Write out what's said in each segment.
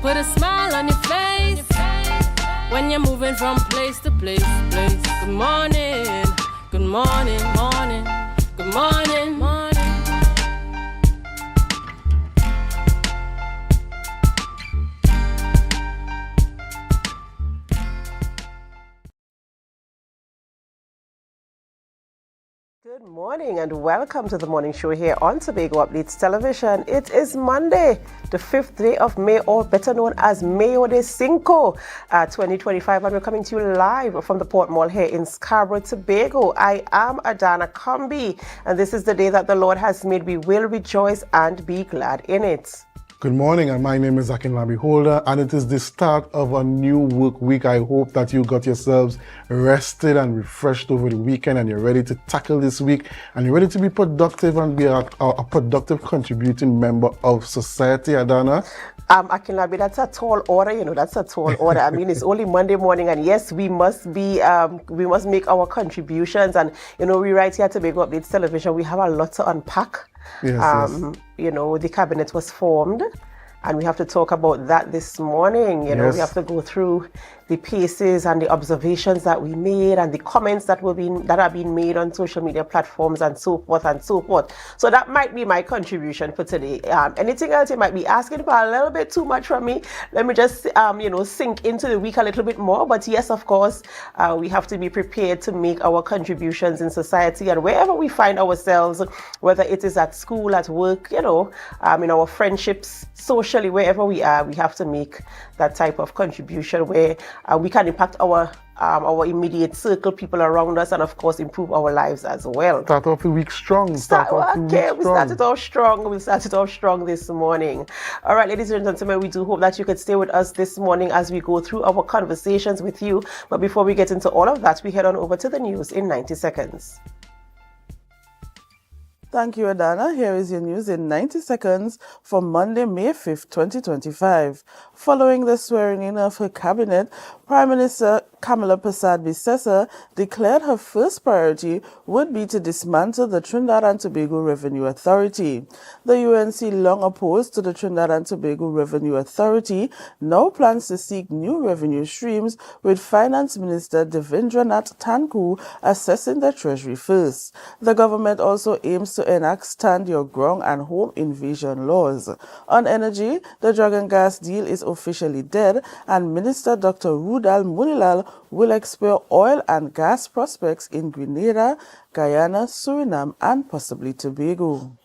put a smile on your face when you're moving from place to place. Good morning, good morning, morning, good morning, morning. Good morning and welcome to the morning show here on Tobago Updates Television. It is Monday, the 5th day of May, or better known as Mayo de Cinco, 2025, and we're coming to you live from the Port Mall here in Scarborough, Tobago. I am Adana Combi, and this is the day that the Lord has made. We will rejoice and be glad in it. Good morning, and my name is Akinlabi Holder, and it is the start of a new work week. I hope that you got yourselves rested and refreshed over the weekend, and you're ready to tackle this week, and you're ready to be productive and be a productive contributing member of society, Adana. Akinlabi, that's a tall order, that's a tall order. I mean, it's only Monday morning, and yes, we must make our contributions, and, we right here at Tobago Updates Television, we have a lot to unpack. Yes. The cabinet was formed, and we have to talk about that this morning. Yes. We have to go through the paces and the observations that we made and the comments that are being made on social media platforms and so forth and so forth. So that might be my contribution for today. Anything else you might be asking for a little bit too much from me, let me just sink into the week a little bit more. But yes, of course, we have to be prepared to make our contributions in society and wherever we find ourselves, whether it is at school, at work, in our friendships, socially, wherever we are, we have to make that type of contribution where we can impact our immediate circle, people around us, and of course improve our lives as well. Start off the week strong. We started off strong this morning. All right, ladies and gentlemen, we do hope that you could stay with us this morning as we go through our conversations with you. But before we get into all of that, we head on over to the news in 90 seconds. Thank you, Adana. Here is your news in 90 seconds for Monday, May 5th, 2025. Following the swearing-in of her cabinet, Prime Minister Kamala Persad-Bissessar declared her first priority would be to dismantle the Trinidad and Tobago Revenue Authority. The UNC, long opposed to the Trinidad and Tobago Revenue Authority, now plans to seek new revenue streams, with Finance Minister Devendranath Thakur assessing the treasury first. The government also aims to enact Stand Your Ground and Home Invasion laws. On energy, the drug and gas deal is officially dead, and Minister Dr. Rudal Munilal will explore oil and gas prospects in Grenada, Guyana, Suriname, and possibly Tobago.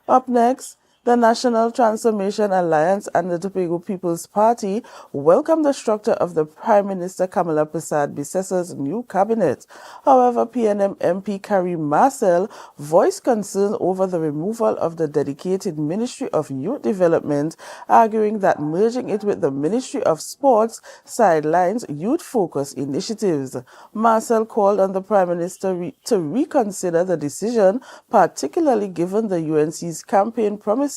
Up next, the National Transformation Alliance and the Tobago People's Party welcome the structure of the Prime Minister Kamala Persad-Bissessar's new cabinet. However, PNM MP Karim Marcel voiced concern over the removal of the dedicated Ministry of Youth Development, arguing that merging it with the Ministry of Sports sidelines youth-focused initiatives. Marcel called on the Prime Minister to reconsider the decision, particularly given the UNC's campaign promises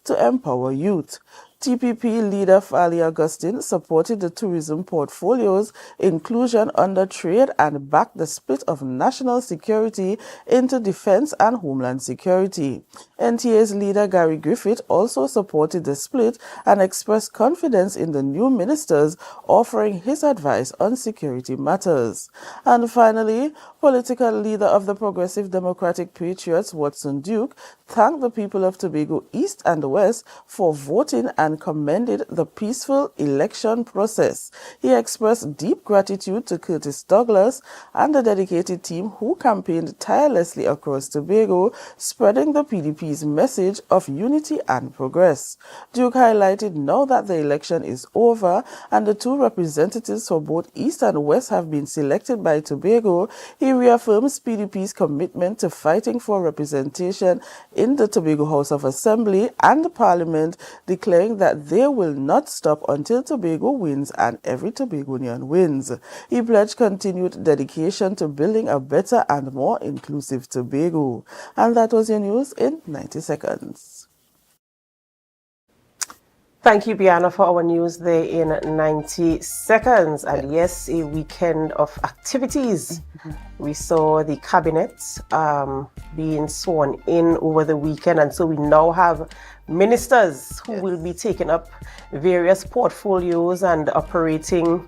to empower youth. TPP leader Fali Augustine supported the tourism portfolio's inclusion under trade and backed the split of national security into defense and homeland security. NTA's leader Gary Griffith also supported the split and expressed confidence in the new ministers, offering his advice on security matters. And finally, political leader of the Progressive Democratic Patriots, Watson Duke, thanked the people of Tobago East and West for voting and commended the peaceful election process. He expressed deep gratitude to Curtis Douglas and the dedicated team who campaigned tirelessly across Tobago, spreading the PDP's message of unity and progress. Duke highlighted now that the election is over and the two representatives for both East and West have been selected by Tobago, he reaffirms PDP's commitment to fighting for representation in the Tobago House of Assembly and Parliament, declaring that they will not stop until Tobago wins and every Tobagonian wins. He pledged continued dedication to building a better and more inclusive Tobago. And that was your news in 90 seconds. Thank you, Biana, for our news there in 90 seconds. And yes, a weekend of activities. We saw the cabinet being sworn in over the weekend, and so we now have ministers who will be taking up various portfolios and operating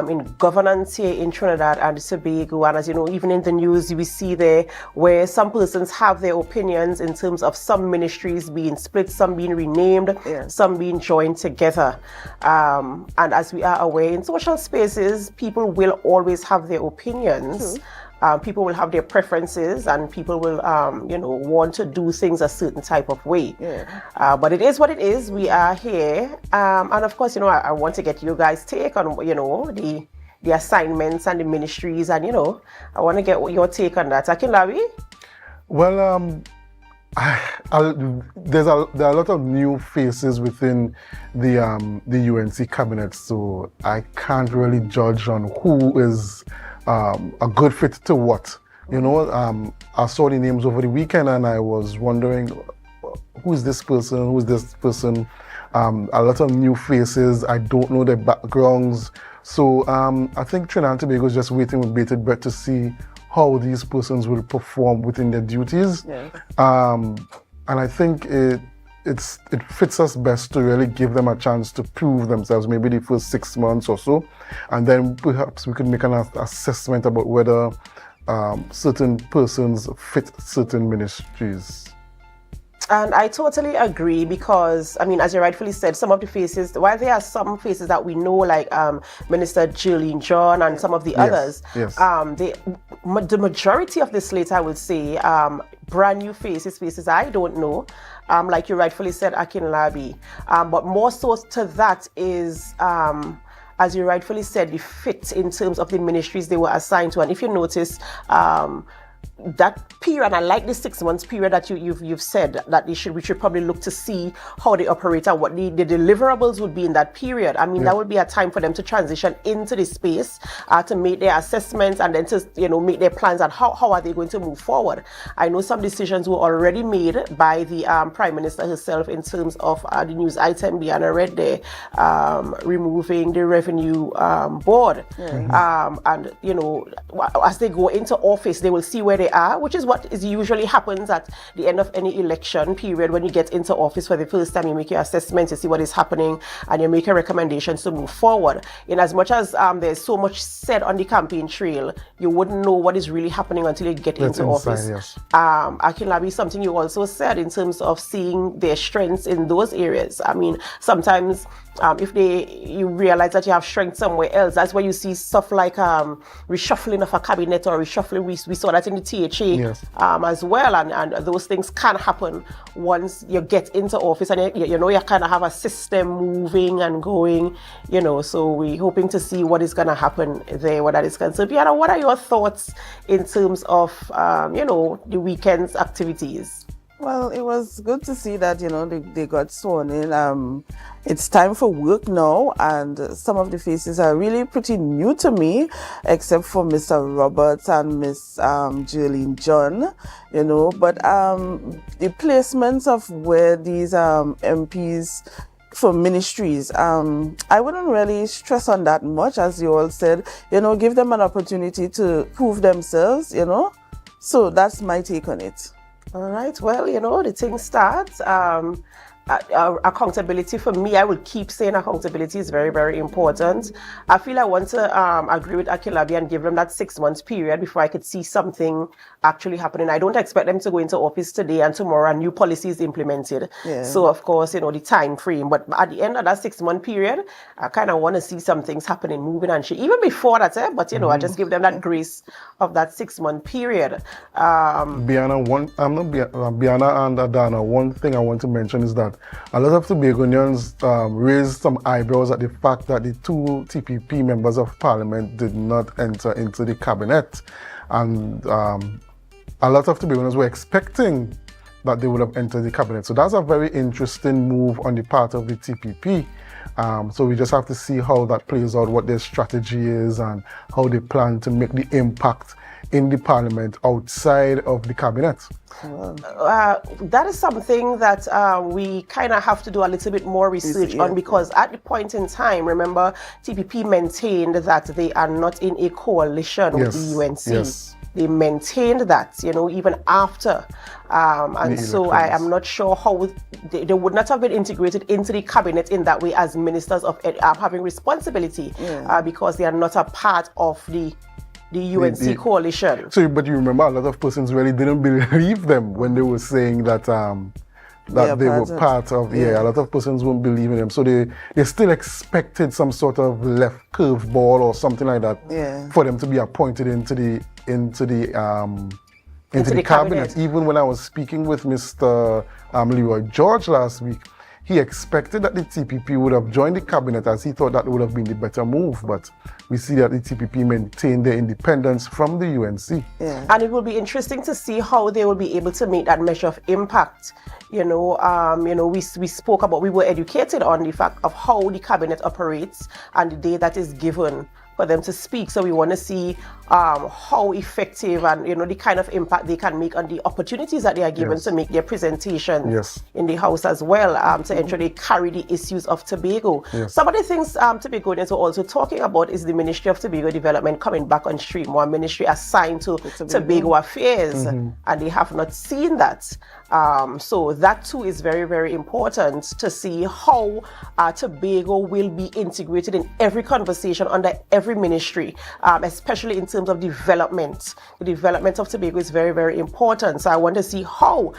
in governance here in Trinidad and Tobago. And as you know, even in the news, we see there where some persons have their opinions in terms of some ministries being split, some being renamed, some being joined together. And as we are aware, in social spaces, people will always have their opinions. People will have their preferences, and people will, want to do things a certain type of way. But it is what it is. We are here, and of course, I want to get you guys' take on, the assignments and the ministries, and I want to get your take on that. Akinlabi? Well, there are a lot of new faces within the UNC cabinet, so I can't really judge on who is a good fit to what. I saw the names over the weekend and I was wondering, who is this person? A lot of new faces. I don't know their backgrounds. So I think Trinidad and Tobago is just waiting with bated breath to see how these persons will perform within their duties. And I think it fits us best to really give them a chance to prove themselves, maybe the first 6 months or so, and then perhaps we could make an assessment about whether certain persons fit certain ministries. And I totally agree because, as you rightfully said, some of the faces, while there are some faces that we know, like Minister Jillian John and some of the others, the majority of the slate, I would say, brand new faces I don't know, like you rightfully said, Akinlabi. But more so to that is, as you rightfully said, the fit in terms of the ministries they were assigned to. And if you notice, that period, I like the 6 months period that you've said that we should probably look to see how they operate and what the deliverables would be in that period. That would be a time for them to transition into the space, to make their assessments and then to make their plans and how are they going to move forward. I know some decisions were already made by the Prime Minister herself in terms of the news item Biana read there, removing the revenue board. And as they go into office, they will see where they are, which is what usually happens at the end of any election period. When you get into office for the first time, you make your assessment, you see what is happening, and you make your recommendations to move forward. In as much as there's so much said on the campaign trail, you wouldn't know what is really happening until you get into office. Akinlabi, something you also said in terms of seeing their strengths in those areas. Sometimes if you realize that you have strength somewhere else, that's where you see stuff like reshuffling of a cabinet or reshuffling. We saw that in the THA as well, and those things can happen once you get into office and you kind of have a system moving and going, so we're hoping to see what is going to happen there, what that is concerned. Biana, what are your thoughts in terms of the weekend's activities? Well, it was good to see that, they got sworn in. It's time for work now, and some of the faces are really pretty new to me, except for Mr. Roberts and Miss Jillian John, but the placements of where these MPs for ministries, I wouldn't really stress on that much, as you all said, give them an opportunity to prove themselves, so that's my take on it. All right, well, the thing starts. Accountability for me, I will keep saying accountability is very, very important. I feel I want to agree with Akinlabi and give them that 6 months period before I could see something actually happening. I don't expect them to go into office today and tomorrow and new policies implemented. So of course, the time frame. But at the end of that 6 month period, I kind of want to see some things happening, moving and shit. Even before that, but I just give them that grace of that 6 month period. Biana and Adana, one thing I want to mention is that a lot of Tobagonians raised some eyebrows at the fact that the 2 TPP members of parliament did not enter into the cabinet. And a lot of Tobagonians were expecting that they would have entered the cabinet. So that's a very interesting move on the part of the TPP. So we just have to see how that plays out, what their strategy is and how they plan to make the impact in the parliament outside of the cabinet? That is something that we kind of have to do a little bit more research on, because at the point in time, remember, TPP maintained that they are not in a coalition with the UNC. Yes. They maintained that, even after. And so I am not sure how they would not have been integrated into the cabinet in that way as ministers of having responsibility, because they are not a part of the UNC coalition. So, but you remember, a lot of persons really didn't believe them when they were saying that they were part of. A lot of persons won't believe in them. So they still expected some sort of left curveball or something like that for them to be appointed into the cabinet. Even when I was speaking with Mr. Leroy George last week, he expected that the TPP would have joined the cabinet, as he thought that would have been the better move. But we see that the TPP maintained their independence from the UNC. And it will be interesting to see how they will be able to make that measure of impact. We spoke about, we were educated on the fact of how the cabinet operates and the day that is given for them to speak. So we want to see how effective and the kind of impact they can make on the opportunities that they are given to make their presentation in the House as well, to ensure they carry the issues of Tobago. Some of the things Tobagonians are also talking about is the Ministry of Tobago Development coming back on stream, one ministry assigned to Tobago affairs, and they have not seen that. So that too is very, very important to see how Tobago will be integrated in every conversation under every ministry, especially in terms of development. The development of Tobago is very, very important. So I want to see how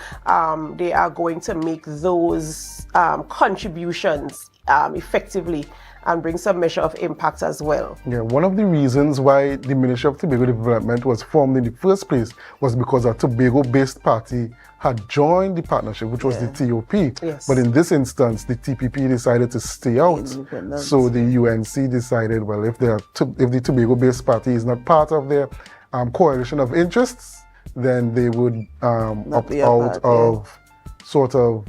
they are going to make those contributions effectively and bring some measure of impact as well. One of the reasons why the Ministry of Tobago Development was formed in the first place was because a Tobago-based party had joined the partnership, which was the TOP. But in this instance, the TPP decided to stay out. So the UNC decided, well, if the Tobago-based party is not part of their coalition of interests, then they would opt out of sort of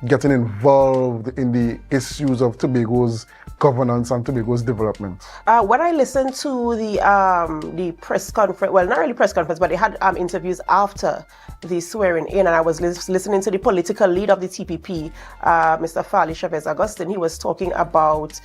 getting involved in the issues of Tobago's governance and Tobago's development. When I listened to the press conference, well, not really press conference, but they had interviews after the swearing in, and I was listening to the political lead of the TPP, Mr. Fali Chavez Augustine. He was talking about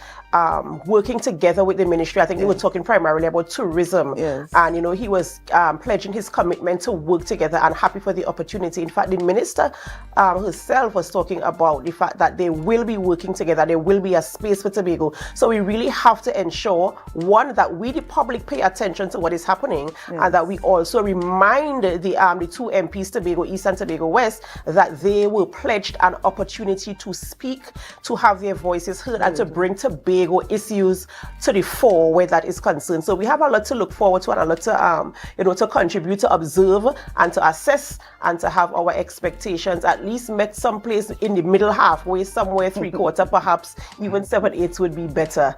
working together with the ministry. I think they were talking primarily about tourism, and he was pledging his commitment to work together and happy for the opportunity. In fact, the minister herself was talking about the fact that they will be working together. There will be a space for Tobago. So we really have to ensure, one, that we, the public, pay attention to what is happening, and that we also remind the two MPs, Tobago East and Tobago West, that they were pledged an opportunity to speak, to have their voices heard, and to bring Tobago issues to the fore where that is concerned. So we have a lot to look forward to and a lot to to contribute, to observe, and to assess, and to have our expectations at least met someplace in the middle halfway, somewhere 3/4, perhaps even 7/8 would be better,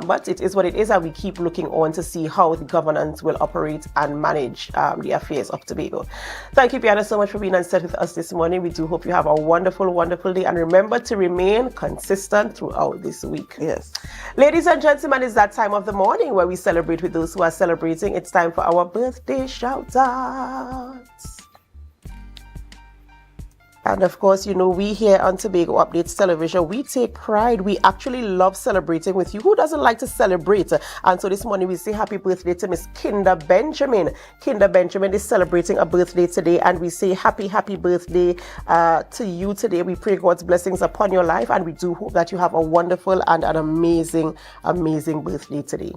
but it is what it is, and we keep looking on to see how the governance will operate and manage the affairs of Tobago. Thank you, Piana, so much for being on set with us this morning. We do hope you have a wonderful, wonderful day, and remember to remain consistent throughout this week. Ladies and gentlemen, it's that time of the morning where we celebrate with those who are celebrating. It's time for our birthday shout-outs. And of course, we here on Tobago Updates Television, we take pride. We actually love celebrating with you. Who doesn't like to celebrate? And so this morning we say happy birthday to Miss Kinder Benjamin. Kinder Benjamin is celebrating a birthday today, and we say happy, happy birthday to you today. We pray God's blessings upon your life, and we do hope that you have a wonderful and an amazing, amazing birthday today.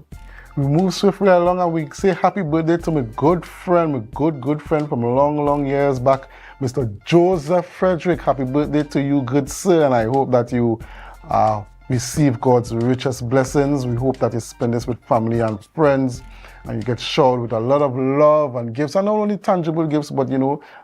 We move swiftly along and we say happy birthday to my good friend, good friend from long years back, Mr. Joseph Frederick. Happy birthday to you, good sir, and I hope that you receive God's richest blessings. We hope that you spend this with family and friends, and you get showered with a lot of love and gifts, and not only tangible gifts, but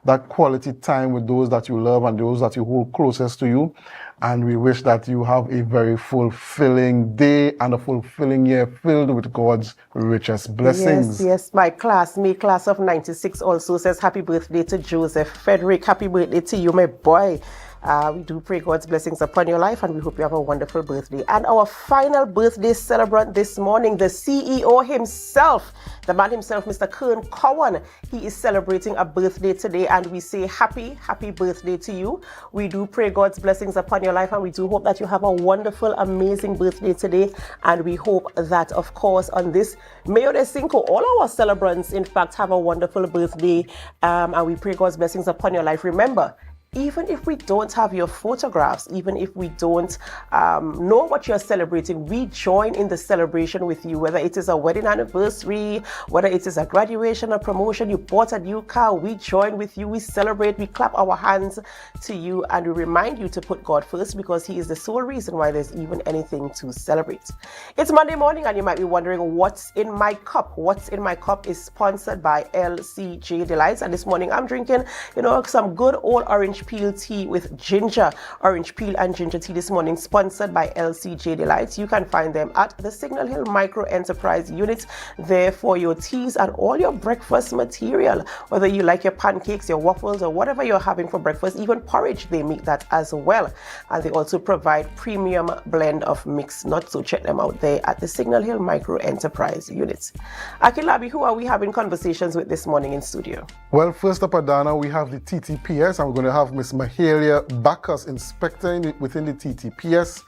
that quality time with those that you love and those that you hold closest to you. And we wish that you have a very fulfilling day and a fulfilling year filled with God's richest blessings. Yes. My classmate, class of 96, also says happy birthday to Joseph Frederick. Happy birthday to you, my boy. We do pray God's blessings upon your life, and we hope you have a wonderful birthday. And our final birthday celebrant this morning, the CEO himself, the man himself, Mr. Kern Cowan. He is celebrating a birthday today, and we say happy birthday to you. We do pray God's blessings upon your life, and we do hope that you have a wonderful, amazing birthday today. And we hope that, of course, on this Mayo de Cinco, all our celebrants, in fact, have a wonderful birthday. And we pray God's blessings upon your life. Remember, even if we don't have your photographs, even if we don't know what you're celebrating, we join in the celebration with you. Whether it is a wedding anniversary, whether it is a graduation, a promotion, you bought a new car, we join with you, we celebrate, we clap our hands to you, and we remind you to put God first, because He is the sole reason why there's even anything to celebrate. It's Monday morning, and you might be wondering what's in my cup. What's in my cup is sponsored by LCJ Delights, and this morning I'm drinking, some good old orange peel tea with ginger. Orange peel and ginger tea this morning, sponsored by LCJ Delights. You can find them at the Signal Hill Micro Enterprise Unit, there for your teas and all your breakfast material. Whether you like your pancakes, your waffles, or whatever you're having for breakfast, even porridge, they make that as well. And they also provide premium blend of mixed nuts, so check them out there at the Signal Hill Micro Enterprise Unit. Akilabi, who are we having conversations with this morning in studio? Well, first up, Adana, we have the TTPS, and we're going to have Ms. Mahalia Bacchus, inspector within the TTPS,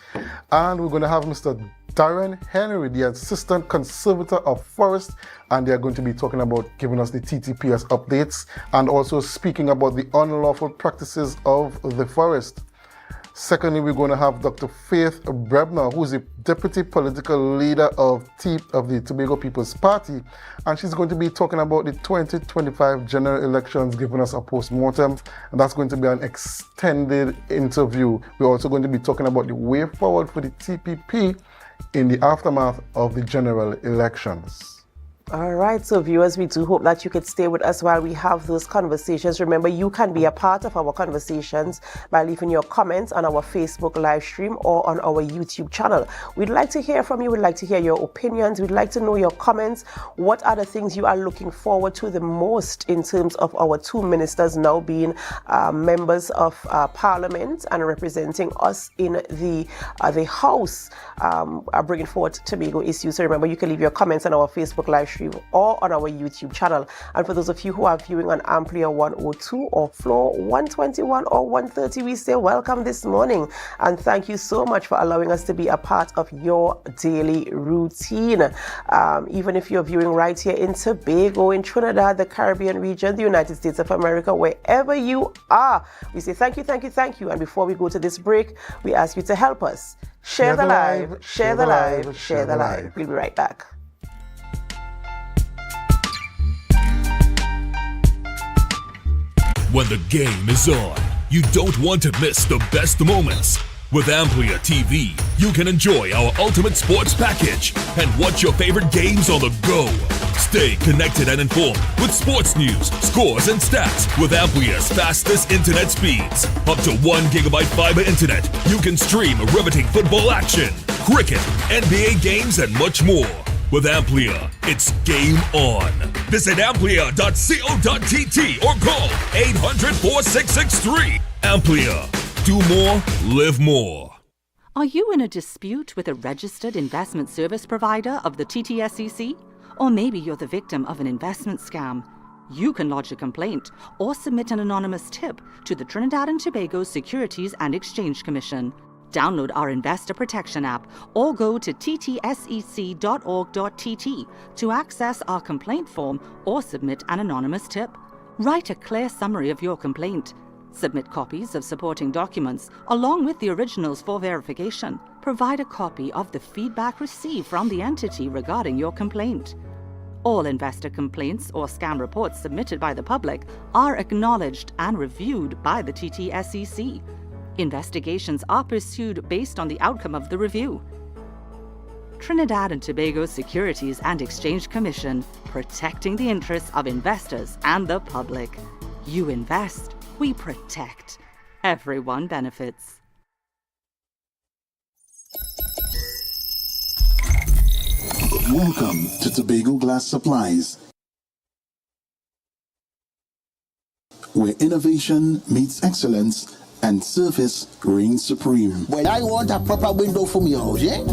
and we're going to have Mr. Darren Henry, the Assistant Conservator of Forest, and they're going to be talking about giving us the TTPS updates and also speaking about the unlawful practices of the forest. Secondly, we're going to have Dr. Faith Brebner, who is the Deputy Political Leader of the Tobago People's Party, and she's going to be talking about the 2025 general elections, giving us a post-mortem, and that's going to be an extended interview. We're also going to be talking about the way forward for the TPP in the aftermath of the general elections. All right, so viewers, we do hope that you could stay with us while we have those conversations. Remember, you can be a part of our conversations by leaving your comments on our Facebook live stream or on our YouTube channel. We'd like to hear from you. We'd like to hear your opinions. We'd like to know your comments. What are the things you are looking forward to the most in terms of our two ministers now being members of Parliament and representing us in the House, bringing forward Tobago issues. So remember, you can leave your comments on our Facebook live stream or on our YouTube channel. And for those of you who are viewing on AMPLIA 102 or floor 121 or 130, we say welcome this morning, and thank you so much for allowing us to be a part of your daily routine. Even if you're viewing right here in Tobago, in Trinidad, the Caribbean region, the United States of America, wherever you are, we say thank you, thank you, thank you. And before we go to this break, we ask you to help us share the live, share the live, share the live. We'll be right back. When the game is on, you don't want to miss the best moments. With AMPLIA TV, you can enjoy our ultimate sports package and watch your favorite games on the go. Stay connected and informed with sports news, scores, and stats with AMPLIA's fastest internet speeds. Up to 1 GB fiber internet, you can stream riveting football action, cricket, NBA games, and much more. With AMPLIA, it's game on. Visit amplia.co.tt or call 800-4663. AMPLIA. Do more, live more. Are you in a dispute with a registered investment service provider of the TTSEC? Or maybe you're the victim of an investment scam? You can lodge a complaint or submit an anonymous tip to the Trinidad and Tobago Securities and Exchange Commission. Download our Investor Protection app or go to ttsec.org.tt to access our complaint form or submit an anonymous tip. Write a clear summary of your complaint. Submit copies of supporting documents along with the originals for verification. Provide a copy of the feedback received from the entity regarding your complaint. All investor complaints or scam reports submitted by the public are acknowledged and reviewed by the TTSEC. Investigations are pursued based on the outcome of the review. Trinidad and Tobago Securities and Exchange Commission, protecting the interests of investors and the public. You invest, we protect. Everyone benefits. Welcome to Tobago Glass Supplies, where innovation meets excellence and service reign supreme. Well, I want a proper window for me house, yeah?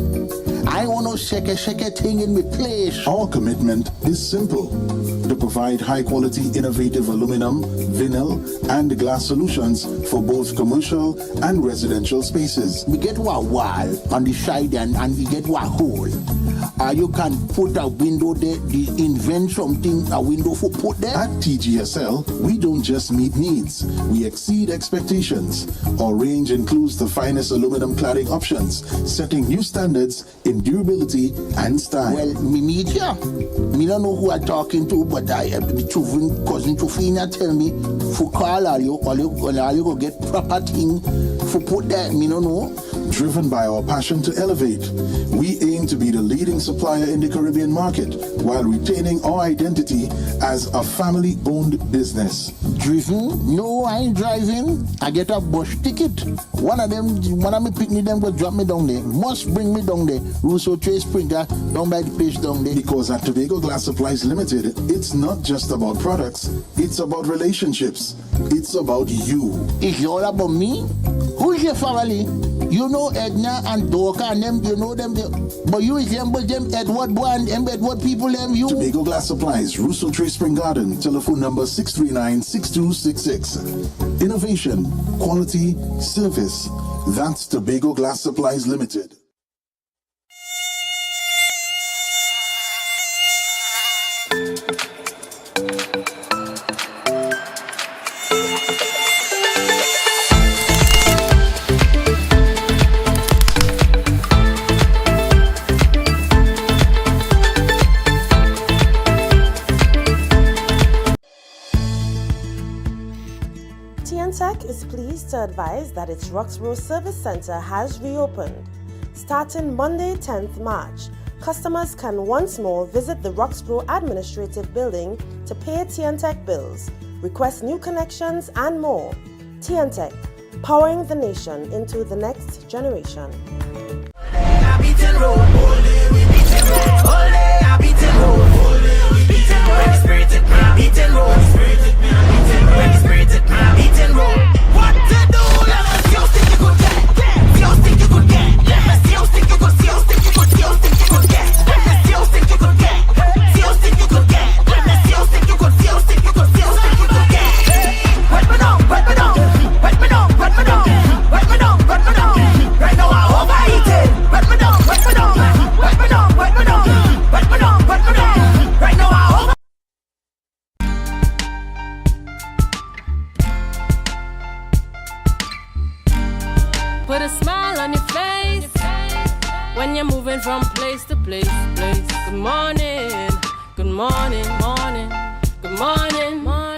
I want no shake thing in my place. Our commitment is simple: to provide high-quality, innovative aluminum, vinyl, and glass solutions for both commercial and residential spaces. We get one wall on the side and we get one hole. You can put a window there, invent something, a window for put there. At TGSL, we don't just meet needs, we exceed expectations. Our range includes the finest aluminum cladding options, setting new standards in durability and style. Well, me meet ya. Me don't know who I'm talking to, but I the cousin Tufina tell me for call all you go get proper thing for put there. Me don't know. Driven by our passion to elevate, we aim to be the leading supplier in the Caribbean market while retaining our identity as a family-owned business. Driven? No, I ain't driving. I get a bus ticket. One of me picnic them go drop me down there. Must bring me down there. Russo Trade Springer down by the place down there. Because at Tobago Glass Supplies Limited, it's not just about products, it's about relationships. It's about you. It's all about me? Who's your family? You know Edna and Dorka and them, you know them, but you resemble them Edward Boy and them Edward people, them you. Tobago Glass Supplies, Russo Trade Spring Garden, telephone number 639-6266. Innovation, quality, service. That's Tobago Glass Supplies Limited. TNTech is pleased to advise that its Roxborough Service Center has reopened. Starting Monday, 10th March, customers can once more visit the Roxborough Administrative Building to pay TNTech bills, request new connections, and more. TNTech, powering the nation into the next generation. Put a smile on your face when you're moving from place to place. Good morning, good morning, morning, good morning, morning.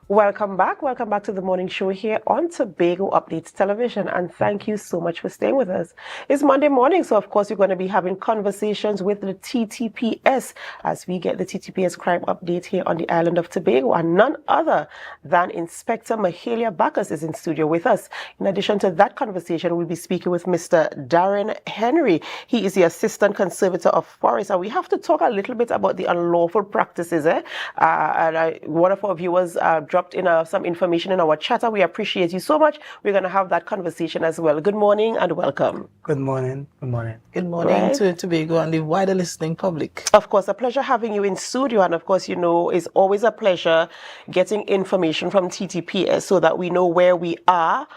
Welcome back to the morning show here on Tobago Updates Television, and thank you so much for staying with us. It's Monday morning, so of course we're going to be having conversations with the TTPS as we get the TTPS crime update here on the island of Tobago, and none other than Inspector Mahalia Bacchus is in studio with us. In addition to that conversation, we'll be speaking with Mr. Darren Henry. He is the Assistant Conservator of Forests, and we have to talk a little bit about the unlawful practices. One of our viewers dropped in some information in our chatter. We appreciate you so much. We're going to have that conversation as well. Good morning and welcome. Good morning. Good morning. Good morning to Tobago and the wider listening public. Of course, a pleasure having you in studio. And of course, you know, it's always a pleasure getting information from TTPS so that we know where we are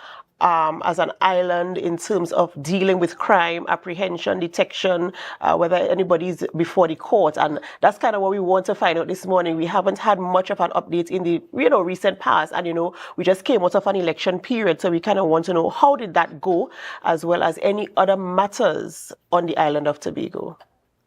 as an island in terms of dealing with crime, apprehension, detection, whether anybody's before the court. And that's kind of what we want to find out this morning. We haven't had much of an update in the recent past, and we just came out of an election period, so we kind of want to know how did that go, as well as any other matters on the island of Tobago.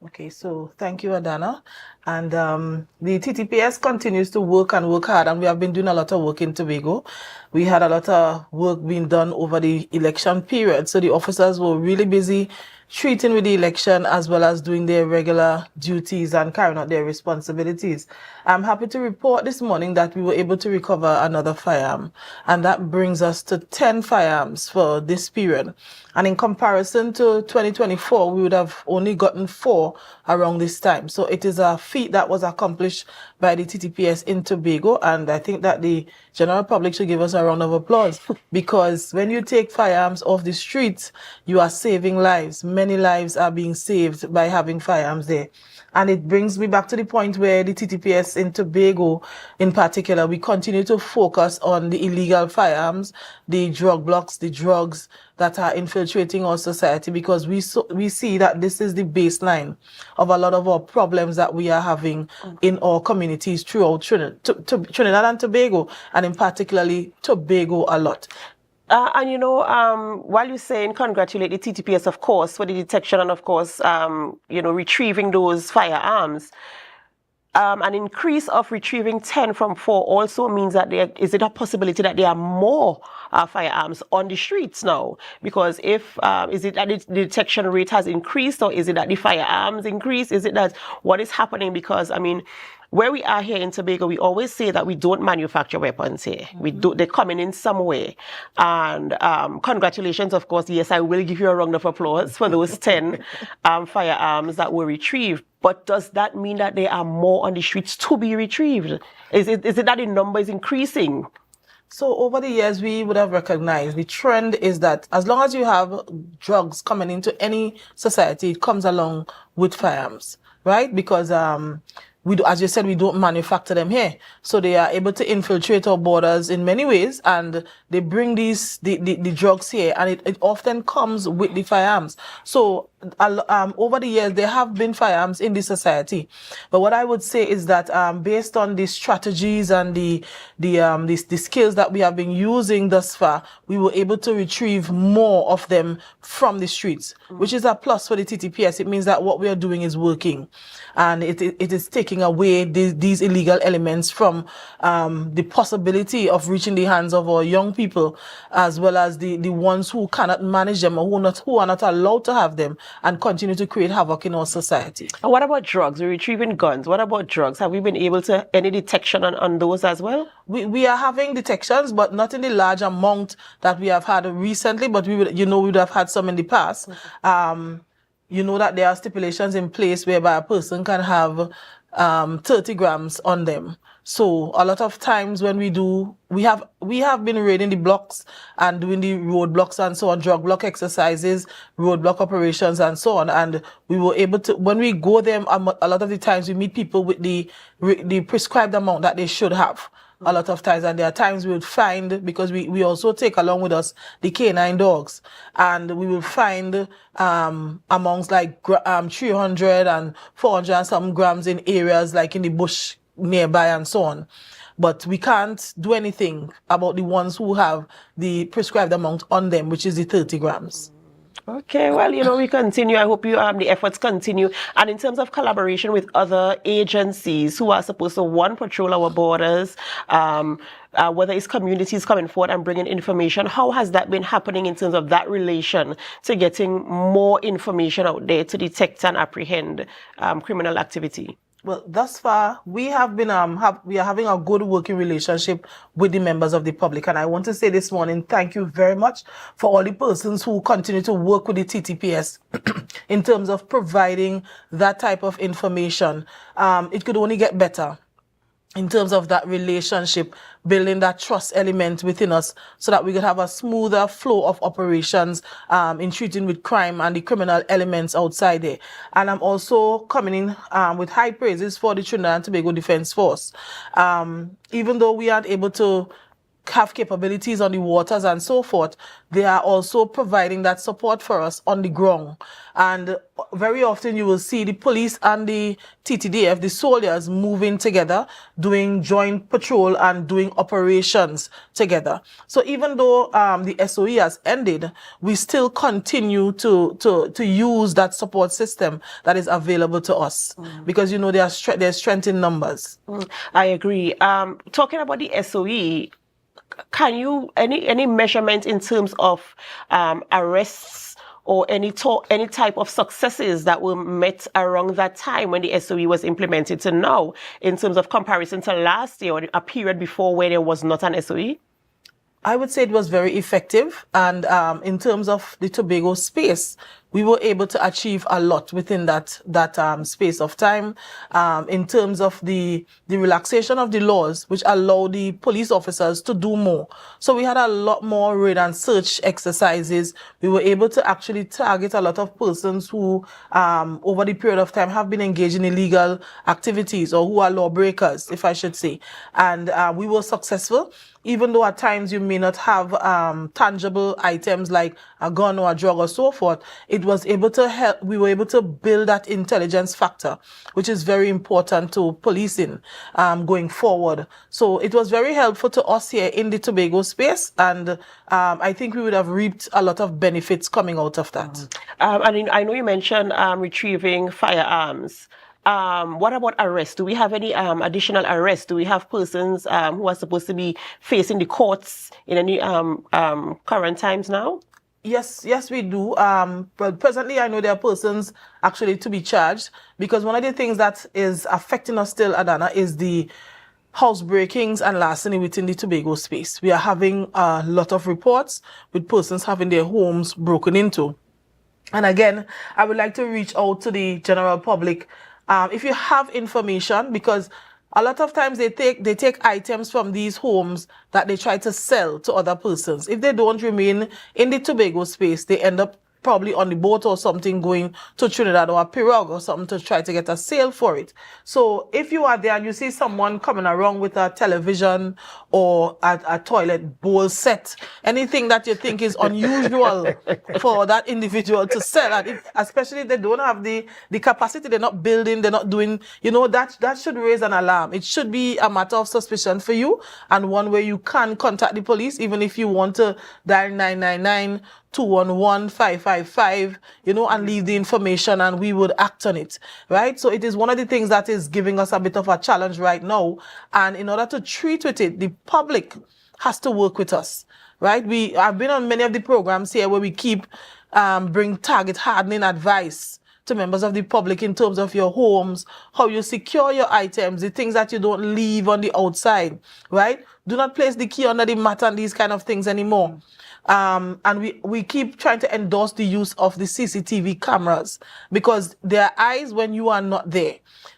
Okay, so thank you, Adana. And the TTPS continues to work and work hard, and we have been doing a lot of work in Tobago. We had a lot of work being done over the election period, so the officers were really busy treating with the election as well as doing their regular duties and carrying out their responsibilities. I'm happy to report this morning that we were able to recover another firearm, and that brings us to 10 firearms for this period. And in comparison to 2024, we would have only gotten 4 around this time. So it is a feat that was accomplished by the TTPS in Tobago, and I think that the general public should give us a round of applause because when you take firearms off the streets, you are saving lives. Many lives are being saved by having firearms there. And it brings me back to the point where the TTPS in Tobago, in particular, we continue to focus on the illegal firearms, the drug blocks, the drugs that are infiltrating our society, because we see that this is the baseline of a lot of our problems that we are having in our communities throughout Trinidad and Tobago, and in particularly Tobago a lot. And while you're saying congratulate the TTPS, of course, for the detection and, of course, retrieving those firearms, an increase of retrieving 10 from 4 also means that is it a possibility that there are more firearms on the streets now? Because if, is it that the detection rate has increased, or is it that the firearms increase? Is it that what is happening? Because, I mean, where we are here in Tobago, we always say that we don't manufacture weapons here. They're coming in some way. And congratulations, of course. Yes, I will give you a round of applause for those 10 firearms that were retrieved. But does that mean that there are more on the streets to be retrieved? Is it that the number is increasing? So over the years, we would have recognized the trend is that as long as you have drugs coming into any society, it comes along with firearms, right? Because as you said, we don't manufacture them here. So they are able to infiltrate our borders in many ways, and they bring the drugs here, and it often comes with the firearms. So over the years, there have been firearms in the society. But what I would say is that based on the strategies and the skills that we have been using thus far, we were able to retrieve more of them from the streets, which is a plus for the TTPS. It means that what we are doing is working, and it is taking away these illegal elements from the possibility of reaching the hands of our young people, as well as the ones who cannot manage them, or who are not allowed to have them, and continue to create havoc in our society. And what about drugs? We're retrieving guns. What about drugs? Have we been able to any detection on those as well? We are having detections, but not in the large amount that we have had recently, but we would have had some in the past. You know that there are stipulations in place whereby a person can have 30 grams on them. So a lot of times when we have been raiding the blocks and doing the roadblocks and so on, drug block exercises, roadblock operations and so on. And we were able to, when we go there, a lot of the times we meet people with the prescribed amount that they should have. A lot of times, and there are times we would find, because we also take along with us the canine dogs, and we will find amongst like 300 and 400 and some grams in areas like in the bush nearby and so on. But we can't do anything about the ones who have the prescribed amount on them, which is the 30 grams. Okay, well, we continue. I hope the efforts continue. And in terms of collaboration with other agencies who are supposed to, one, patrol our borders, whether it's communities coming forward and bringing information, how has that been happening in terms of that relation to getting more information out there to detect and apprehend criminal activity? Well, thus far, we have been we are having a good working relationship with the members of the public. And I want to say this morning, thank you very much for all the persons who continue to work with the TTPS in terms of providing that type of information. It could only get better in terms of that relationship, building that trust element within us so that we could have a smoother flow of operations in treating with crime and the criminal elements outside there. And I'm also coming in with high praises for the Trinidad and Tobago Defence Force. Even though we aren't able to have capabilities on the waters and so forth, they are also providing that support for us on the ground. And very often you will see the police and the TTDF, the soldiers, moving together, doing joint patrol and doing operations together. So even though the SOE has ended, we still continue to use that support system that is available to us, because there's strength in numbers. I agree. Talking about the SOE, can you any measurement in terms of arrests or any type of successes that were met around that time when the SOE was implemented to now, in terms of comparison to last year or a period before where there was not an SOE? I would say it was very effective, and in terms of the Tobago space, we were able to achieve a lot within that space of time in terms of the relaxation of the laws, which allow the police officers to do more. So we had a lot more raid and search exercises. We were able to actually target a lot of persons who, over the period of time, have been engaged in illegal activities or who are lawbreakers, if I should say. And we were successful. Even though at times you may not have tangible items like a gun or a drug or so forth, it was able to help. We were able to build that intelligence factor, which is very important to policing going forward. So it was very helpful to us here in the Tobago space, and I think we would have reaped a lot of benefits coming out of that. And I know you mentioned retrieving firearms. What about arrests? Do we have any additional arrests? Do we have persons who are supposed to be facing the courts in any current times now? Yes, we do. But presently, I know there are persons actually to be charged, because one of the things that is affecting us still, Adana, is the housebreakings and larceny within the Tobago space. We are having a lot of reports with persons having their homes broken into. And again, I would like to reach out to the general public. If you have information, because a lot of times they take items from these homes that they try to sell to other persons. If they don't remain in the Tobago space, they end up probably on the boat or something going to Trinidad or a pirogue or something to try to get a sale for it. So if you are there and you see someone coming around with a television or a toilet bowl set, anything that you think is unusual for that individual to sell, and especially if they don't have the capacity, they're not building, they're not doing, that should raise an alarm. It should be a matter of suspicion for you, and one where you can contact the police, even if you want to dial 999 211 555, and leave the information, and we would act on it, right? So it is one of the things that is giving us a bit of a challenge right now. And in order to treat with it, the public has to work with us, right? I've been on many of the programs here where we keep bring target hardening advice to members of the public in terms of your homes, how you secure your items, the things that you don't leave on the outside, right? Do not place the key under the mat and these kind of things anymore. And we keep trying to endorse the use of the CCTV cameras, because there are eyes when you are not there.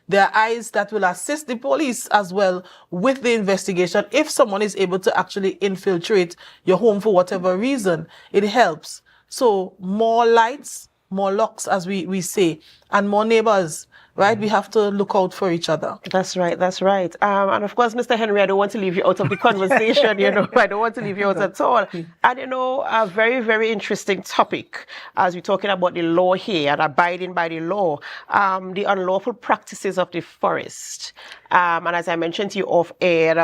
There are eyes that will assist the police as well with the investigation. If someone is able to actually infiltrate your home for whatever reason, it helps. So more lights, more locks, as we say, and more neighbors, right? We have to look out for each other. That's right. And of course, Mr. Henry, I don't want to leave you out of the conversation, I don't want to leave you out at all. And a very, very interesting topic as we're talking about the law here and abiding by the law, the unlawful practices of the forest. And as I mentioned to you off air,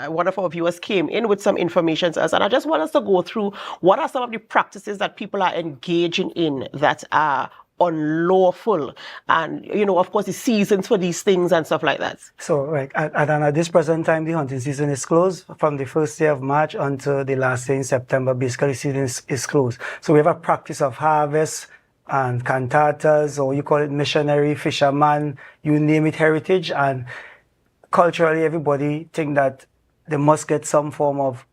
one of our viewers came in with some information to us, and I just want us to go through what are some of the practices that people are engaging in that are unlawful, and of course the seasons for these things and stuff like that. So right, and at this present time the hunting season is closed from the first day of March until the last day in September. Basically, the season is closed. So we have a practice of harvest and cantatas, or you call it missionary, fisherman, you name it, heritage. And culturally everybody think that they must get some form of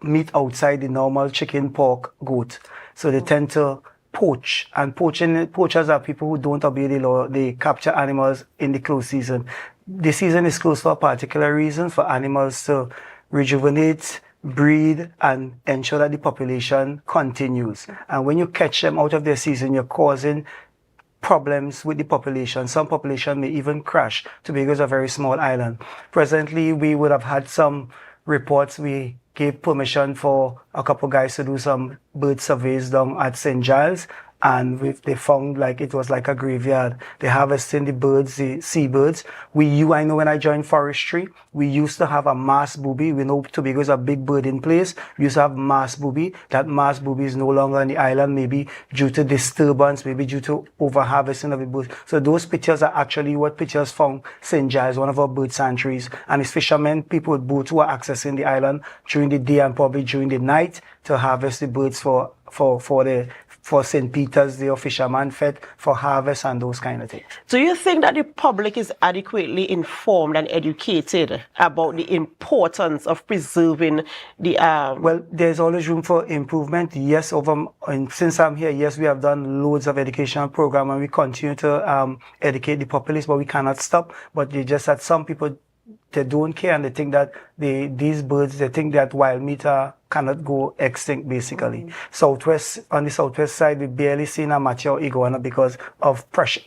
meat outside the normal chicken, pork, goat. So they tend to poach, and poachers are people who don't obey the law. They capture animals in the closed season. The season is closed for a particular reason, for animals to rejuvenate, breed, and ensure that the population continues. And when you catch them out of their season, you're causing problems with the population. Some population may even crash. Tobago is a very small island. Presently, we would have had some reports. We gave permission for a couple guys to do some bird surveys down at St. Giles, and they found like it was like a graveyard. They're harvesting the birds, the seabirds. I know when I joined forestry, we used to have a mass booby. We know Tobago is a big birding place. We used to have mass booby. That mass booby is no longer on the island, maybe due to disturbance, maybe due to over-harvesting of the birds. So those pictures are actually what pictures found St. Giles, one of our bird sanctuaries. And it's fishermen, people with boats who are accessing the island during the day and probably during the night to harvest the birds for the for St. Peter's Day or Fisherman Fete, for harvest and those kind of things. Do you think that the public is adequately informed and educated about the importance of preserving the Well, there's always room for improvement. Yes, since I'm here, yes, we have done loads of educational program and we continue to educate the populace, but we cannot stop. But they just that some people, they don't care and they think that these birds, they think that wild meat cannot go extinct basically. On the southwest side, we barely seen a mature iguana because of pressure,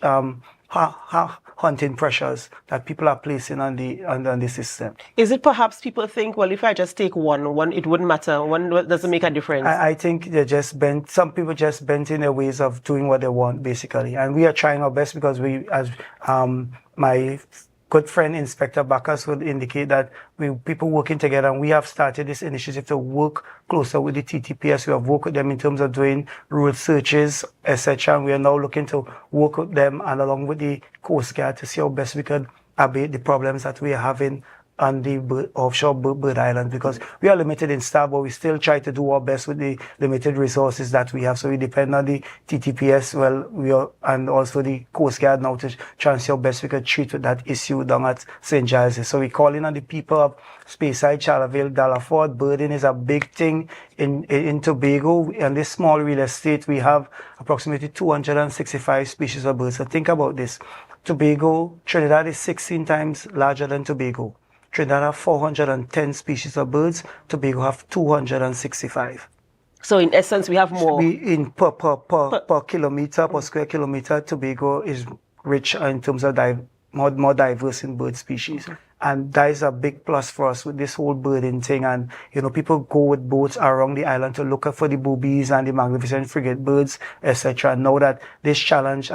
hunting pressures that people are placing on the system. Is it perhaps people think, well, if I just take one, it wouldn't matter, one doesn't make a difference? I think they're just bent, some people just bent in their ways of doing what they want basically. And we are trying our best because my good friend Inspector Bacchus would indicate that people working together, and we have started this initiative to work closer with the TTPS. We have worked with them in terms of doing road searches, etc. And we are now looking to work with them and along with the Coast Guard to see how best we could abate the problems that we are having on the offshore bird island, because we are limited in staff, but we still try to do our best with the limited resources that we have. So we depend on the TTPS, and also the Coast Guard now to try and see how best we could treat with that issue down at St. Giles. So we call in on the people of Speyside, Charleville, Dallaford. Birding is a big thing in Tobago. In this small real estate, we have approximately 265 species of birds. So think about this. Trinidad is 16 times larger than Tobago. Trinidad have 410 species of birds. Tobago have 265. So in essence, we have more. Per kilometer, per square kilometer, Tobago is rich in terms of more diverse in bird species. And that is a big plus for us with this whole birding thing. And, people go with boats around the island to look for the boobies and the magnificent frigate birds, etc. Now that this challenge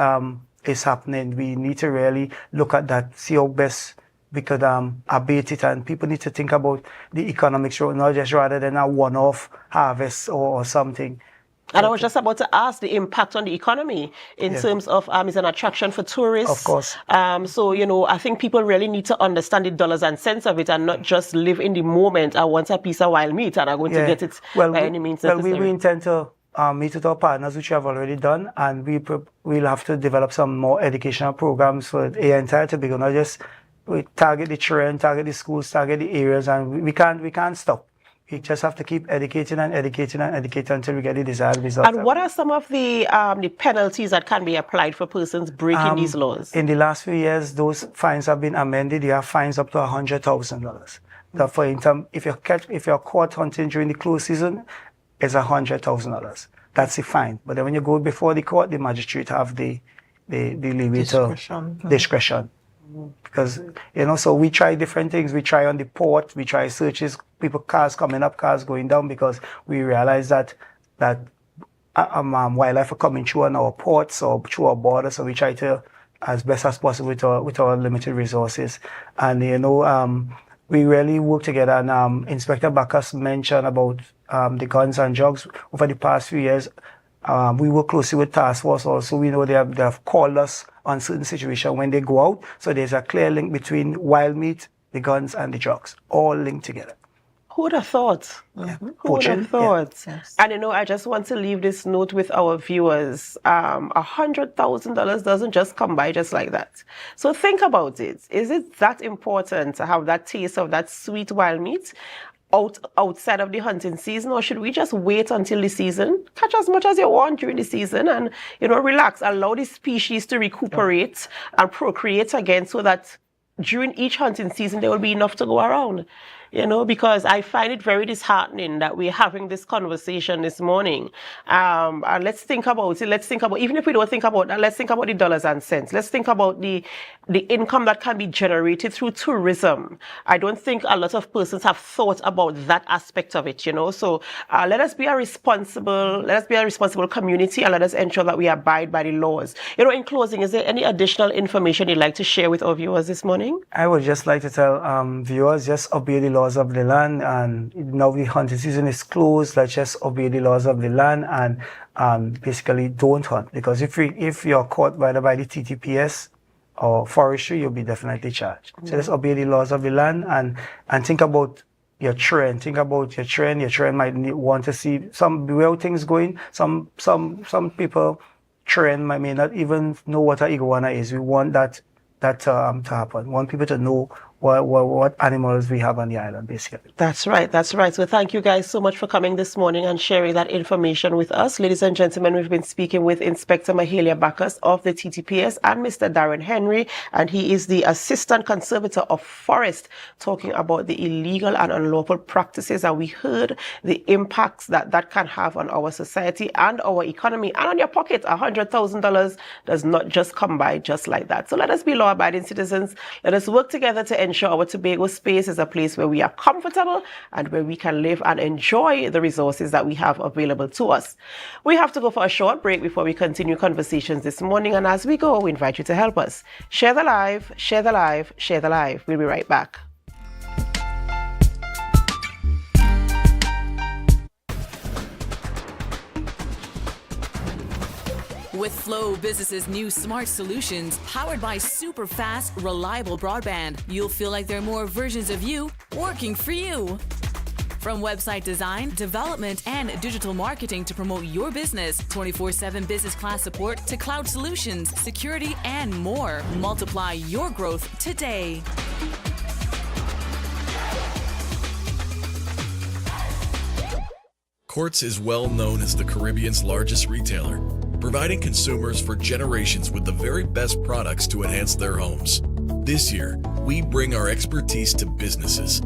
is happening, we need to really look at that, see how best we could abate it, and people need to think about the economics, not just rather than a one-off harvest or something. And I was just about to ask the impact on the economy in terms of it's an attraction for tourists. Of course. So, I think people really need to understand the dollars and cents of it and not just live in the moment. I want a piece of wild meat and I'm going to get it by any means necessary. Well, we intend to meet with our partners, which we have already done, and we'll have to develop some more educational programs for the entire Tobago, not just we target the children, target the schools, target the areas, and we can't stop. We just have to keep educating and educating and educating until we get the desired results. And what are some of the penalties that can be applied for persons breaking these laws? In the last few years, those fines have been amended. You have fines up to $100,000. For if you're caught hunting during the close season, it's $100,000. That's the fine. But then when you go before the court, the magistrate have the leeway to discretion. Because, so we try different things. We try on the port, we try searches, cars coming up, cars going down, because we realize that wildlife are coming through on our ports or through our borders. So we try to, as best as possible with our limited resources. And, we really work together. And Inspector Bacchus mentioned about the guns and drugs. Over the past few years, we work closely with task force also. We know they have called us on certain situations when they go out. So there's a clear link between wild meat, the guns, and the drugs, all linked together. Who would have thought? Yeah. Who would have thought? Yeah. Yes. And I just want to leave this note with our viewers. $100,000 doesn't just come by just like that. So think about it. Is it that important to have that taste of that sweet wild meat outside of the hunting season, or should we just wait until the season, catch as much as you want during the season, and relax, allow the species to recuperate and procreate again, so that during each hunting season there will be enough to go around? Because I find it very disheartening that we're having this conversation this morning. And let's think about it. Let's think about, even if we don't think about that, let's think about the dollars and cents. Let's think about the income that can be generated through tourism. I don't think a lot of persons have thought about that aspect of it, So let us be a responsible community, and let us ensure that we abide by the laws. In closing, is there any additional information you'd like to share with our viewers this morning? I would just like to tell viewers, just obey the laws of the land, and now the hunting season is closed. Let's just obey the laws of the land and basically don't hunt, because if you're caught by the TTPS or forestry, you'll be definitely charged. So let's obey the laws of the land and think about your trend. Think about your trend. Your trend might want to see some where things going. Some people trend may not even know what an iguana is. We want that to happen. We want people to know what animals we have on the island, basically. That's right. That's right. So thank you guys so much for coming this morning and sharing that information with us. Ladies and gentlemen, we've been speaking with Inspector Mahalia Bacchus of the TTPS and Mr. Darren Henry, and he is the Assistant Conservator of Forest, talking about the illegal and unlawful practices. And we heard the impacts that can have on our society and our economy and on your pocket. $100,000 does not just come by just like that. So let us be law-abiding citizens. Let us work together to ensure our Tobago space is a place where we are comfortable and where we can live and enjoy the resources that we have available to us. We have to go for a short break before we continue conversations this morning, and as we go, we invite you to help us. Share the live, share the live, share the live. We'll be right back. With Flow Business's new smart solutions, powered by super fast, reliable broadband, you'll feel like there are more versions of you working for you. From website design, development, and digital marketing to promote your business, 24/7 business class support to cloud solutions, security, and more. Multiply your growth today. Quartz is well known as the Caribbean's largest retailer, providing consumers for generations with the very best products to enhance their homes. This year, we bring our expertise to businesses.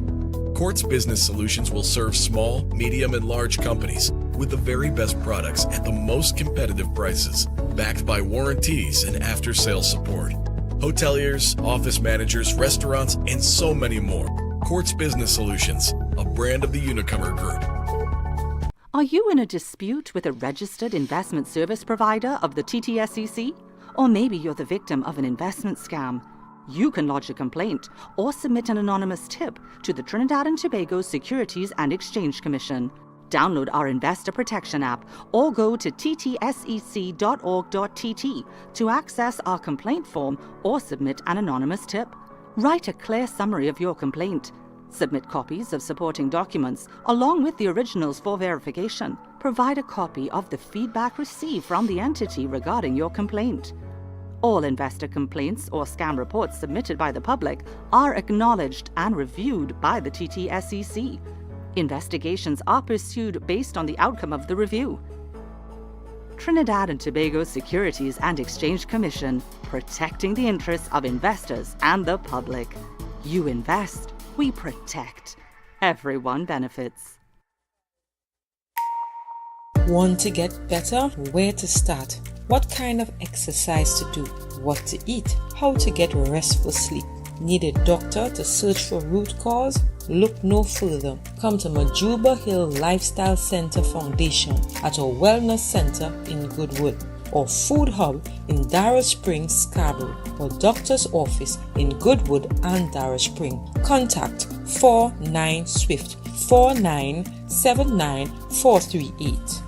Quartz Business Solutions will serve small, medium, and large companies with the very best products at the most competitive prices, backed by warranties and after-sales support. Hoteliers, office managers, restaurants, and so many more. Quartz Business Solutions, a brand of the Unicomer Group. Are you in a dispute with a registered investment service provider of the TTSEC? Or maybe you're the victim of an investment scam? You can lodge a complaint or submit an anonymous tip to the Trinidad and Tobago Securities and Exchange Commission. Download our Investor Protection app or go to ttsec.org.tt to access our complaint form or submit an anonymous tip. Write a clear summary of your complaint. Submit copies of supporting documents along with the originals for verification. Provide a copy of the feedback received from the entity regarding your complaint. All investor complaints or scam reports submitted by the public are acknowledged and reviewed by the TTSEC. Investigations are pursued based on the outcome of the review. Trinidad and Tobago Securities and Exchange Commission, protecting the interests of investors and the public. You invest, we protect. Everyone benefits. Want to get better? Where to start? What kind of exercise to do? What to eat? How to get restful sleep? Need a doctor to search for root cause? Look no further. Come to Majuba Hill Lifestyle Center Foundation at a wellness center in Goodwood, or Food Hub in Darrow Springs, Scarborough, or doctor's office in Goodwood and Darrow Spring. Contact 49 Swift 4979 438.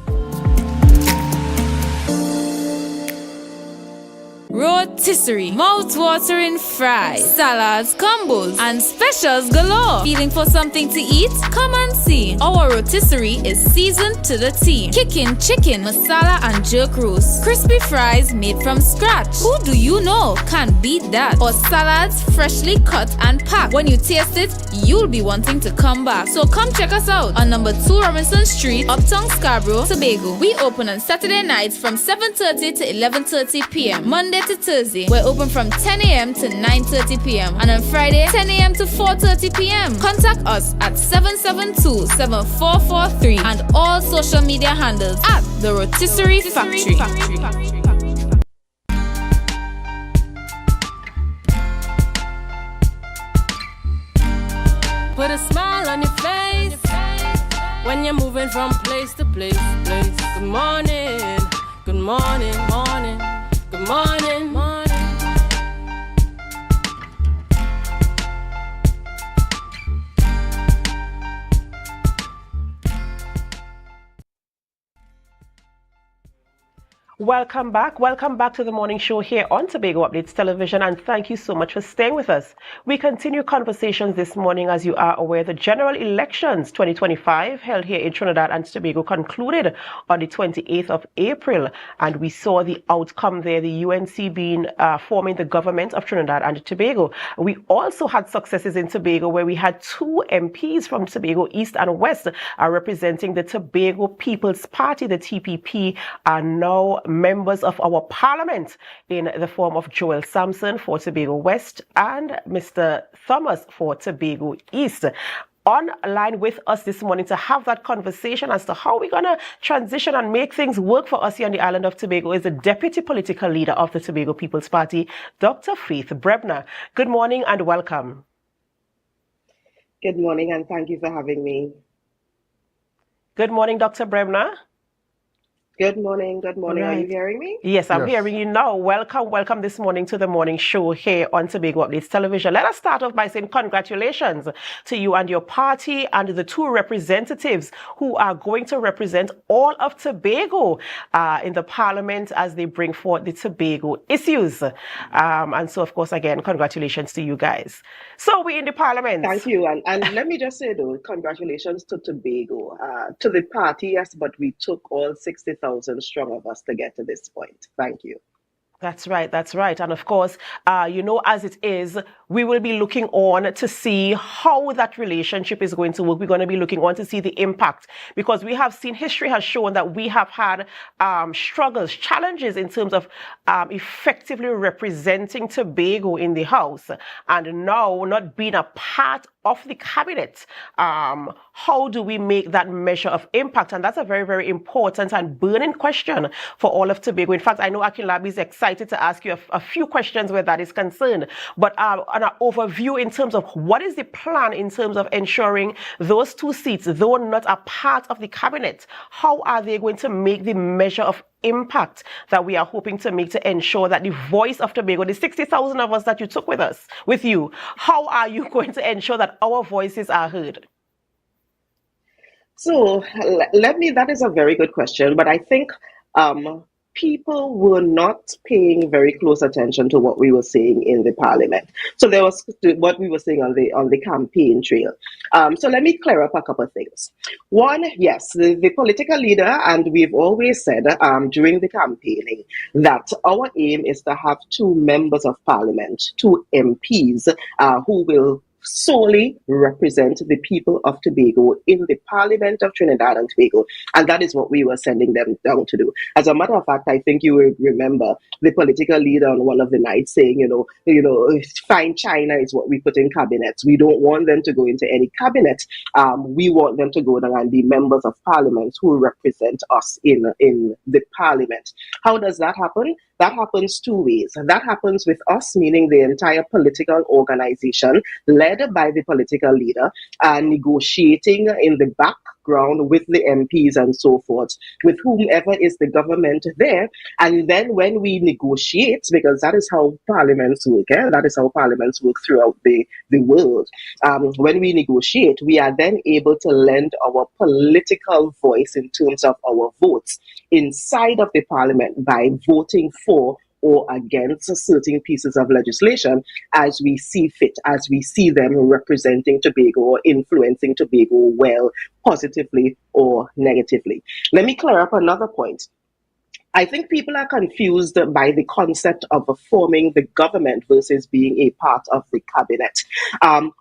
Rotisserie, mouth-watering fries, salads, combos, and specials galore. Feeling for something to eat? Come and see. Our rotisserie is seasoned to the T. Kicking chicken, masala, and jerk roast. Crispy fries made from scratch. Who do you know can beat that? Or salads freshly cut and packed. When you taste it, you'll be wanting to come back. So come check us out on number 2 Robinson Street, Uptown Scarborough, Tobago. We open on Saturday nights from 7:30 to 11:30 p.m. Monday to Thursday, we're open from 10 a.m. to 9:30 p.m. and on Friday, 10 a.m. to 4:30 p.m. Contact us at 772-7443 and all social media handles at The Rotisserie Factory. Put a smile on your face when you're moving from place to place. Good morning, good morning, morning. Good morning, morning. Welcome back to the morning show here on Tobago Updates Television, and thank you so much for staying with us. We continue conversations this morning. As you are aware, the general elections 2025 held here in Trinidad and Tobago concluded on the 28th of April, and we saw the outcome there, the UNC being forming the government of Trinidad and Tobago. We also had successes in Tobago where we had 2 MPs from Tobago East and West representing the Tobago People's Party, the TPP, are now members of our parliament in the form of Joel Sampson for Tobago West and Mr. Thomas for Tobago East. Online with us this morning to have that conversation as to how we're going to transition and make things work for us here on the island of Tobago is the Deputy Political Leader of the Tobago People's Party, Dr. Faith Brebner. Good morning and welcome. Good morning and thank you for having me. Good morning, Dr. Brebner. Good morning. Right. Are you hearing me? Yes, I'm hearing you now. Welcome this morning to the morning show here on Tobago Updates Television. Let us start off by saying congratulations to you and your party and the 2 representatives who are going to represent all of Tobago in the parliament as they bring forth the Tobago issues. And so, of course, again, congratulations to you guys. So we're in the parliament. Thank you. And let me just say, though, congratulations to Tobago, to the party, yes, but we took all 60,000 strong of us to get to this point. Thank you. That's right. And of course, as it is, we will be looking on to see how that relationship is going to work. We're going to be looking on to see the impact, because we have seen, history has shown that we have had struggles, challenges in terms of effectively representing Tobago in the House, and now not being a part of the cabinet. How do we make that measure of impact? And that's a very, very important and burning question for all of Tobago. In fact, I know Akinlabi is excited to ask you a few questions where that is concerned. But an overview in terms of what is the plan in terms of ensuring those 2 seats, though not a part of the cabinet, how are they going to make the measure of impact that we are hoping to make to ensure that the voice of Tobago, the 60,000 of us that you took with you, how are you going to ensure that our voices are heard? So that is a very good question, but I think people were not paying very close attention to what we were saying in the parliament. So there was what we were saying on the campaign trail. So let me clear up a couple of things. One, yes, the political leader, and we've always said during the campaigning that our aim is to have 2 members of parliament, 2 MPs who will solely represent the people of Tobago in the Parliament of Trinidad and Tobago. And that is what we were sending them down to do. As a matter of fact, I think you will remember the political leader on one of the nights saying, fine China is what we put in cabinets. We don't want them to go into any cabinet. We want them to go down and be members of parliament who represent us in the parliament. How does that happen? That happens 2 ways. And that happens with us, meaning the entire political organization led by the political leader, negotiating in the background with the MPs and so forth, with whomever is the government there. And then when we negotiate, because that is how parliaments work, that is how parliaments work throughout the world. When we negotiate, we are then able to lend our political voice in terms of our votes inside of the parliament by voting for or against certain pieces of legislation as we see fit, as we see them representing Tobago or influencing Tobago well, positively or negatively. Let me clear up another point. I think people are confused by the concept of forming the government versus being a part of the cabinet.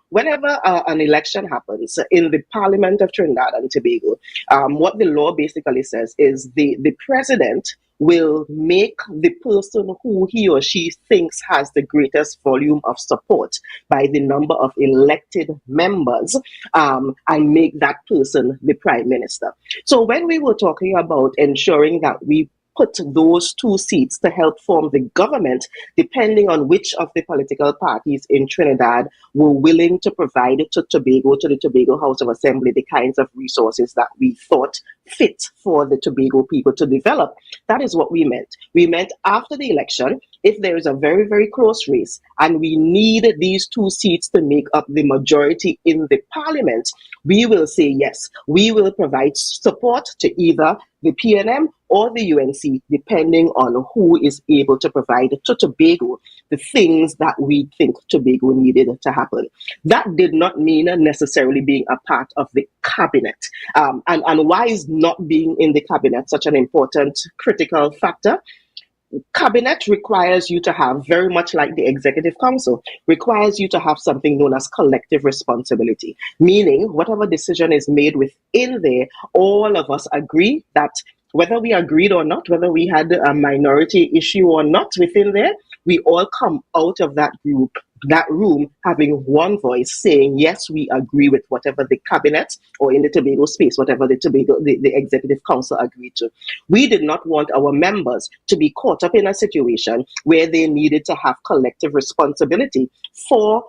Whenever an election happens in the Parliament of Trinidad and Tobago, what the law basically says is the president will make the person who he or she thinks has the greatest volume of support by the number of elected members and make that person the prime minister. So when we were talking about ensuring that we put those 2 seats to help form the government, depending on which of the political parties in Trinidad were willing to provide to Tobago, to the Tobago House of Assembly, the kinds of resources that we thought fit for the Tobago people to develop. That is what we meant. We meant after the election, if there is a very, very close race and we need these 2 seats to make up the majority in the parliament, we will say yes. We will provide support to either the PNM or the UNC, depending on who is able to provide to Tobago the things that we think Tobago needed to happen. That did not mean necessarily being a part of the cabinet. And why is not being in the cabinet such an important critical factor? Cabinet requires you to have, very much like the executive council, requires you to have something known as collective responsibility, meaning whatever decision is made within there, all of us agree that whether we agreed or not, whether we had a minority issue or not within there, we all come out of that room having one voice saying, yes, we agree with whatever the cabinet, or in the Tobago space, whatever the executive council agreed to. We did not want our members to be caught up in a situation where they needed to have collective responsibility for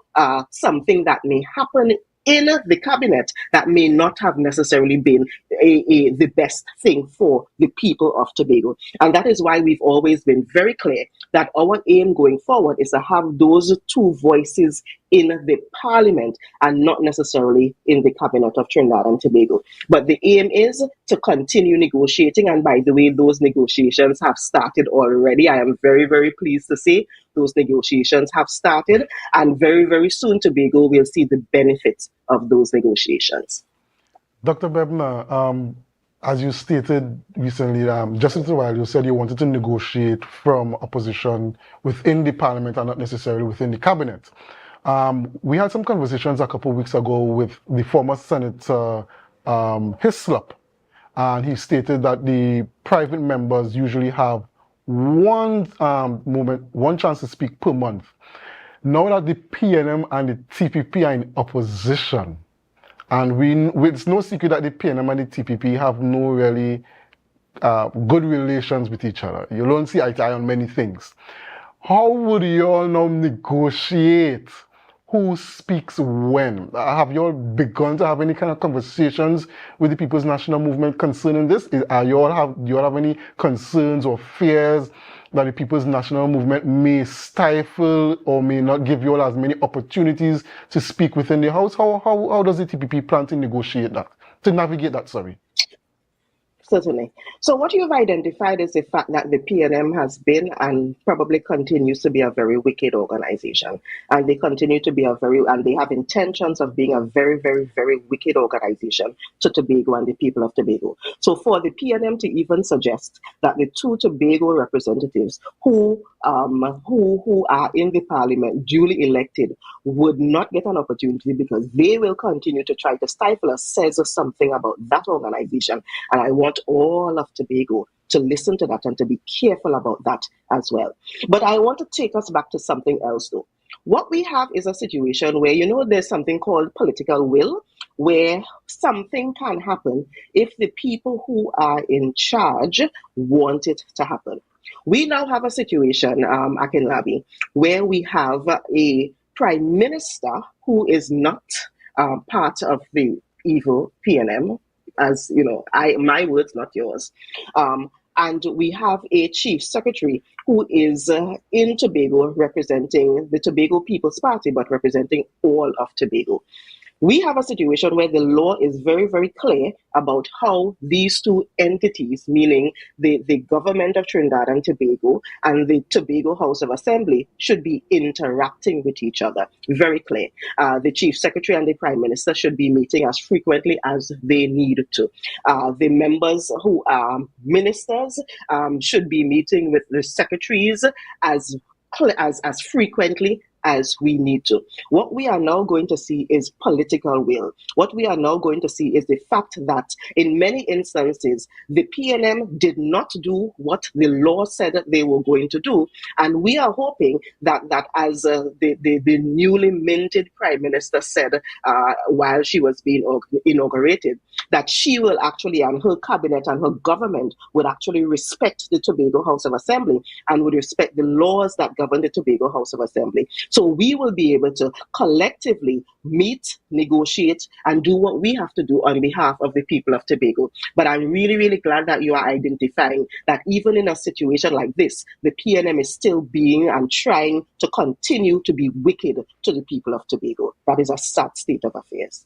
something that may happen in the cabinet that may not have necessarily been the best thing for the people of Tobago. And that is why we've always been very clear that our aim going forward is to have those 2 voices in the parliament and not necessarily in the cabinet of Trinidad and Tobago. But the aim is to continue negotiating. And by the way, those negotiations have started already. I am very, very pleased to say those negotiations have started. And very, very soon Tobago will see the benefits of those negotiations. Dr. Bebna, as you stated recently, just a little while, you said you wanted to negotiate from opposition within the parliament and not necessarily within the cabinet. We had some conversations a couple of weeks ago with the former Senator Hislop, and he stated that the private members usually have one chance to speak per month. Now that the PNM and the TPP are in opposition, and it's no secret that the PNM and the TPP have no really good relations with each other. You don't see eye to eye on many things. How would you all now negotiate who speaks when? Have you all begun to have any kind of conversations with the People's National Movement concerning this? Do you all have any concerns or fears that the People's National Movement may stifle or may not give you all as many opportunities to speak within the House? How does the TPP plan to negotiate that, to navigate that, sorry? Certainly. So what you've identified is the fact that the PNM has been and probably continues to be a very wicked organization. And they continue to be and they have intentions of being a very, very, very wicked organization to Tobago and the people of Tobago. So for the PNM to even suggest that the 2 Tobago representatives who are in the parliament duly elected would not get an opportunity because they will continue to try to stifle us says something about that organization. And I want all of Tobago to listen to that and to be careful about that as well. But I want to take us back to something else though. What we have is a situation where, there's something called political will, where something can happen if the people who are in charge want it to happen. We now have a situation, Akinlabi, where we have a prime minister who is not part of the evil PNM, as my words, not yours. And we have a chief secretary who is in Tobago representing the Tobago People's Party, but representing all of Tobago. We have a situation where the law is very, very clear about how these 2 entities, meaning the government of Trinidad and Tobago and the Tobago House of Assembly, should be interacting with each other. Very clear. The Chief Secretary and the Prime Minister should be meeting as frequently as they need to. The members who are ministers should be meeting with the secretaries as frequently as we need to. What we are now going to see is political will. What we are now going to see is the fact that in many instances, the PNM did not do what the law said that they were going to do. And we are hoping that as the newly minted Prime Minister said while she was being inaugurated, that she will actually, and her cabinet and her government would actually respect the Tobago House of Assembly and would respect the laws that govern the Tobago House of Assembly. So we will be able to collectively meet, negotiate, and do what we have to do on behalf of the people of Tobago. But I'm really, really glad that you are identifying that even in a situation like this, the PNM is still being and trying to continue to be wicked to the people of Tobago. That is a sad state of affairs.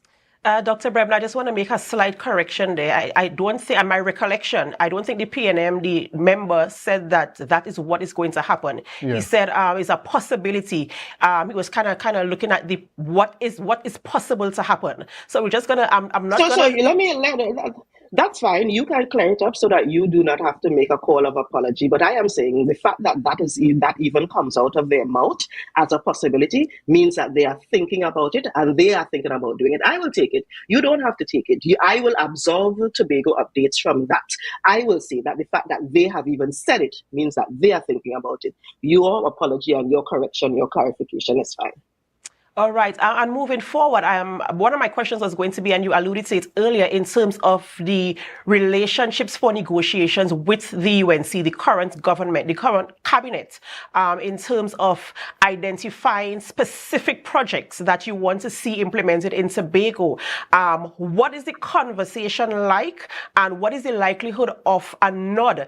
Dr. Bremner, I just want to make a slight correction there. I don't think, in my recollection, I don't think the PNM, the member, said that that is what is going to happen. Yeah. He said it's a possibility. He was kind of looking at the what is possible to happen. So we're just gonna. I'm not. So that's fine. You can clear it up so that you do not have to make a call of apology. But I am saying the fact that that even comes out of their mouth as a possibility means that they are thinking about it and they are thinking about doing it. I will take it. You don't have to take it. I will absorb Tobago updates from that. I will say that the fact that they have even said it means that they are thinking about it. Your apology and your correction, your clarification is fine. All right, and moving forward, one of my questions was going to be, and you alluded to it earlier, in terms of the relationships for negotiations with the UNC, the current government, the current cabinet, in terms of identifying specific projects that you want to see implemented in Tobago. What is the conversation like, and what is the likelihood of a nod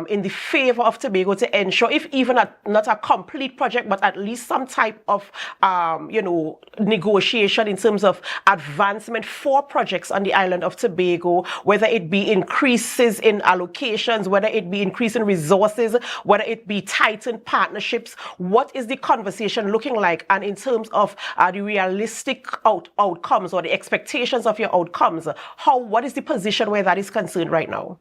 in the favor of Tobago to ensure, if even not a complete project, but at least some type of negotiation in terms of advancement for projects on the island of Tobago, whether it be increases in allocations, whether it be increase in resources, whether it be tightened partnerships. What is the conversation looking like? And in terms of the realistic outcomes or the expectations of your outcomes, what is the position where that is concerned right now?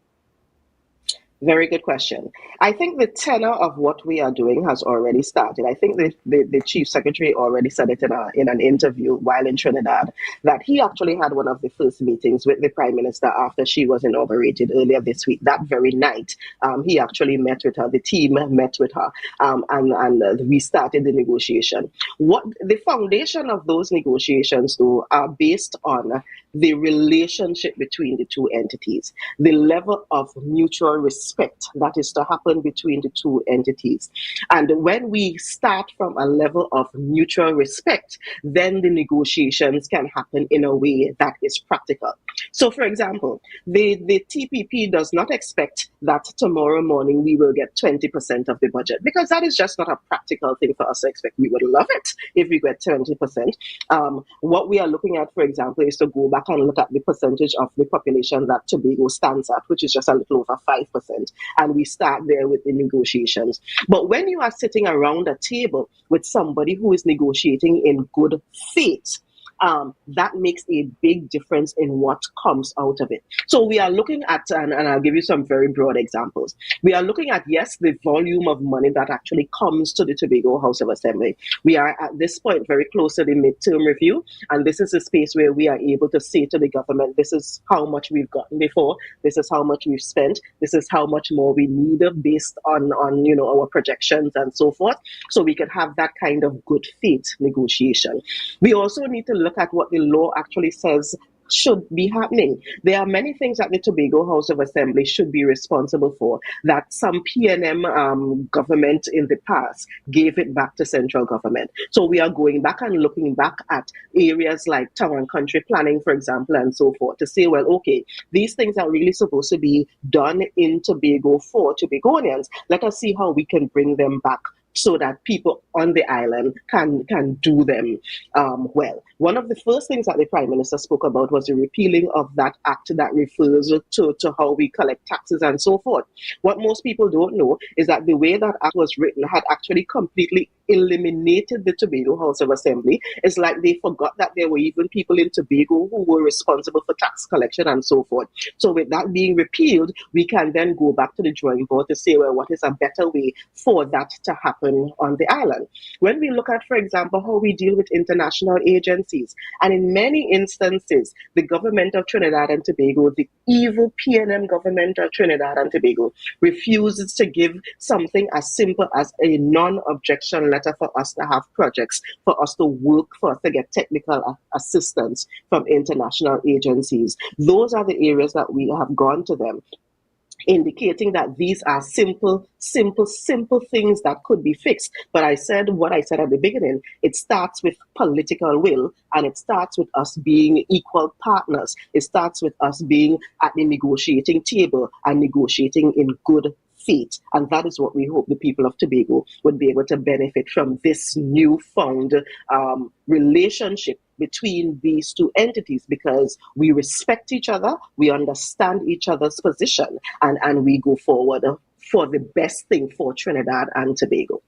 Very good question. I think the tenor of what we are doing has already started. I think the Chief Secretary already said it in an interview while in Trinidad, that he actually had one of the first meetings with the Prime Minister after she was inaugurated earlier this week. That very night, he actually met with her, the team met with her, and we started the negotiation. What the foundation of those negotiations, though, are based on the relationship between the two entities, the level of mutual respect that is to happen between the two entities. And when we start from a level of mutual respect, then the negotiations can happen in a way that is practical. So, for example, the TPP does not expect that tomorrow morning we will get 20% of the budget, because that is just not a practical thing for us to expect. We would love it if we get 20%. What we are looking at, for example, is to go back and look at the percentage of the population that Tobago stands at, which is just a little over 5%. And we start there with the negotiations. But when you are sitting around a table with somebody who is negotiating in good faith, that makes a big difference in what comes out of it. So we are looking at, and I'll give you some very broad examples. We are looking at, yes, the volume of money that actually comes to the Tobago House of Assembly. We are at this point very close to the midterm review, and this is a space where we are able to say to the government, this is how much we've gotten before, this is how much we've spent, this is how much more we need based on our projections and so forth, so we can have that kind of good faith negotiation. We also need to look at what the law actually says should be happening. There are many things that the Tobago House of Assembly should be responsible for that some PNM government in the past gave it back to central government. So we are going back and looking back at areas like town and country planning, for example, and so forth, to say, well, okay, these things are really supposed to be done in Tobago for Tobagonians. Let us see how we can bring them back so that people on the island can do them well. One of the first things that the Prime Minister spoke about was the repealing of that act that refers to how we collect taxes and so forth. What most people don't know is that the way that act was written had actually completely eliminated the Tobago House of Assembly. It's like they forgot that there were even people in Tobago who were responsible for tax collection and so forth. So with that being repealed, we can then go back to the drawing board to say, well, what is a better way for that to happen on the island? When we look at, for example, how we deal with international agencies, and in many instances, the government of Trinidad and Tobago, the evil PNM government of Trinidad and Tobago, refuses to give something as simple as a non-objection letter for us to have projects, for us to work, for us to get technical assistance from international agencies. Those are the areas that we have gone to them. indicating that these are simple things that could be fixed. But I said what I said at the beginning. It starts with political will, and it starts with us being equal partners. It starts with us being at the negotiating table and negotiating in good faith. And that is what we hope the people of Tobago would be able to benefit from this newfound relationship between these two entities, because we respect each other, we understand each other's position, and we go forward for the best thing for Trinidad and Tobago.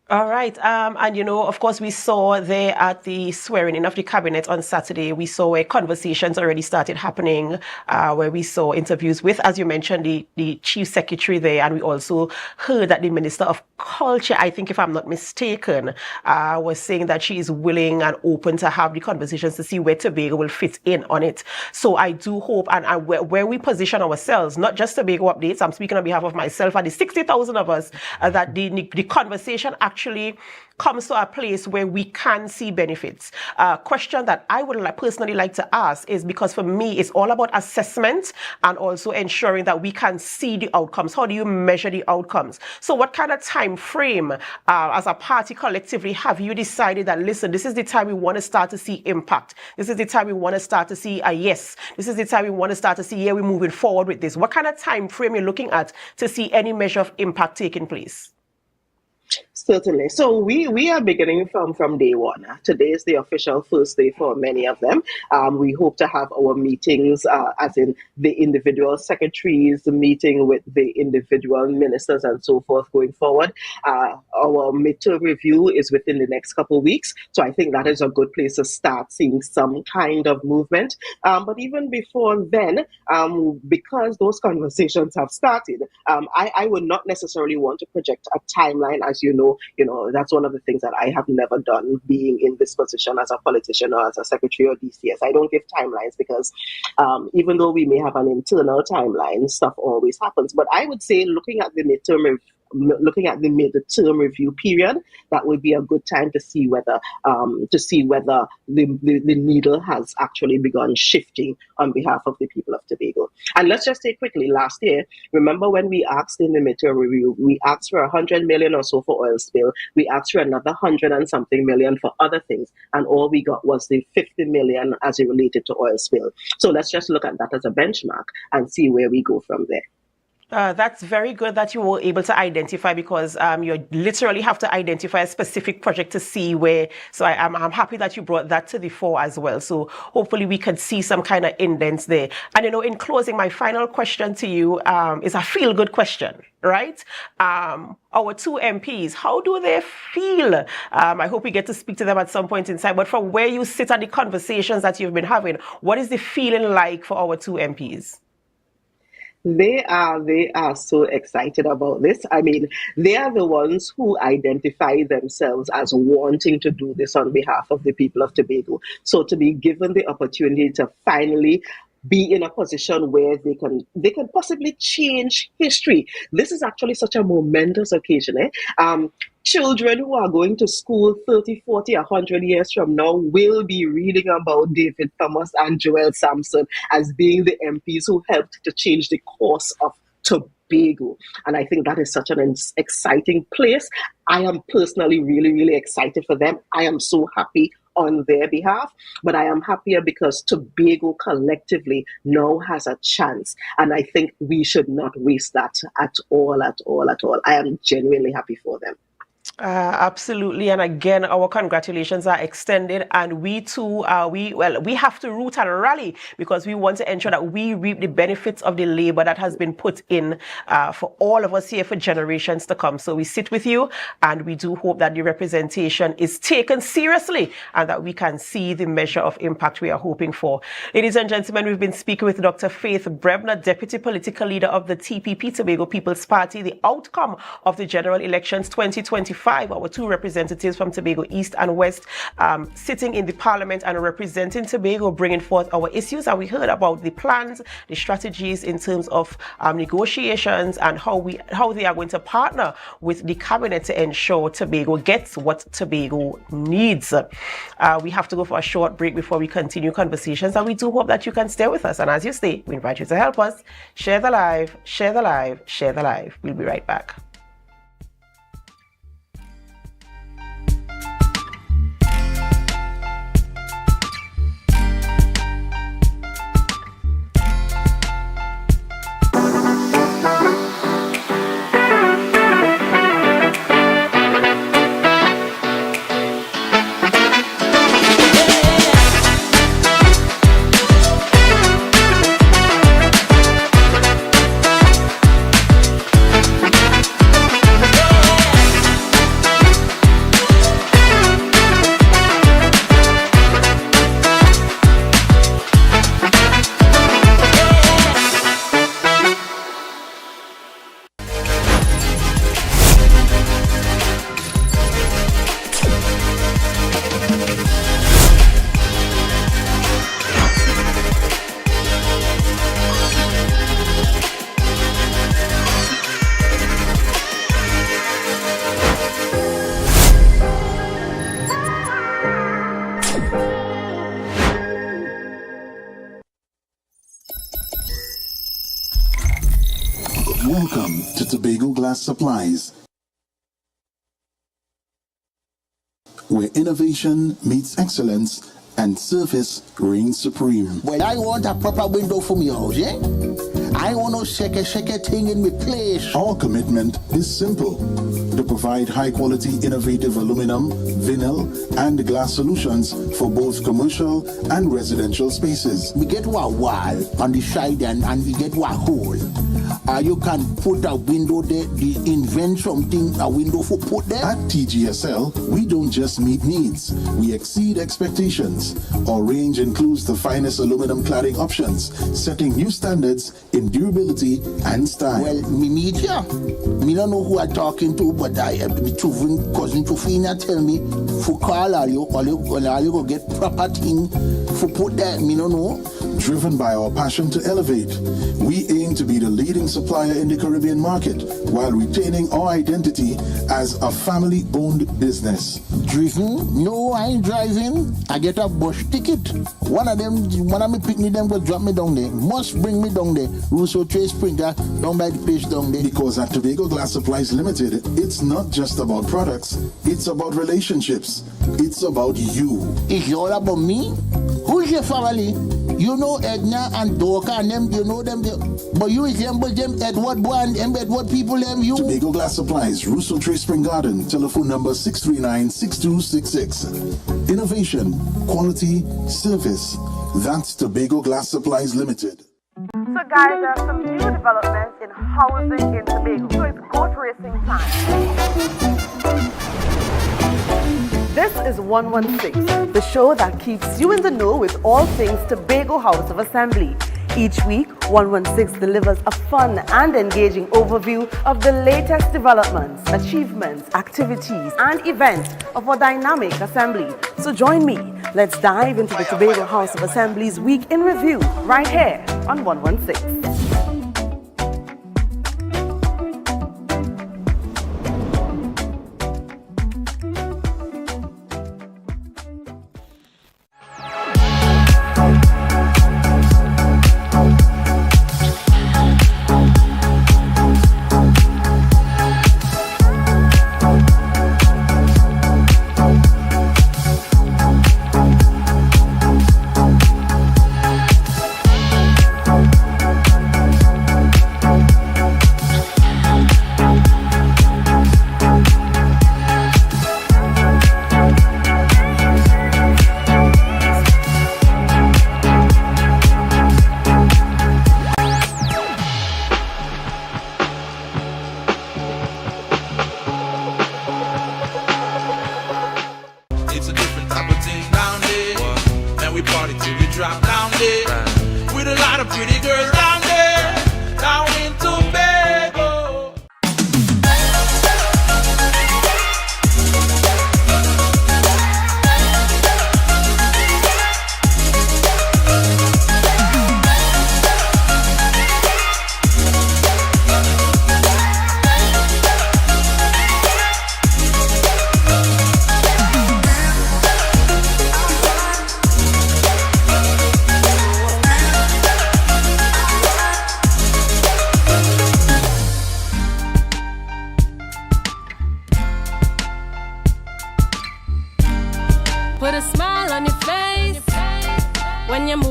All right. And, you know, of course, we saw there at the swearing in of the cabinet on Saturday, we saw where conversations already started happening, where we saw interviews with, as you mentioned, the chief secretary there. And we also heard that the Minister of Culture, I think, if I'm not mistaken, was saying that she is willing and open to have the conversations to see where Tobago will fit in on it. So I do hope, and where we position ourselves, not just Tobago Updates, I'm speaking on behalf of myself and the 60,000 of us, that the conversation actually comes to a place where we can see benefits. Question that I would personally like to ask is, because for me, it's all about assessment and also ensuring that we can see the outcomes. How do you measure the outcomes? So what kind of time frame as a party collectively have you decided that, listen, this is the time we want to start to see impact. This is the time we want to start to see a yes. This is the time we want to start to see, yeah, we're moving forward with this. What kind of time frame you're looking at to see any measure of impact taking place? Certainly. So we are beginning from day one. Today is the official first day for many of them. We hope to have our meetings, as in the individual secretaries meeting with the individual ministers and so forth going forward. Our midterm review is within the next couple of weeks. So I think that is a good place to start seeing some kind of movement. But even before then, because those conversations have started, I would not necessarily want to project a timeline. As you know, that's one of the things that I have never done, being in this position as a politician or as a secretary or DCS. I don't give timelines because even though we may have an internal timeline, stuff always happens. But I would say, looking at the midterm review period, that would be a good time to see whether the needle has actually begun shifting on behalf of the people of Tobago. And let's just say quickly, last year, remember when we asked in the midterm review, we asked for 100 million or so for oil spill, we asked for another 100 and something million for other things, and all we got was the 50 million as it related to oil spill. So let's just look at that as a benchmark and see where we go from there. That's very good that you were able to identify, because you literally have to identify a specific project to see where. So I'm happy that you brought that to the fore as well. So hopefully we can see some kind of indents there. And in closing, my final question to you is a feel-good question, right? Our two MPs, how do they feel? I hope we get to speak to them at some point in time. But from where you sit and the conversations that you've been having, what is the feeling like for our two MPs? They are so excited about this. I mean, they are the ones who identify themselves as wanting to do this on behalf of the people of Tobago. So to be given the opportunity to finally be in a position where they can possibly change history. This is actually such a momentous occasion. Children who are going to school 30, 40, 100 years from now will be reading about David Thomas and Joel Sampson as being the MPs who helped to change the course of Tobago. And I think that is such an exciting place. I am personally really, really excited for them. I am so happy on their behalf, but I am happier because Tobago collectively now has a chance, and I think we should not waste that at all. I am genuinely happy for them. Absolutely, and again, our congratulations are extended, and we too, we have to root and rally, because we want to ensure that we reap the benefits of the labor that has been put in for all of us here for generations to come. So we sit with you, and we do hope that the representation is taken seriously and that we can see the measure of impact we are hoping for. Ladies and gentlemen, we've been speaking with Dr. Faith Brebner, Deputy Political Leader of the TPP, Tobago People's Party. The outcome of the general elections 2024 2025. Our 2 representatives from Tobago East and West sitting in the Parliament and representing Tobago, bringing forth our issues. And we heard about the plans, the strategies in terms of negotiations and how they are going to partner with the cabinet to ensure Tobago gets what Tobago needs. We have to go for a short break before we continue conversations, and we do hope that you can stay with us. And as you stay, we invite you to help us share the live, share the live, share the live. We'll be right back. Welcome to Tobago Glass Supplies, where innovation meets excellence and service reigns supreme. Well, I want a proper window for me house, yeah? I want no shake thing in my place. Our commitment is simple: to provide high-quality, innovative aluminum, vinyl, and glass solutions for both commercial and residential spaces. We get one wall on the side and we get one hole. You can put a window there, invent something, a window for put there. At TGSL, we don't just meet needs, we exceed expectations. Our range includes the finest aluminum cladding options, setting new standards in durability and style. Well, me meet ya. Me don't know who I'm talking to, but I have to be cousin Tofina tell me for call all you go get proper thing for put there. Me don't know. Driven by our passion to elevate, we aim to be the leading supplier in the Caribbean market while retaining our identity as a family-owned business. Driven? No, I ain't driving. I get a bus ticket. One of me pick me them will drop me down there. Must bring me down there. Russo Trace Printer down by the place down there. Because at Tobago Glass Supplies Limited, it's not just about products, it's about relationships. It's about you. It's all about me? Who's your family? You know Edna and Dorka and them, you know them, but you resemble them Edward boy and Edward people them, you. Tobago Glass Supplies, Russo Trace Spring Garden, telephone number 639-6266. Innovation, quality, service. That's Tobago Glass Supplies Limited. So guys, there are some new developments in housing in Tobago. So it's goat racing time. This is 116, the show that keeps you in the know with all things Tobago House of Assembly. Each week, 116 delivers a fun and engaging overview of the latest developments, achievements, activities, and events of our dynamic assembly. So join me. Let's dive into the Tobago House of Assembly's Week in Review right here on 116.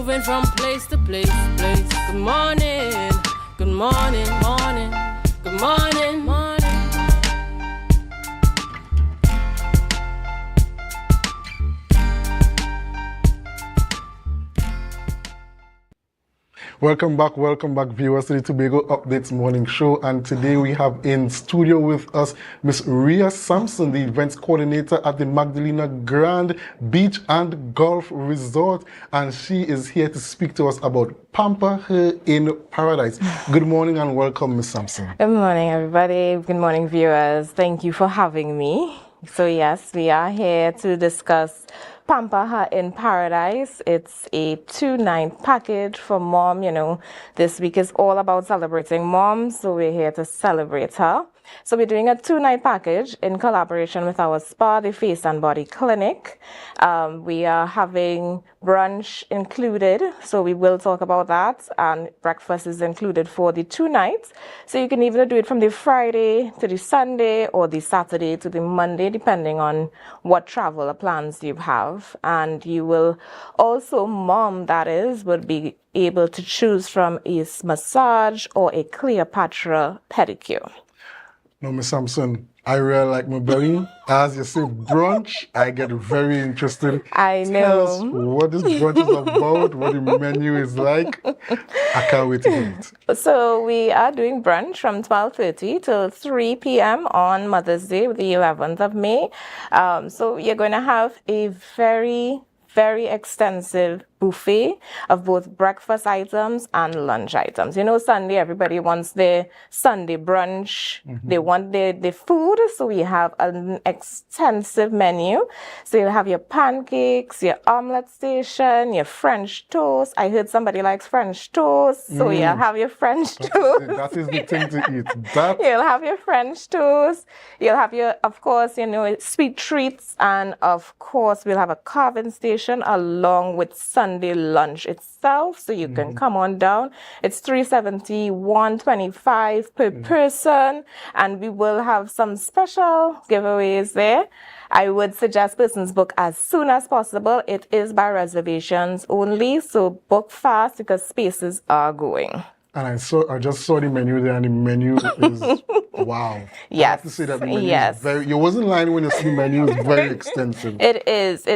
moving from place to place. Good morning, good morning, morning, good morning, morning. Welcome back, viewers, to the Tobago Updates Morning Show. And today we have in studio with us Miss Rhea Sampson, the events coordinator at the Magdalena Grand Beach and Golf Resort. And she is here to speak to us about Pamper Her in Paradise. Good morning and welcome, Miss Sampson. Good morning, everybody. Good morning, viewers. Thank you for having me. So yes, we are here to discuss Pamper Her in Paradise. It's a 2-night package for mom. You know, this week is all about celebrating mom, so we're here to celebrate her. So we're doing a 2-night package in collaboration with our spa, the Face and Body Clinic. We are having brunch included, so we will talk about that, and breakfast is included for the 2 nights. So you can either do it from the Friday to the Sunday or the Saturday to the Monday, depending on what travel plans you have. And you will also, mom that is, would be able to choose from a massage or a Cleopatra pedicure. No, Miss Sampson, I really like my belly. As you say, brunch, I get very interested. I know. Tell us what this brunch is about, what the menu is like. I can't wait to eat. So we are doing brunch from 12:30 till 3 p.m. on Mother's Day, the 11th of May. So you're going to have a very extensive buffet of both breakfast items and lunch items. You know, Sunday, everybody wants their Sunday brunch. They want their food. So we have an extensive menu. So you'll have your pancakes, your omelette station, your French toast. I heard somebody likes French toast. So you'll have your French toast. That is the thing to eat. You'll have your French toast. You'll have your, of course, you know, sweet treats. And of course, we'll have a carving station along with Sunday lunch itself. So you can come on down. It's $371.25 per person. And we will have some special giveaways there. I would suggest persons book as soon as possible. It is by reservations only. So book fast because spaces are going. And I just saw the menu there, and the menu is wow. Yes. I have to say that the menu is very. You wasn't lying when you see the menu is very extensive. It is.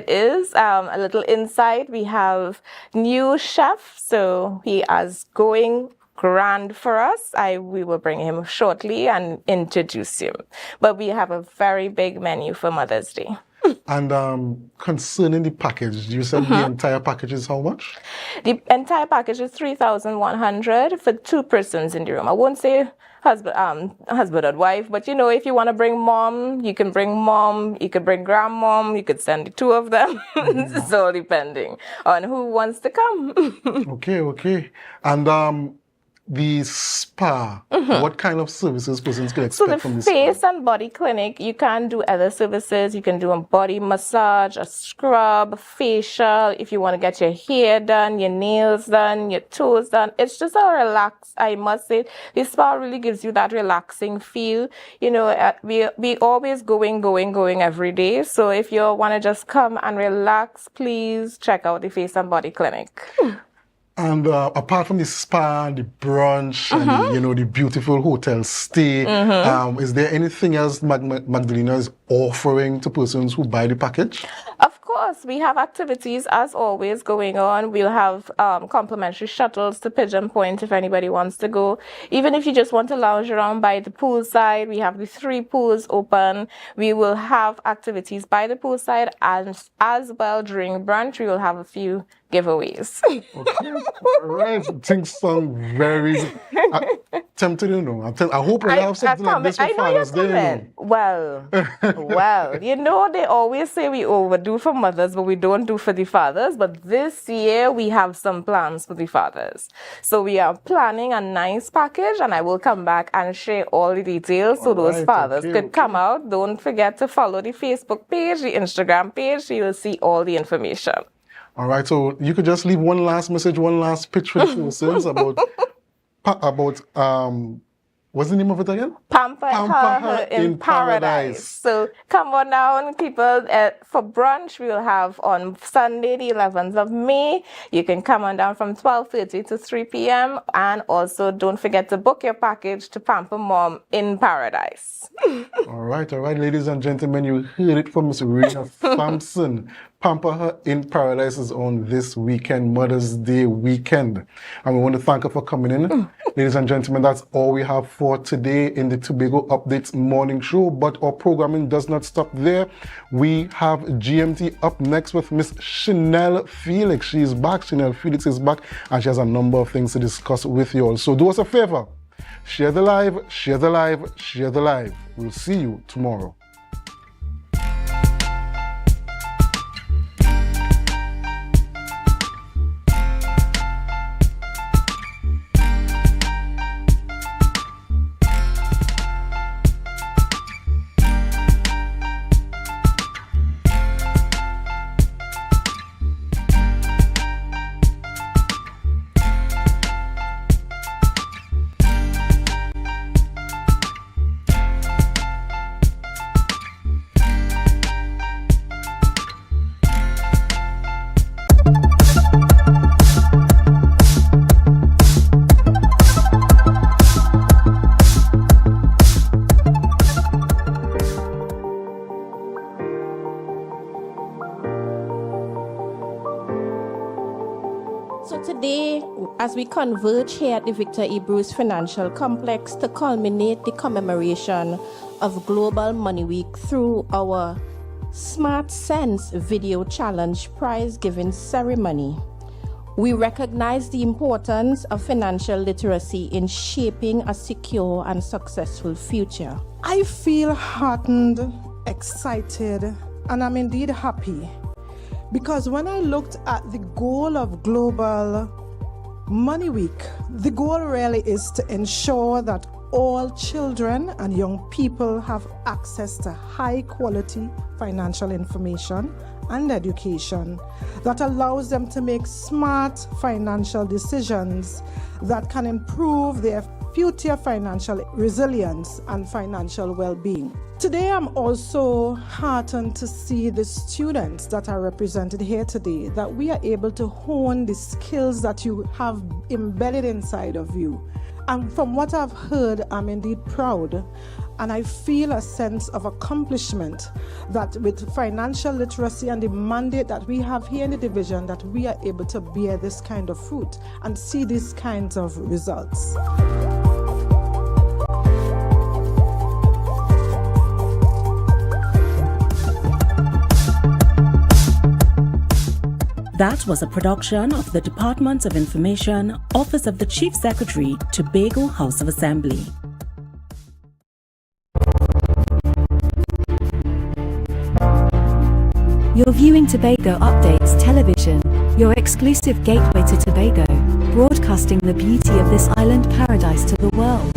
A little insight. We have new chef, so he is going grand for us. We will bring him shortly and introduce him. But we have a very big menu for Mother's Day. And concerning the package, you said the entire package is how much? The entire package is $3,100 for 2 persons in the room. I won't say husband and wife, but you know, if you want to bring mom, you can bring mom, you could bring grandmom, you could send the 2 of them. It's all depending on who wants to come. Okay. And the spa, what kind of services persons can expect from the spa? So the Face and Body Clinic, you can do other services. You can do a body massage, a scrub, facial. If you want to get your hair done, your nails done, your toes done. It's just a relax, I must say. The spa really gives you that relaxing feel. You know, we always going every day. So if you want to just come and relax, please check out the Face and Body Clinic. And apart from the spa, the brunch, and the beautiful hotel stay, is there anything else Magdalena is offering to persons who buy the package? Of course, we have activities as always going on. We'll have complimentary shuttles to Pigeon Point if anybody wants to go. Even if you just want to lounge around by the poolside, we have the 3 pools open. We will have activities by the poolside, and as well during brunch, we will have a few giveaways. Okay, all right. Things sound very tempting to know. I hope I have something like this for Father's Day. Well, you know, they always say we overdo for mothers, but we don't do for the fathers. But this year, we have some plans for the fathers. So we are planning a nice package, and I will come back and share all the details so those fathers could come out. Don't forget to follow the Facebook page, the Instagram page. You will see all the information. All right, so you could just leave one last message, one last pitch for the persons about What's the name of it again? Pamper Her in Paradise. So come on down, people. For brunch, we'll have on Sunday, the 11th of May. You can come on down from 12:30 to 3 p.m. And also don't forget to book your package to Pamper Mom in Paradise. All right, ladies and gentlemen, you heard it from Miss Rena Thompson. Pamper Her in Paradise is on this weekend, Mother's Day weekend. And we want to thank her for coming in. Ladies and gentlemen, that's all we have for today in the Tobago Updates morning show. But our programming does not stop there. We have GMT up next with Miss Chanel Felix. She is back. Chanel Felix is back, and she has a number of things to discuss with you all. So do us a favor. Share the live, share the live, share the live. We'll see you tomorrow. As we converge here at the Victor E. Bruce Financial Complex to culminate the commemoration of Global Money Week through our Smart Sense Video Challenge prize-giving ceremony, we recognize the importance of financial literacy in shaping a secure and successful future. I feel heartened, excited, and I'm indeed happy because when I looked at the goal of Global Money Week, the goal really is to ensure that all children and young people have access to high quality financial information and education that allows them to make smart financial decisions that can improve their future financial resilience and financial well-being. Today, I'm also heartened to see the students that are represented here today, that we are able to hone the skills that you have embedded inside of you. And from what I've heard, I'm indeed proud. And I feel a sense of accomplishment that with financial literacy and the mandate that we have here in the division, that we are able to bear this kind of fruit and see these kinds of results. That was a production of the Department of Information, Office of the Chief Secretary, Tobago House of Assembly. You're viewing Tobago Updates Television, your exclusive gateway to Tobago, broadcasting the beauty of this island paradise to the world.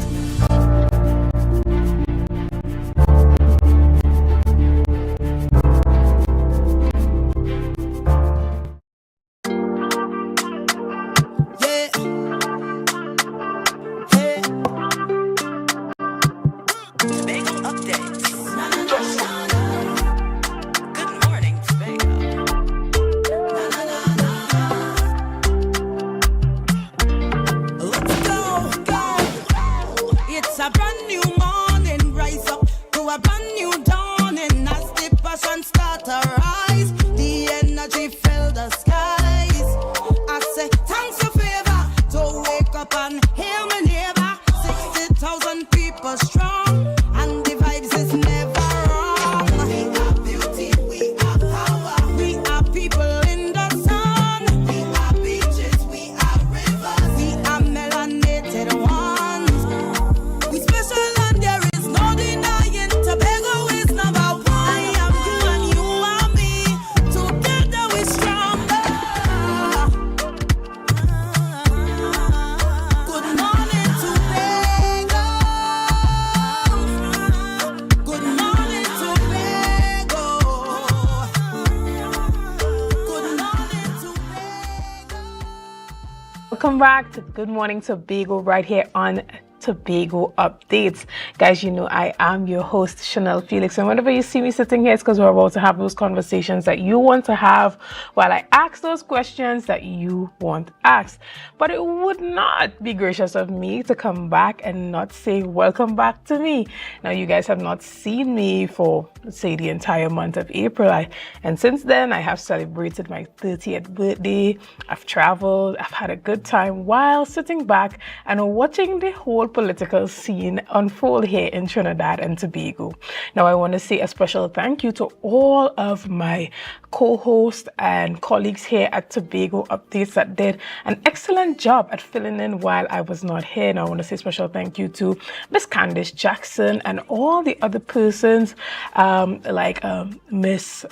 Welcome back to Good Morning Tobago right here on Tobago updates. Guys, you know I am your host, Chanel Felix, and whenever you see me sitting here, it's because we're about to have those conversations that you want to have while I ask those questions that you want asked. But it would not be gracious of me to come back and not say welcome back to me. Now, you guys have not seen me for, let's say, the entire month of April, and since then I have celebrated my 30th birthday. I've traveled, I've had a good time while sitting back and watching the whole political scene unfold here in Trinidad and Tobago. Now, I want to say a special thank you to all of my co-hosts and colleagues here at Tobago Updates that did an excellent job at filling in while I was not here. And I want to say a special thank you to Miss Candice Jackson and all the other persons like Miss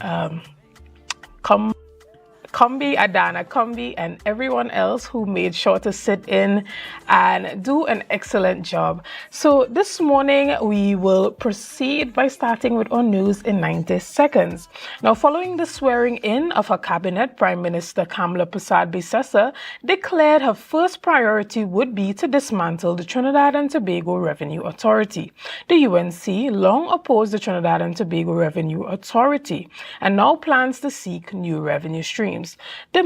Adana Combi, and everyone else who made sure to sit in and do an excellent job. So this morning we will proceed by starting with our news in 90 seconds. Now, following the swearing in of her cabinet, Prime Minister Kamala Persad-Bissessar declared her first priority would be to dismantle the Trinidad and Tobago Revenue Authority. The UNC long opposed the Trinidad and Tobago Revenue Authority and now plans to seek new revenue streams. The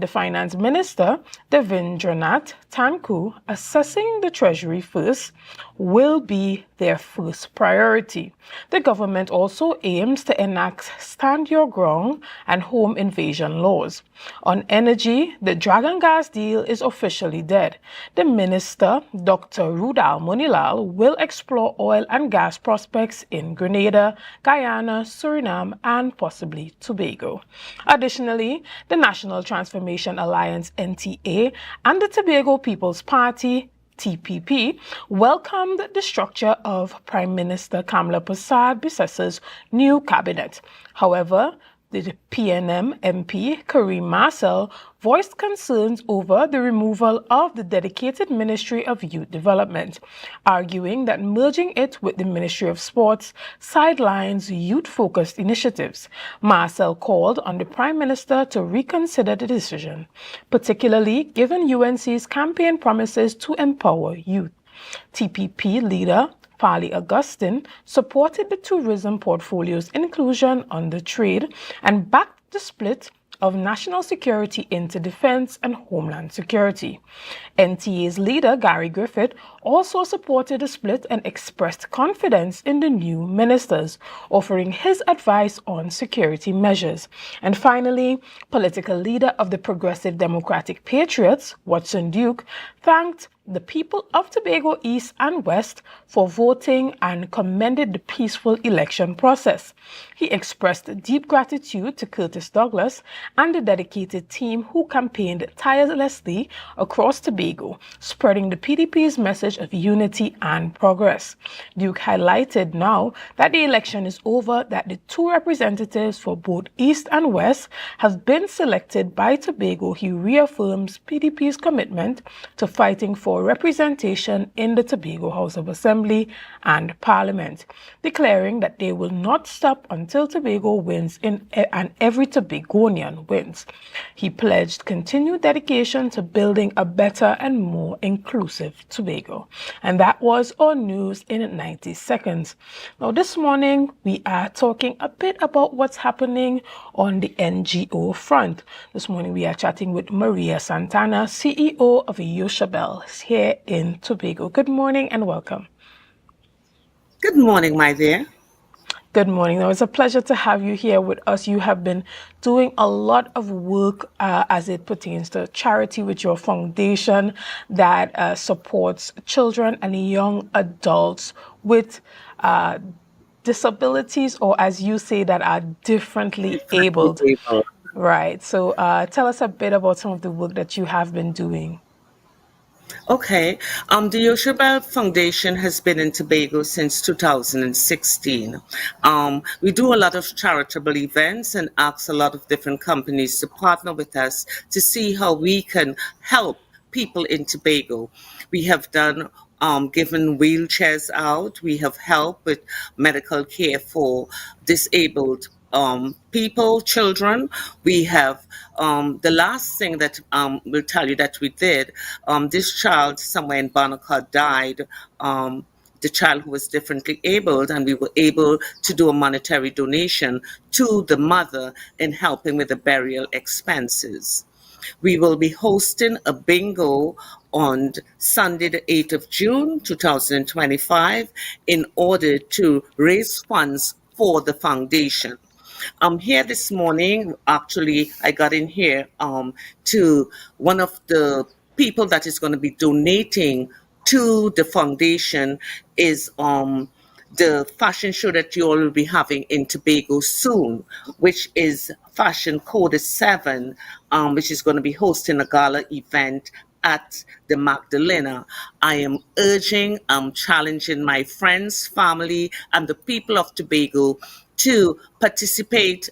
Finance Minister, Devendranath Tanku, assessing the Treasury first will be their first priority. The government also aims to enact stand your ground and home invasion laws. On energy, the Dragon Gas deal is officially dead. The minister, Dr. Rudal Munilal, will explore oil and gas prospects in Grenada, Guyana, Suriname, and possibly Tobago. Additionally, the National Transformation Alliance (NTA) and the Tobago People's Party (TPP) welcomed the structure of Prime Minister Kamala Persad-Bissessar's new cabinet. However, the PNM MP Kareem Marcel voiced concerns over the removal of the dedicated Ministry of Youth Development, arguing that merging it with the Ministry of Sports sidelines youth-focused initiatives. Marcel called on the Prime Minister to reconsider the decision, particularly given UNC's campaign promises to empower youth. TPP leader Farley Augustine supported the tourism portfolio's inclusion under trade and backed the split of national security into defense and homeland security. NTA's leader, Gary Griffith, also supported the split and expressed confidence in the new ministers, offering his advice on security measures. And finally, political leader of the Progressive Democratic Patriots, Watson Duke, thanked the people of Tobago East and West for voting and commended the peaceful election process. He expressed deep gratitude to Curtis Douglas and the dedicated team who campaigned tirelessly across Tobago, spreading the PDP's message of unity and progress. Duke highlighted now that the election is over that the two representatives for both East and West have been selected by Tobago. He reaffirms PDP's commitment to fighting for representation in the Tobago House of Assembly and Parliament, declaring that they will not stop until Tobago wins and every Tobagonian wins. He pledged continued dedication to building a better and more inclusive Tobago. And that was our news in 90 seconds. Now, this morning, we are talking a bit about what's happening on the NGO front. This morning, we are chatting with Maria Santana, CEO of Yoshabel here in Tobago. Good morning and welcome. Good morning, my dear. Good morning. Now, it's a pleasure to have you here with us. You have been doing a lot of work as it pertains to charity with your foundation that supports children and young adults with disabilities, or as you say, that are differently abled. Right. So tell us a bit about some of the work that you have been doing. Okay. The Yoshabel Foundation has been in Tobago since 2016. We do a lot of charitable events and ask a lot of different companies to partner with us to see how we can help people in Tobago. We have done given wheelchairs out. We have helped with medical care for disabled people, children. We have the last thing that will tell you that we did. This child somewhere in Banaka died. The child who was differently abled, and we were able to do a monetary donation to the mother in helping with the burial expenses. We will be hosting a bingo on Sunday, the 8th of June, 2025, in order to raise funds for the foundation. I'm here this morning. Actually, I got in here to one of the people that is going to be donating to the foundation is the fashion show that you all will be having in Tobago soon, which is Fashion Code 7, which is going to be hosting a gala event at the Magdalena. I am urging, challenging my friends, family, and the people of Tobago to participate,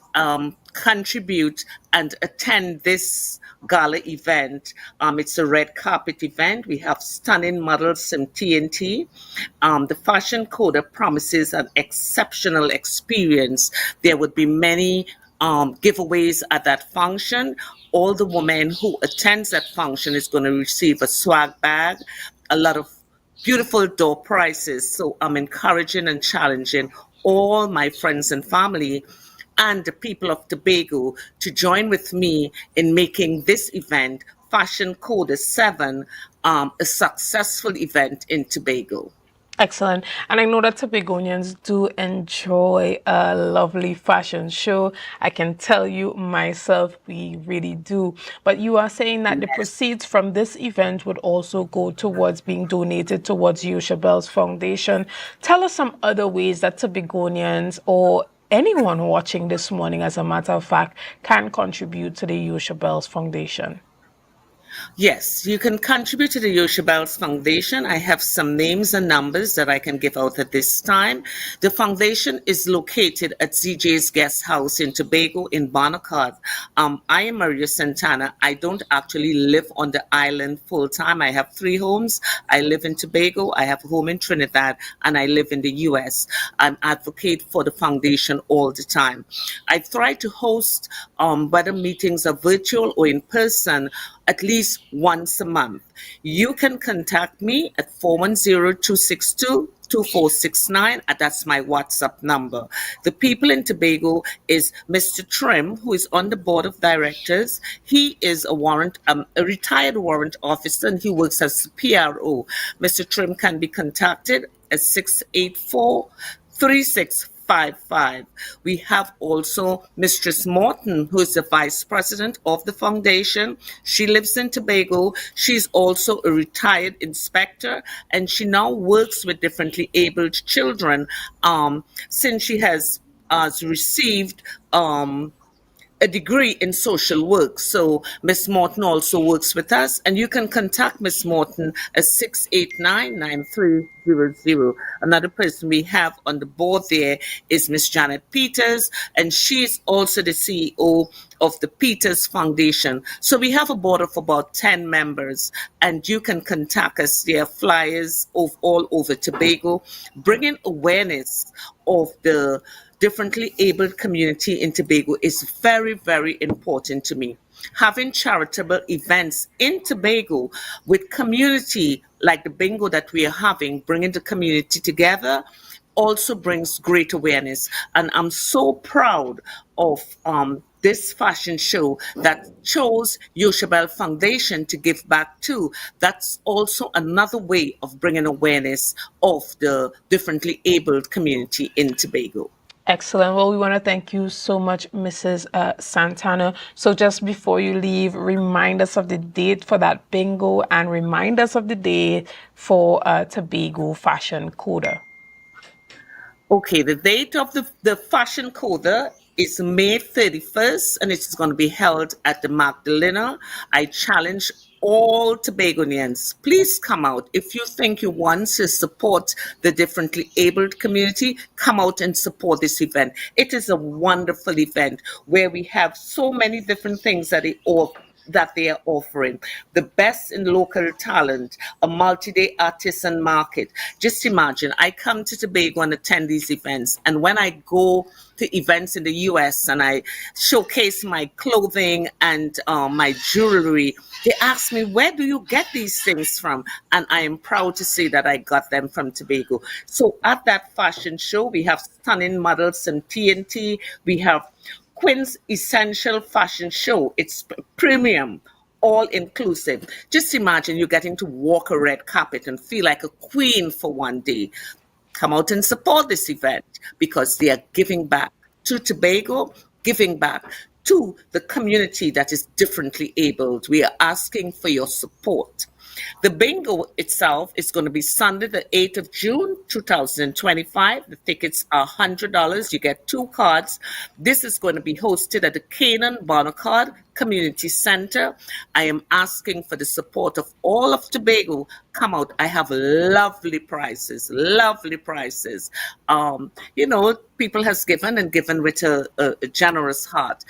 contribute, and attend this gala event. It's a red carpet event. We have stunning models from TNT. The fashion coder promises an exceptional experience. There would be many giveaways at that function. All the women who attends that function is going to receive a swag bag, a lot of beautiful door prizes. So I'm encouraging and challenging all my friends and family and the people of Tobago to join with me in making this event, Fashion Code 7, a successful event in Tobago. Excellent. And I know that Tobagonians do enjoy a lovely fashion show. I can tell you myself, we really do. But you are saying that the proceeds from this event would also go towards being donated towards Yosha Bell's Foundation. Tell us some other ways that Tobagonians or anyone watching this morning, as a matter of fact, can contribute to the Yosha Bell's Foundation. Yes, you can contribute to the Yosha Bells Foundation. I have some names and numbers that I can give out at this time. The foundation is located at ZJ's Guest House in Tobago in Barnacard. I am Maria Santana. I don't actually live on the island full time. I have 3 homes. I live in Tobago, I have a home in Trinidad, and I live in the US. I advocate for the foundation all the time. I try to host whether meetings are virtual or in person at least once a month. You can contact me at 410-262-2469, and that's my WhatsApp number. The people in Tobago is Mr. Trim, who is on the board of directors. He is a retired warrant officer, and he works as PRO. Mr. Trim can be contacted at 684-3655. We have also Mistress Morton, who is the vice president of the foundation. She lives in Tobago. She's also a retired inspector, and she now works with differently abled children since she has received a degree in social work. So Miss Morton also works with us, and you can contact Miss Morton at 689-9300. Another person we have on the board there is Miss Janet Peters, and she's also the CEO of the Peters Foundation. So we have a board of about 10 members, and you can contact us. There are flyers all over Tobago, bringing awareness of the differently abled community in Tobago is very, very important to me. Having charitable events in Tobago with community like the bingo that we are having, bringing the community together, also brings great awareness. And I'm so proud of this fashion show that chose Yosha Bell Foundation to give back to. That's also another way of bringing awareness of the differently abled community in Tobago. Excellent. Well, we want to thank you so much, Mrs. Santana. So just before you leave, remind us of the date for that bingo and remind us of the date for Tobago Fashion Coda. Okay, the date of the Fashion Coda is May 31st, and it's going to be held at the Magdalena. I challenge all Tobagonians, please come out. If you think you want to support the differently abled community, come out and support this event. It is a wonderful event where we have so many different things that it that they are offering, the best in local talent, a multi-day artisan market. Just imagine, I come to Tobago and attend these events, and when I go to events in the US and I showcase my clothing and my jewelry, they ask me, where do you get these things from? And I am proud to say that I got them from Tobago. So at that fashion show, we have stunning models from TNT. We have Quinn's Essential Fashion Show. It's premium, all inclusive. Just imagine you're getting to walk a red carpet and feel like a queen for one day. Come out and support this event because they are giving back to Tobago, giving back to the community that is differently abled. We are asking for your support. The bingo itself is going to be Sunday, the 8th of June, 2025. The tickets are $100. You get 2 cards. This is going to be hosted at the Canaan Barnacard Community Center. I am asking for the support of all of Tobago. Come out. I have lovely prizes, lovely prizes. People has given and given with a generous heart.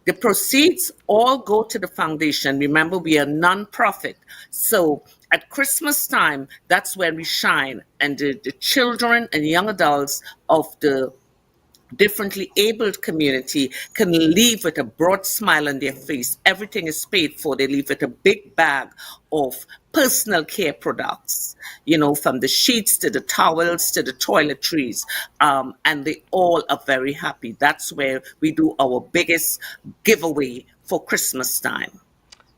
The proceeds all go to the foundation. Remember, we are non-profit. So at Christmas time, that's where we shine. And the children and young adults of the differently abled community can leave with a broad smile on their face. Everything is paid for. They leave with a big bag of personal care products, from the sheets to the towels to the toiletries, and they all are very happy. That's where we do our biggest giveaway for Christmas time.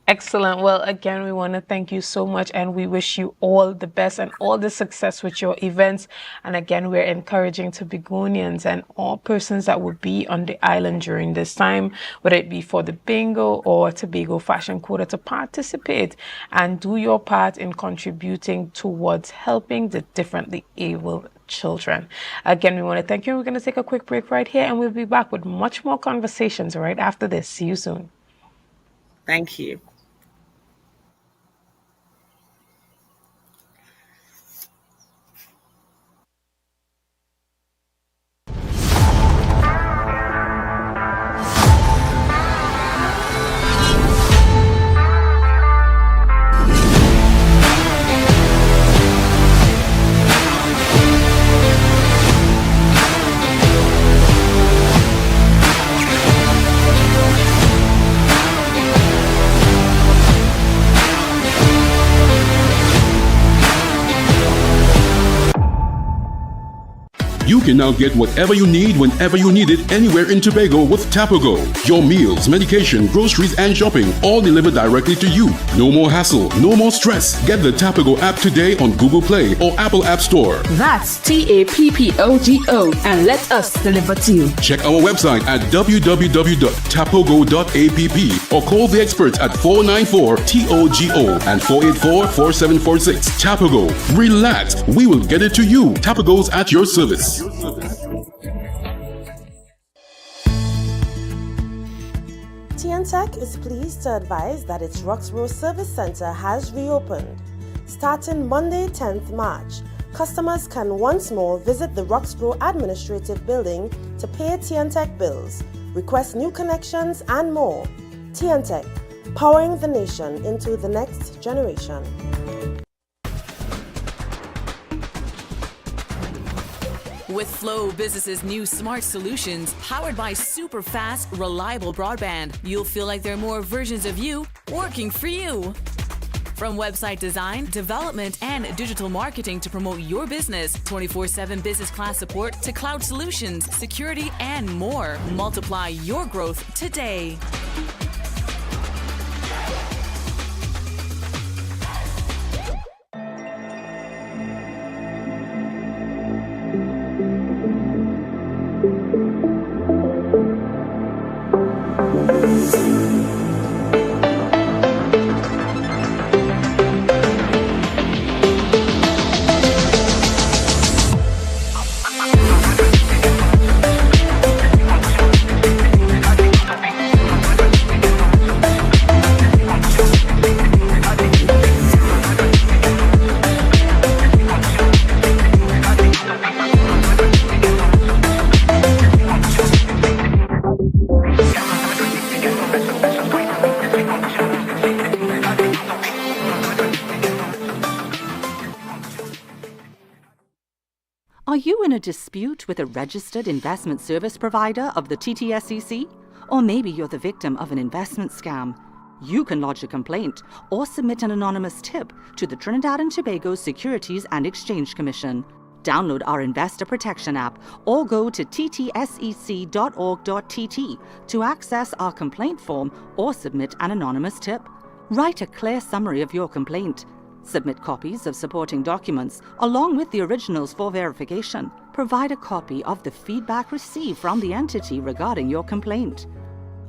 Excellent. Well, again, we want to thank you so much, and we wish you all the best and all the success with your events. And again, we're encouraging Tobagonians and all persons that will be on the island during this time, whether it be for the bingo or Tobago Fashion Quota, to participate and do your part in contributing towards helping the differently able children. Again, we want to thank you. We're going to take a quick break right here, and we'll be back with much more conversations right after this. See you soon. Thank you. You can now get whatever you need whenever you need it anywhere in Tobago with Tobago. Your meals, medication, groceries, and shopping all delivered directly to you. No more hassle, no more stress. Get the Tobago app today on Google Play or Apple App Store. That's TAPPOGO, and let us deliver to you. Check our website at www.tapogo.app or call the experts at 494-TOGO and 484-4746. Tobago. Relax. We will get it to you. Tobago's at your service. TNTech is pleased to advise that its Roxborough Service Center has reopened. Starting Monday, 10th March, customers can once more visit the Roxborough Administrative Building to pay TNTech bills, request new connections, and more. TNTech, powering the nation into the next generation. With Flow Business's new smart solutions, powered by super fast, reliable broadband, you'll feel like there are more versions of you working for you. From website design, development, and digital marketing to promote your business, 24/7 business class support to cloud solutions, security, and more. Multiply your growth today. you in a dispute with a registered investment service provider of the TTSEC? Or maybe you're the victim of an investment scam. You can lodge a complaint or submit an anonymous tip to the Trinidad and Tobago Securities and Exchange Commission. Download our Investor Protection app or go to ttsec.org.tt to access our complaint form or submit an anonymous tip. Write a clear summary of your complaint. Submit copies of supporting documents along with the originals for verification. Provide a copy of the feedback received from the entity regarding your complaint.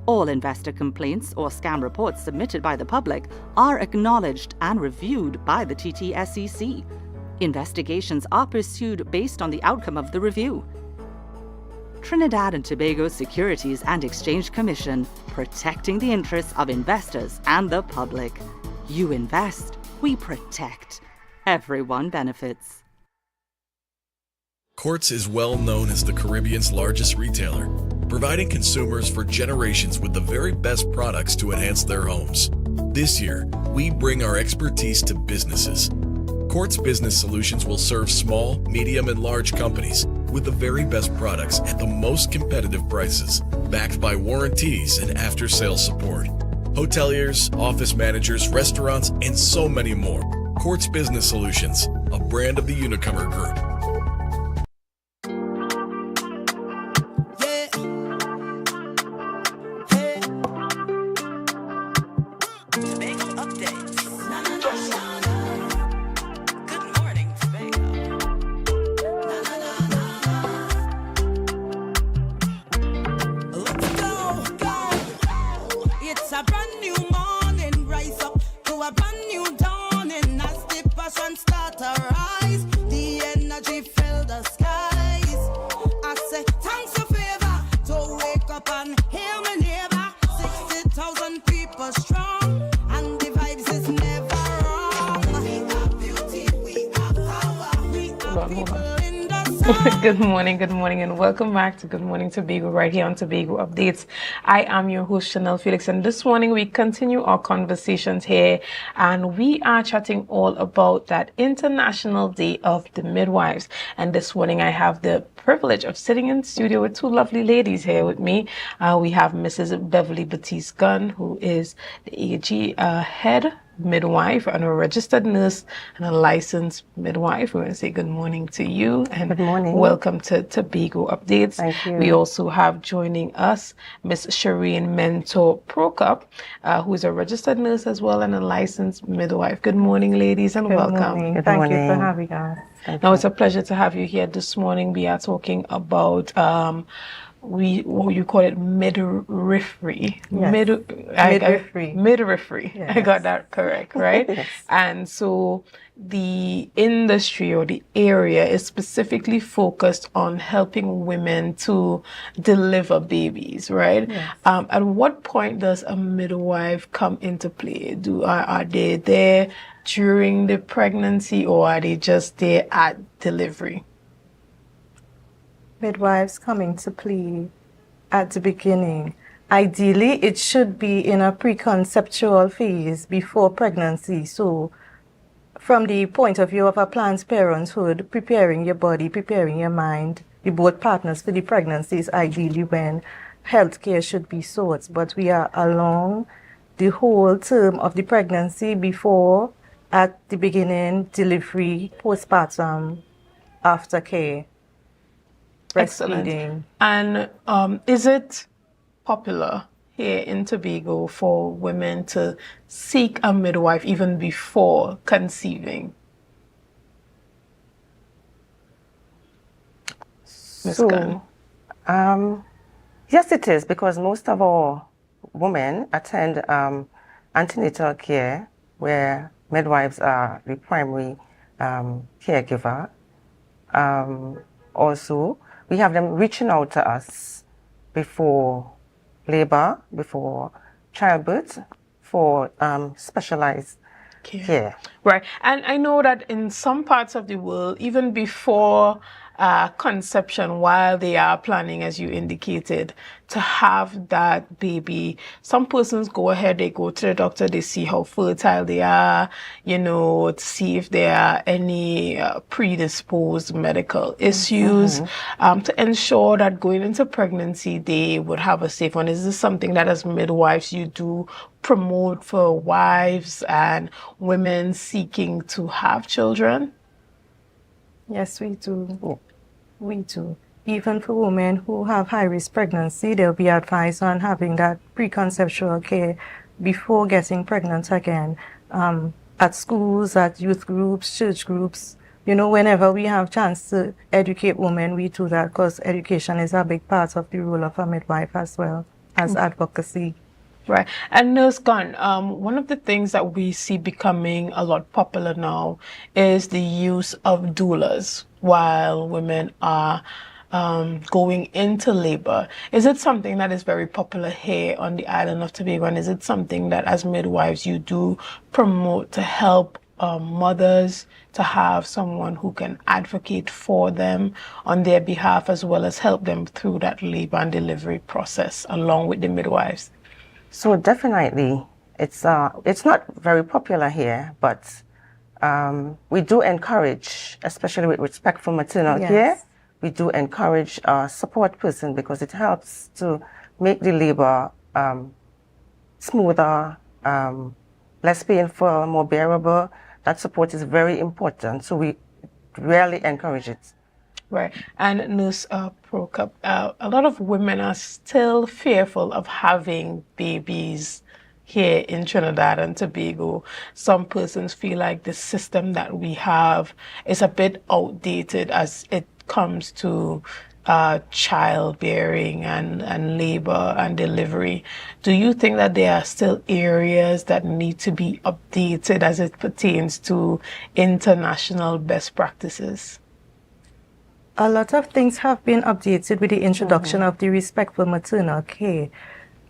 All investor complaints or scam reports submitted by the public are acknowledged and reviewed by the TTSEC. Investigations are pursued based on the outcome of the review. Trinidad and Tobago Securities and Exchange Commission, protecting the interests of investors and the public. You invest, we protect. Everyone benefits. Quartz is well known as the Caribbean's largest retailer, providing consumers for generations with the very best products to enhance their homes. This year, we bring our expertise to businesses. Quartz Business Solutions will serve small, medium, and large companies with the very best products at the most competitive prices, backed by warranties and after-sales support. Hoteliers, office managers, restaurants, and so many more. Quartz Business Solutions, a brand of the Unicomer Group. Good morning, and welcome back to Good Morning Tobago right here on Tobago Updates. I am your host, Chanel Felix, and this morning we continue our conversations here, and we are chatting all about that International Day of the Midwives. And this morning I have the privilege of sitting in studio with two lovely ladies here with me. We have Mrs. Beverly Batiste Gunn, who is the AG head midwife and a registered nurse and a licensed midwife. We want to say good morning to you and good morning. Welcome to Tobago Updates. Thank you. We also have joining us Miss Shireen Mentor Prokop, who is a registered nurse as well and a licensed midwife. Good morning, ladies, and welcome. Morning. Thank you for having us. It's a pleasure to have you here this morning. We are talking about what you call it, midwifery. Yes. Midwifery. Yes. I got that correct, right? Yes. And so the industry or the area is specifically focused on helping women to deliver babies, right? Yes. At what point does a midwife come into play? Are they there during the pregnancy, or are they just there at delivery? Midwives come into play at the beginning. Ideally, it should be in a preconceptual phase before pregnancy. So from the point of view of a planned parenthood, preparing your body, preparing your mind, the both partners for the pregnancy is ideally when healthcare should be sought. But we are along the whole term of the pregnancy before, at the beginning, delivery, postpartum, aftercare. Excellent. And is it popular here in Tobago for women to seek a midwife even before conceiving? Ms. Gunn. Yes, it is, because most of our women attend antenatal care, where midwives are the primary caregiver. Also, we have them reaching out to us before labor, before childbirth, for specialized care. Right. And I know that in some parts of the world, even before conception while they are planning, as you indicated, to have that baby. Some persons go ahead, they go to the doctor, they see how fertile they are, to see if there are any predisposed medical issues, to ensure that going into pregnancy, they would have a safe one. Is this something that as midwives you do promote for wives and women seeking to have children? Yes, we do. We do. Even for women who have high-risk pregnancy, they'll be advised on having that preconceptual care before getting pregnant again. At schools, at youth groups, church groups, whenever we have chance to educate women, we do that because education is a big part of the role of a midwife as well as advocacy. Right. And Nurse Gunn, one of the things that we see becoming a lot popular now is the use of doulas while women are going into labor. Is it something that is very popular here on the island of Tobago? And is it something that as midwives you do promote to help mothers to have someone who can advocate for them on their behalf, as well as help them through that labor and delivery process along with the midwives? So definitely, it's not very popular here, but we do encourage, especially with respectful maternal care, we do encourage a support person because it helps to make the labor smoother, less painful, more bearable. That support is very important, so we really encourage it. Right. And Nurse Prokop, a lot of women are still fearful of having babies here in Trinidad and Tobago. Some persons feel like the system that we have is a bit outdated as it comes to childbearing and labor and delivery. Do you think that there are still areas that need to be updated as it pertains to international best practices? A lot of things have been updated with the introduction of the respectful maternal care.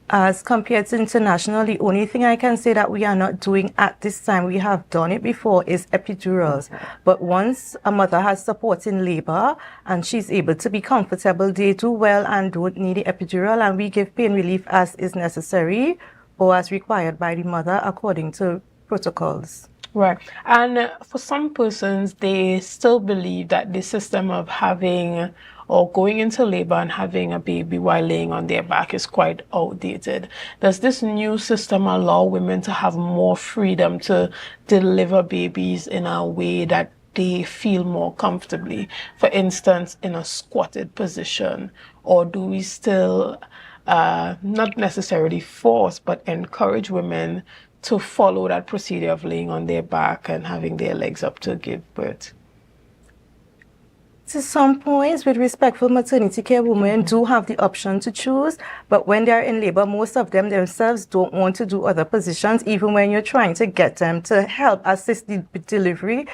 As compared to international, the only thing I can say that we are not doing at this time, we have done it before, is epidurals. But once a mother has support in labor and she's able to be comfortable, they do well and don't need the epidural, and we give pain relief as is necessary or as required by the mother according to protocols. Right. And for some persons, they still believe that the system of having or going into labor and having a baby while laying on their back is quite outdated. Does this new system allow women to have more freedom to deliver babies in a way that they feel more comfortably? For instance, in a squatted position? Or do we still not necessarily force, but encourage women to follow that procedure of laying on their back and having their legs up to give birth? To some points, with respectful maternity care, women do have the option to choose, but when they're in labor, most of them themselves don't want to do other positions. Even when you're trying to get them to help assist the delivery,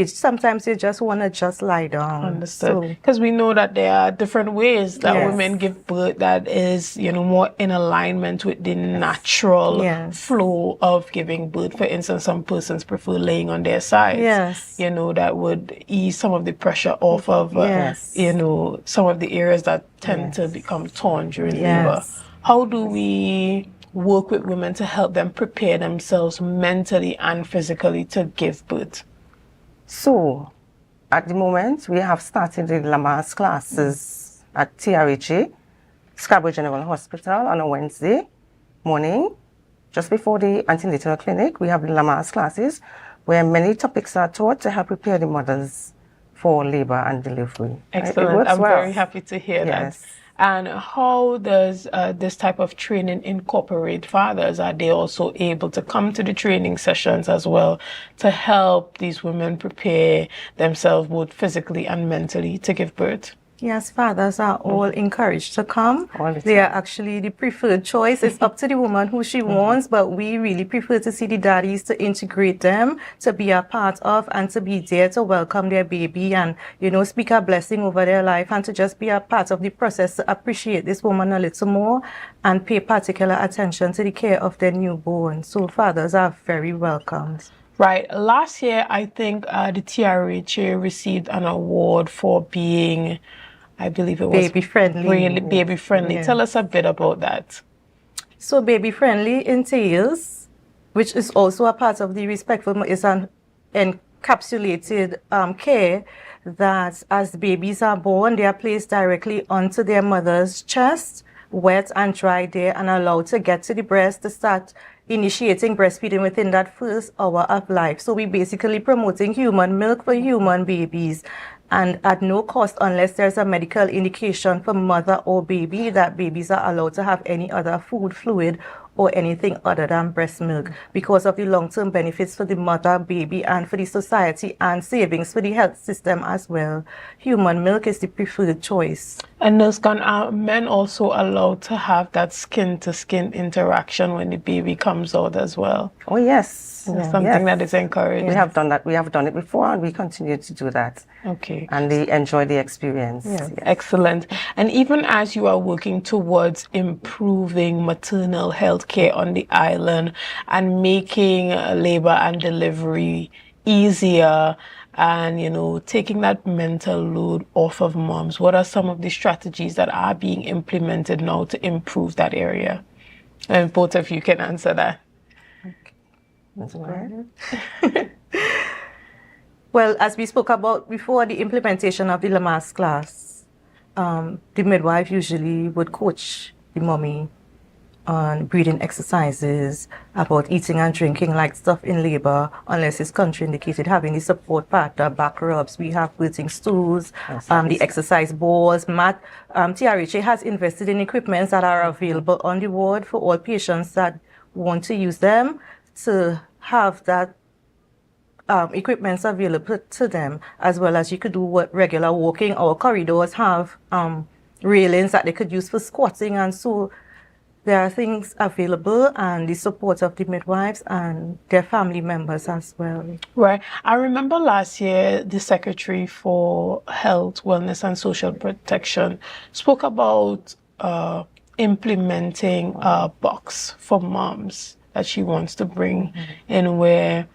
sometimes they just want to just lie down. Understood. Because we know that there are different ways that women give birth that is, more in alignment with the natural flow of giving birth. For instance, some persons prefer laying on their sides. That would ease some of the pressure off of some of the areas that tend to become torn during labor. How do we work with women to help them prepare themselves mentally and physically to give birth? So, at the moment, we have started the Lama's classes at TRHA, Scarborough General Hospital, on a Wednesday morning, just before the antenatal clinic. We have the Lama's classes where many topics are taught to help prepare the mothers for labor and delivery. Excellent. I'm very happy to hear that. And how does this type of training incorporate fathers? Are they also able to come to the training sessions as well to help these women prepare themselves both physically and mentally to give birth? Yes, fathers are all encouraged to come. They are actually the preferred choice. It's up to the woman who she wants, but we really prefer to see the daddies to integrate them, to be a part of, and to be there to welcome their baby and, speak a blessing over their life, and to just be a part of the process to appreciate this woman a little more and pay particular attention to the care of their newborn. So fathers are very welcomed. Right. Last year, I think the TRHA received an award for being, I believe it was Baby friendly. Really baby friendly. Yeah. Tell us a bit about that. So baby friendly entails, which is also a part of the respectful, is an encapsulated care that as babies are born, they are placed directly onto their mother's chest, wet and dry there, and allowed to get to the breast to start initiating breastfeeding within that first hour of life. So we basically promoting human milk for human babies, and at no cost unless there's a medical indication for mother or baby that babies are allowed to have any other food, fluid, or anything other than breast milk, because of the long-term benefits for the mother, baby, and for the society, and savings for the health system as well. Human milk is the preferred choice. And Nurse Gun, are men also allowed to have that skin-to-skin interaction when the baby comes out as well? Oh, yes. Something that is encouraged. We have done that. We have done it before, and we continue to do that. Okay. And they enjoy the experience. Yes. Excellent. And even as you are working towards improving maternal health care on the island and making labor and delivery easier, and, you know, taking that mental load off of moms, what are some of the strategies that are being implemented now to improve that area? And both of you can answer that. Well, as we spoke about before, the implementation of the Lamaze class, the midwife usually would coach the mommy on breathing exercises, about eating and drinking like stuff in labor, unless it's contraindicated, having the support partner, back rubs. We have birthing stools, the exercise balls, mat. TRHA has invested in equipments that are available on the ward for all patients that want to use them, to have that equipments available to them, as well as you could do regular walking. Our corridors have railings that they could use for squatting, and so there are things available, and the support of the midwives and their family members as well. Right. I remember last year the Secretary for Health, Wellness and Social Protection spoke about implementing a box for moms that she wants to bring in, where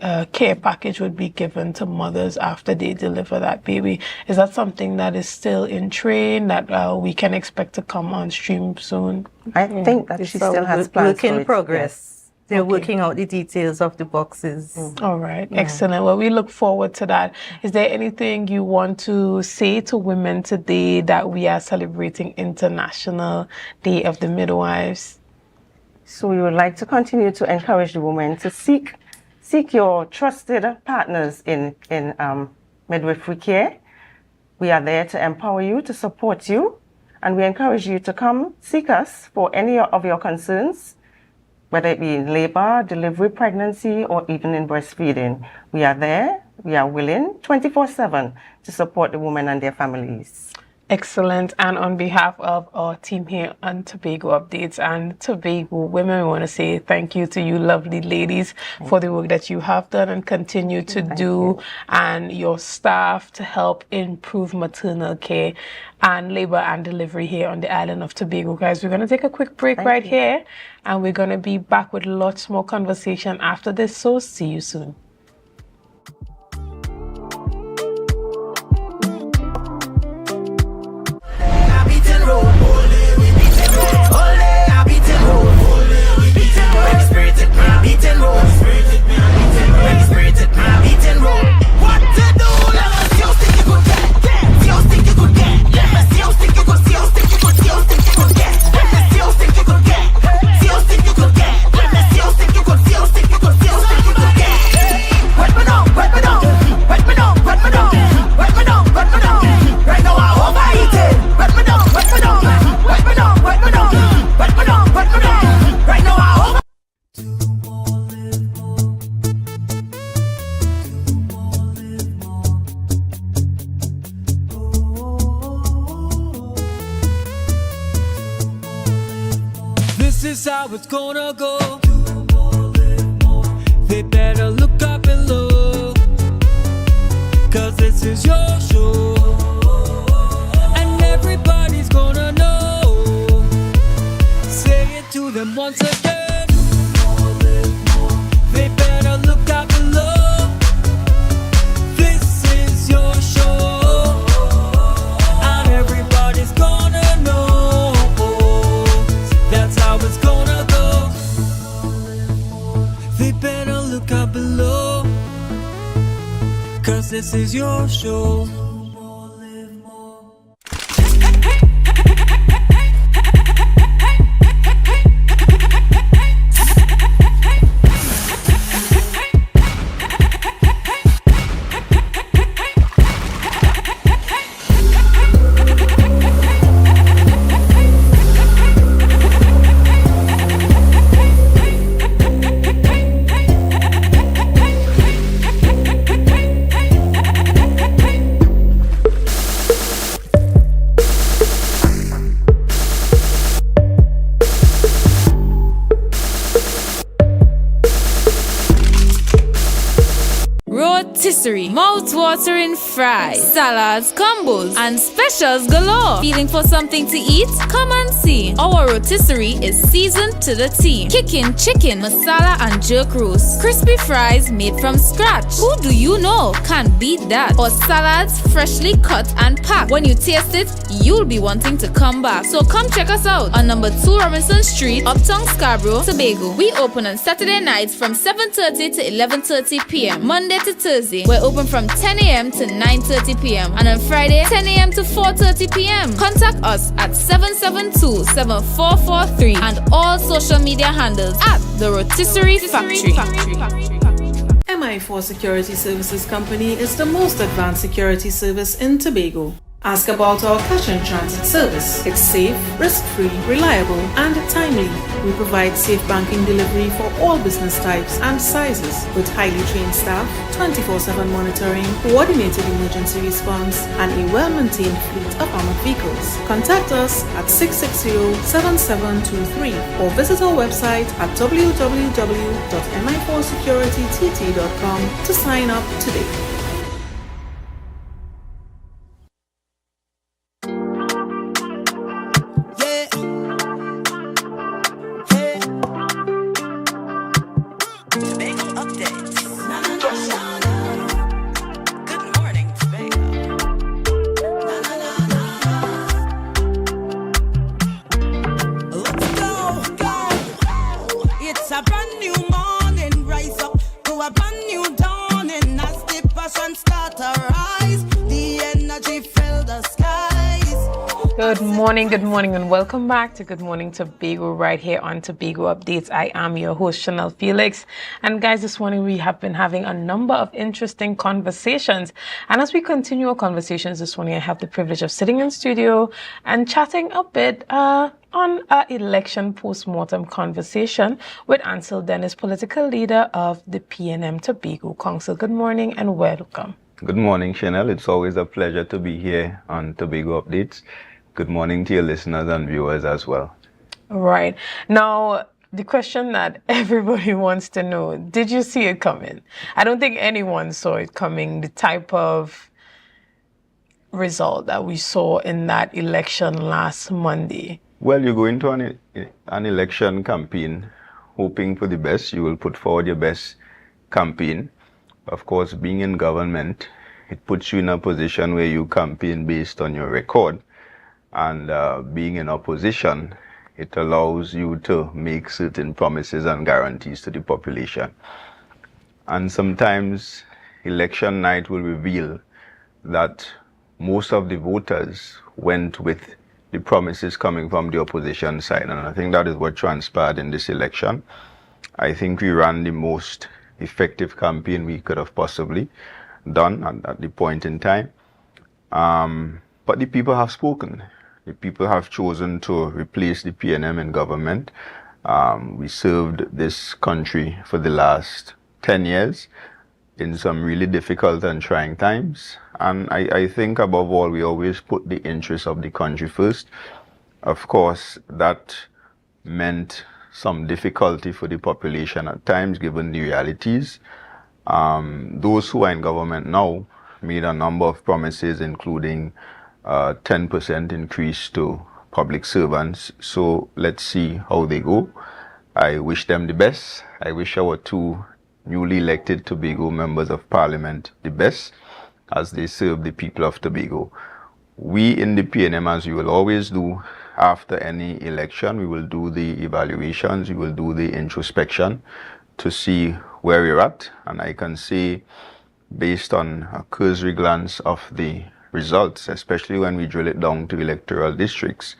a care package would be given to mothers after they deliver that baby. Is that something that is still in train, that we can expect to come on stream soon? I think that she still has plans work in for it, progress. yes. They're working out the details of the boxes. All right, excellent. Well, we look forward to that. Is there anything you want to say to women today that we are celebrating International Day of the Midwives? So we would like to continue to encourage the women to seek your trusted partners in midwifery care. We are there to empower you, to support you, and we encourage you to come seek us for any of your concerns, whether it be in labor, delivery, pregnancy, or even in breastfeeding. We are there, we are willing 24/7 to support the women and their families. Excellent. And on behalf of our team here on Tobago Updates and Tobago Women, we want to say thank you to you lovely ladies for the work that you have done and continue to do, and your staff to help improve maternal care and labor and delivery here on the island of Tobago. Guys, we're going to take a quick break here, and we're going to be back with lots more conversation after this, so see you soon. This is how it's gonna go. They better look up and look, 'cause this is your show, and everybody's gonna know. Say it to them once again. They better look drop it low, 'cause this is your show. Rotisserie, mouth-watering fries, salads, combos, and specials galore. Feeling for something to eat? Come and see. Our rotisserie is seasoned to the T. Kicking chicken, masala, and jerk roast. Crispy fries made from scratch. Who do you know can't beat that? Or salads freshly cut and packed. When you taste it, you'll be wanting to come back. So come check us out on number 2 Robinson Street, Uptown Scarborough, Tobago. We open on Saturday nights from 7:30 to 11:30 p.m. Monday to Thursday, we're open from 10 a.m. to 9:30 p.m. and on Friday, 10 a.m. to 4:30 p.m. Contact us at 772-7443 and all social media handles at The Rotisserie Factory. MI4 Security Services Company is the most advanced security service in Tobago. Ask about our cash and transit service. It's safe, risk-free, reliable, and timely. We provide safe banking delivery for all business types and sizes with highly trained staff, 24/7 monitoring, coordinated emergency response, and a well-maintained fleet of armored vehicles. Contact us at 660-7723 or visit our website at www.mi4securitytt.com to sign up today. Good morning, and welcome back to Good Morning Tobago right here on Tobago Updates. I am your host, Chanel Felix. And guys, this morning we have been having a number of interesting conversations. And as we continue our conversations this morning, I have the privilege of sitting in studio and chatting a bit on our election post-mortem conversation with Ansel Dennis, political leader of the PNM Tobago Council. Good morning and welcome. Good morning, Chanel. It's always a pleasure to be here on Tobago Updates. Good morning to your listeners and viewers as well. Right. Now, the question that everybody wants to know, did you see it coming? I don't think anyone saw it coming, the type of result that we saw in that election last Monday. Well, you go into an election campaign hoping for the best. You will put forward your best campaign. Of course, being in government, it puts you in a position where you campaign based on your record. And being in opposition, it allows you to make certain promises and guarantees to the population. And sometimes election night will reveal that most of the voters went with the promises coming from the opposition side. And I think that is what transpired in this election. I think we ran the most effective campaign we could have possibly done at the point in time. But the people have spoken. The people have chosen to replace the PNM in government. We served this country for the last 10 years in some really difficult and trying times. And I think above all, we always put the interests of the country first. Of course, that meant some difficulty for the population at times, given the realities. Those who are in government now made a number of promises, including 10% increase to public servants. So let's see how they go. I wish them the best. I wish our two newly elected Tobago members of parliament the best as they serve the people of Tobago. We in the PNM, as we will always do after any election, we will do the evaluations, we will do the introspection to see where we're at, and I can say, based on a cursory glance of the results, especially when we drill it down to electoral districts,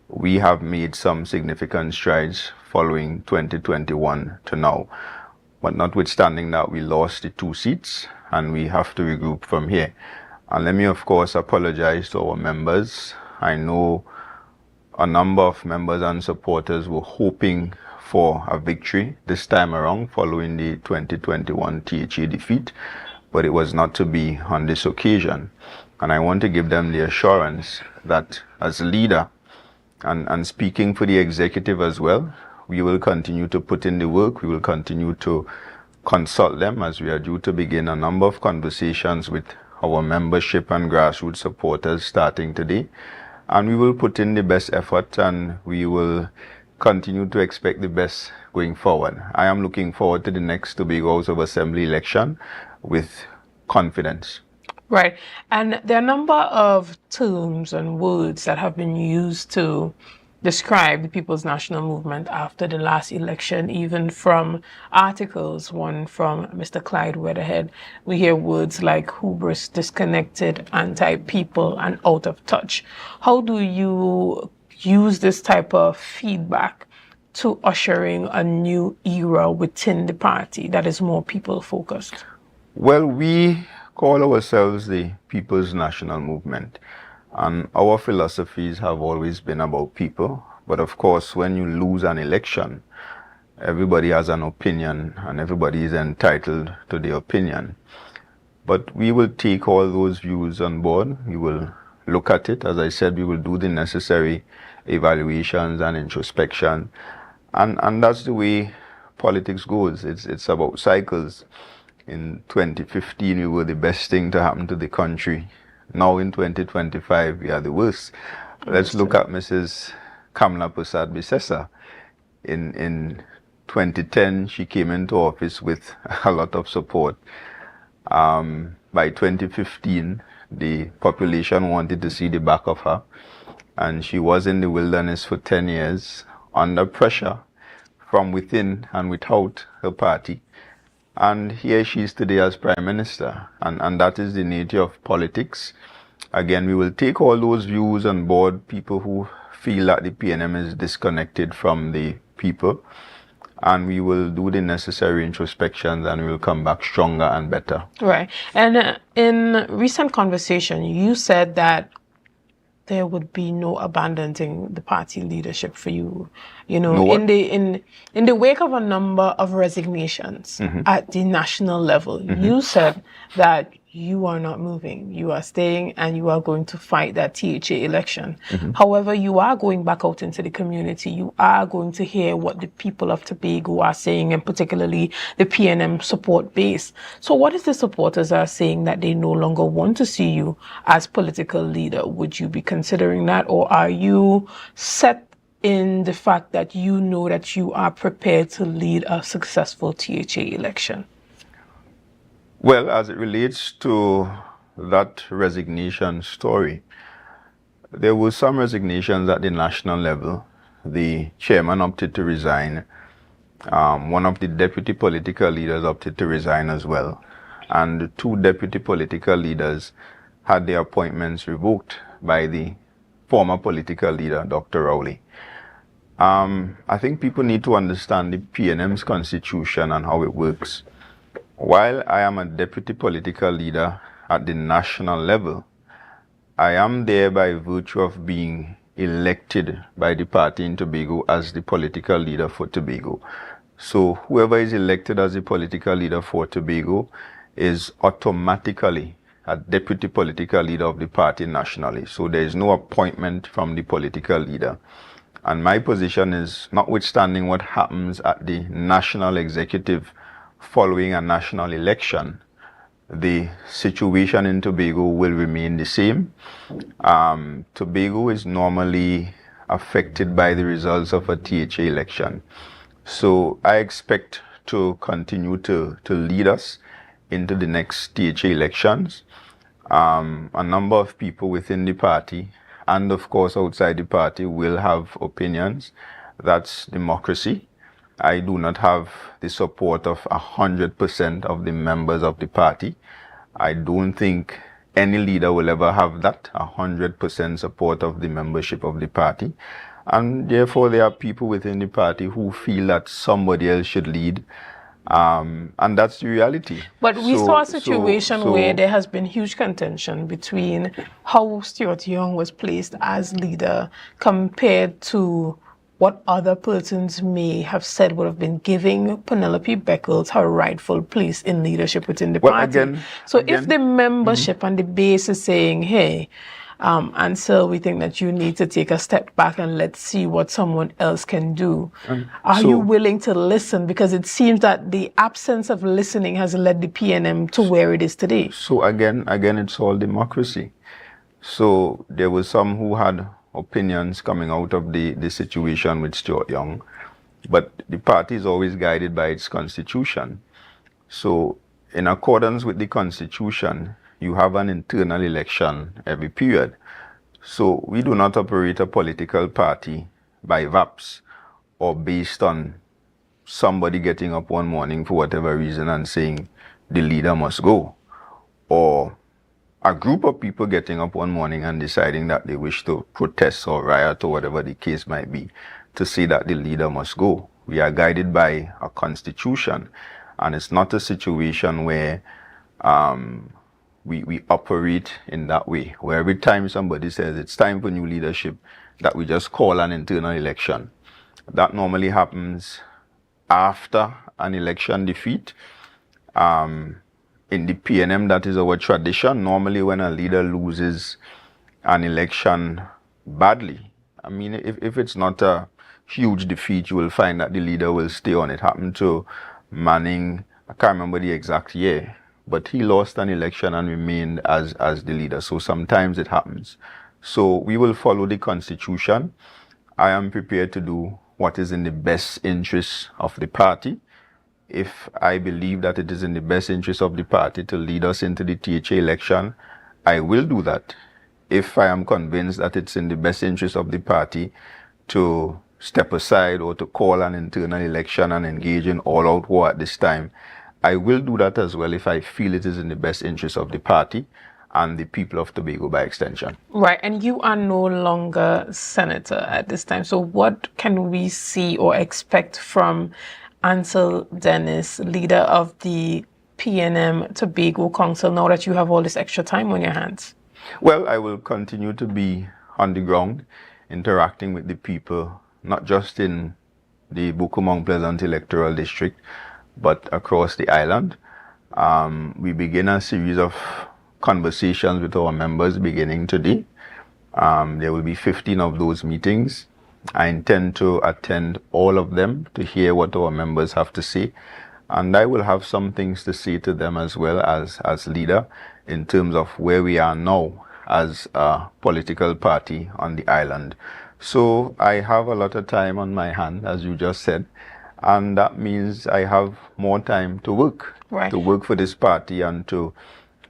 we have made some significant strides following 2021 to now. But notwithstanding that, we lost the 2 seats and we have to regroup from here. And let me, of course, apologize to our members. I know a number of members and supporters were hoping for a victory this time around following the 2021 THA defeat, but it was not to be on this occasion. And I want to give them the assurance that as a leader, and speaking for the executive as well, we will continue to put in the work. We will continue to consult them as we are due to begin a number of conversations with our membership and grassroots supporters starting today. And we will put in the best effort, and we will continue to expect the best going forward. I am looking forward to the next Tobago House of Assembly election with confidence. Right. And there are a number of terms and words that have been used to describe the People's National Movement after the last election, even from articles, one from Mr. Clyde Weatherhead. We hear words like hubris, disconnected, anti-people, and out of touch. How do you use this type of feedback to ushering a new era within the party that is more people-focused? Well, we call ourselves the People's National Movement. And our philosophies have always been about people. But of course, when you lose an election, everybody has an opinion and everybody is entitled to their opinion. But we will take all those views on board. We will look at it. As I said, we will do the necessary evaluations and introspection. And that's the way politics goes. It's about cycles. In 2015, we were the best thing to happen to the country. Now in 2025, we are the worst. Let's look at Mrs. Kamla Persad-Bissessar. In 2010, she came into office with a lot of support. By 2015, the population wanted to see the back of her. And she was in the wilderness for 10 years, under pressure from within and without her party. And here she is today as Prime Minister. And that is the nature of politics. Again, we will take all those views on board, people who feel that the PNM is disconnected from the people. And we will do the necessary introspections and we will come back stronger and better. Right. And in recent conversation, you said that there would be no abandoning the party leadership for you. You know, No in the wake of a number of resignations at the national level, you said that you are not moving. You are staying and you are going to fight that THA election. However, you are going back out into the community. You are going to hear what the people of Tobago are saying, and particularly the PNM support base. So what if the supporters are saying that they no longer want to see you as political leader? Would you be considering that, or are you set in the fact that you know that you are prepared to lead a successful THA election? Well, as it relates to that resignation story, there were some resignations at the national level. The chairman opted to resign. One of the deputy political leaders opted to resign as well. And the 2 deputy political leaders had their appointments revoked by the former political leader, Dr. Rowley. I think people need to understand the PNM's constitution and how it works. While I am a deputy political leader at the national level, I am there by virtue of being elected by the party in Tobago as the political leader for Tobago. So whoever is elected as the political leader for Tobago is automatically a deputy political leader of the party nationally. So there is no appointment from the political leader. And my position is, notwithstanding what happens at the national executive following a national election, the situation in Tobago will remain the same. Tobago is normally affected by the results of a THA election. So I expect to continue to lead us into the next THA elections. A number of people within the party and of course outside the party will have opinions. That's democracy. I do not have the support of 100% of the members of the party. I don't think any leader will ever have that 100% support of the membership of the party. And therefore, there are people within the party who feel that somebody else should lead. And that's the reality. But we saw a situation where there has been huge contention between how Stuart Young was placed as leader compared to what other persons may have said would have been giving Penelope Beckles her rightful place in leadership within the party. If the membership and the base is saying, hey, Ansel, we think that you need to take a step back and let's see what someone else can do. Are you willing to listen? Because it seems that the absence of listening has led the PNM to where it is today. So again, it's all democracy. So there were some who had opinions coming out of the situation with Stuart Young, but the party is always guided by its constitution. So in accordance with the constitution, you have an internal election every period. So we do not operate a political party by VAPs or based on somebody getting up one morning for whatever reason and saying the leader must go, or a group of people getting up one morning and deciding that they wish to protest or riot or whatever the case might be to say that the leader must go. We are guided by a constitution, and it's not a situation where we operate in that way, where every time somebody says it's time for new leadership, that we just call an internal election. That normally happens after an election defeat. In the PNM, that is our tradition. Normally when a leader loses an election badly, I mean, if it's not a huge defeat, you will find that the leader will stay on. It happened to Manning, I can't remember the exact year, but he lost an election and remained as the leader. So sometimes it happens. So we will follow the constitution. I am prepared to do what is in the best interest of the party. If I believe that it is in the best interest of the party to lead us into the THA election, I will do that. If I am convinced that it's in the best interest of the party to step aside or to call an internal election and engage in all-out war at this time, I will do that as well if I feel it is in the best interest of the party and the people of Tobago by extension. Right, and you are no longer senator at this time. So what can we see or expect from Ansel Dennis, leader of the PNM Tobago Council, now that you have all this extra time on your hands? Well, I will continue to be on the ground, interacting with the people, not just in the Buku-Mount Pleasant electoral district, but across the island. We begin a series of conversations with our members beginning today. There will be 15 of those meetings. I intend to attend all of them to hear what our members have to say, and I will have some things to say to them as well as leader in terms of where we are now as a political party on the island. So I have a lot of time on my hand, as you just said, and that means I have more time to work, to work for this party and to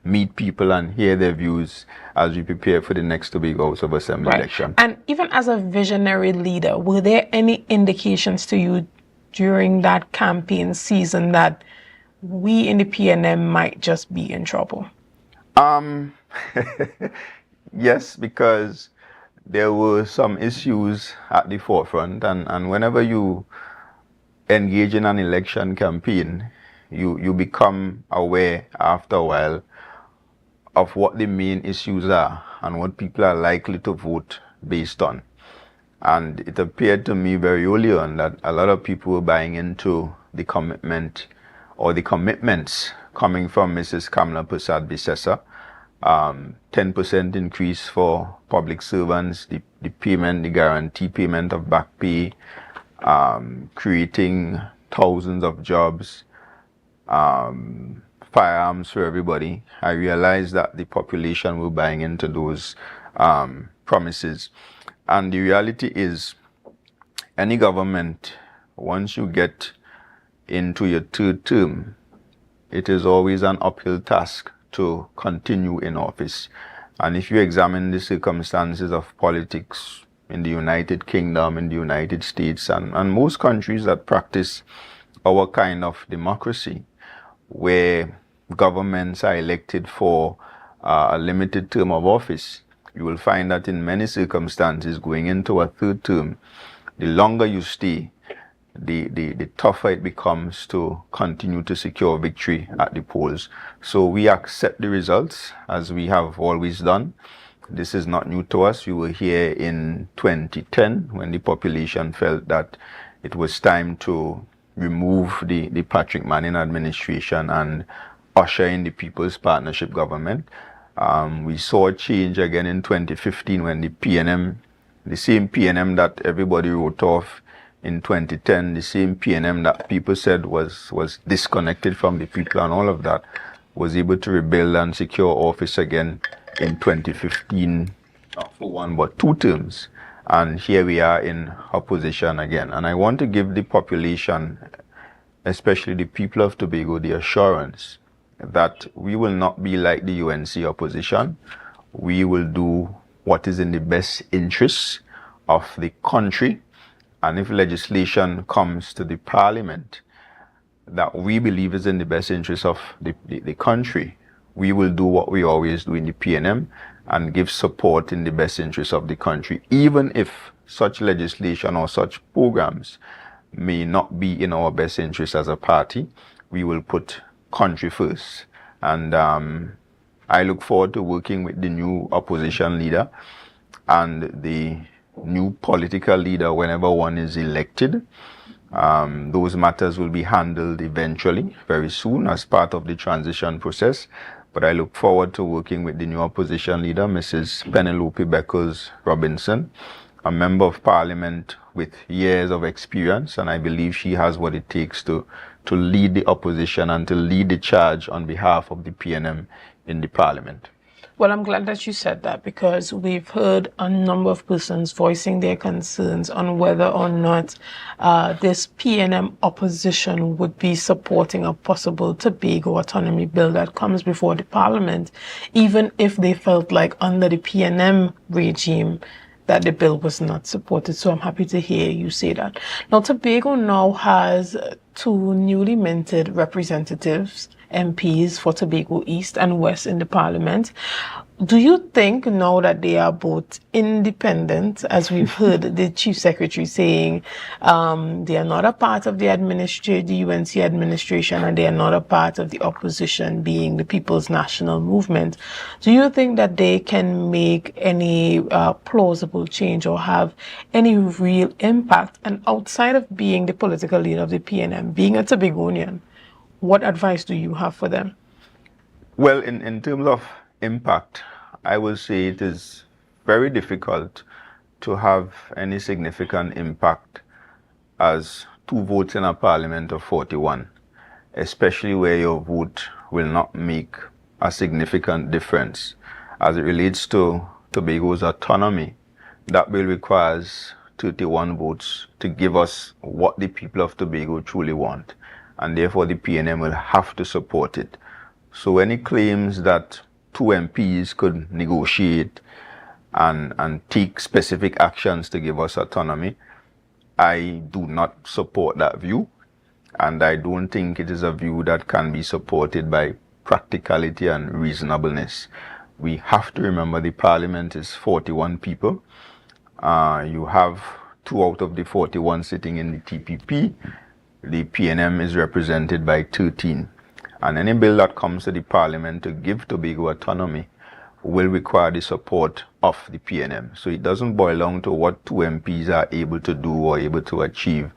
meet people and hear their views as we prepare for the next Tobago House of Assembly election. And even as a visionary leader, were there any indications to you during that campaign season that we in the PNM might just be in trouble? Yes, because there were some issues at the forefront, and whenever you engage in an election campaign, you become aware after a while of what the main issues are and what people are likely to vote based on. And it appeared to me very early on that a lot of people were buying into the commitment or the commitments coming from Mrs. Kamla Persad Bissessa. 10% increase for public servants, the payment, the guarantee payment of back pay, creating thousands of jobs, firearms for everybody. I realized that the population were buying into those promises. And the reality is, any government, once you get into your third term, it is always an uphill task to continue in office. And if you examine the circumstances of politics in the United Kingdom, in the United States, and most countries that practice our kind of democracy, where governments are elected for a limited term of office, you will find that in many circumstances, going into a third term, the longer you stay, the tougher it becomes to continue to secure victory at the polls. So we accept the results, as we have always done. This is not new to us. We were here in 2010 when the population felt that it was time to remove the Patrick Manning administration and usher in the People's Partnership government. We saw a change again in 2015 when the PNM, the same PNM that everybody wrote off in 2010, the same PNM that people said was disconnected from the people and all of that, was able to rebuild and secure office again in 2015, not for one but two terms. And here we are in opposition again. And I want to give the population, especially the people of Tobago, the assurance that we will not be like the UNC opposition. We will do what is in the best interests of the country. And if legislation comes to the parliament that we believe is in the best interest of the country, we will do what we always do in the PNM and give support in the best interest of the country, even if such legislation or such programs may not be in our best interest as a party. We will put country first. And I look forward to working with the new opposition leader and the new political leader whenever one is elected. Those matters will be handled eventually, very soon, as part of the transition process. But I look forward to working with the new opposition leader, Mrs. Penelope Beckers Robinson, a member of parliament with years of experience, and I believe she has what it takes to lead the opposition and to lead the charge on behalf of the PNM in the parliament. Well, I'm glad that you said that, because we've heard a number of persons voicing their concerns on whether or not this PNM opposition would be supporting a possible Tobago autonomy bill that comes before the parliament, even if they felt like under the PNM regime that the bill was not supported. So I'm happy to hear you say that. Now, Tobago now has two newly minted representatives, MPs for Tobago East and West in the parliament. Do you think now that they are both independent, as we've heard the chief secretary saying, they are not a part of the UNC administration, and they are not a part of the opposition, being the People's National Movement? Do you think that they can make any plausible change or have any real impact? And outside of being the political leader of the PNM, being a Tobagonian, what advice do you have for them? Well, in terms of impact, I will say it is very difficult to have any significant impact as two votes in a parliament of 41, especially where your vote will not make a significant difference. As it relates to Tobago's autonomy, that bill requires 31 votes to give us what the people of Tobago truly want, and therefore the PNM will have to support it. So any claims that two MPs could negotiate and take specific actions to give us autonomy, I do not support that view, and I don't think it is a view that can be supported by practicality and reasonableness. We have to remember the parliament is 41 people. You have 2 out of the 41 sitting in the TPP. The PNM is represented by 13. And any bill that comes to the parliament to give Tobago autonomy will require the support of the PNM. So it doesn't boil down to what two MPs are able to do or able to achieve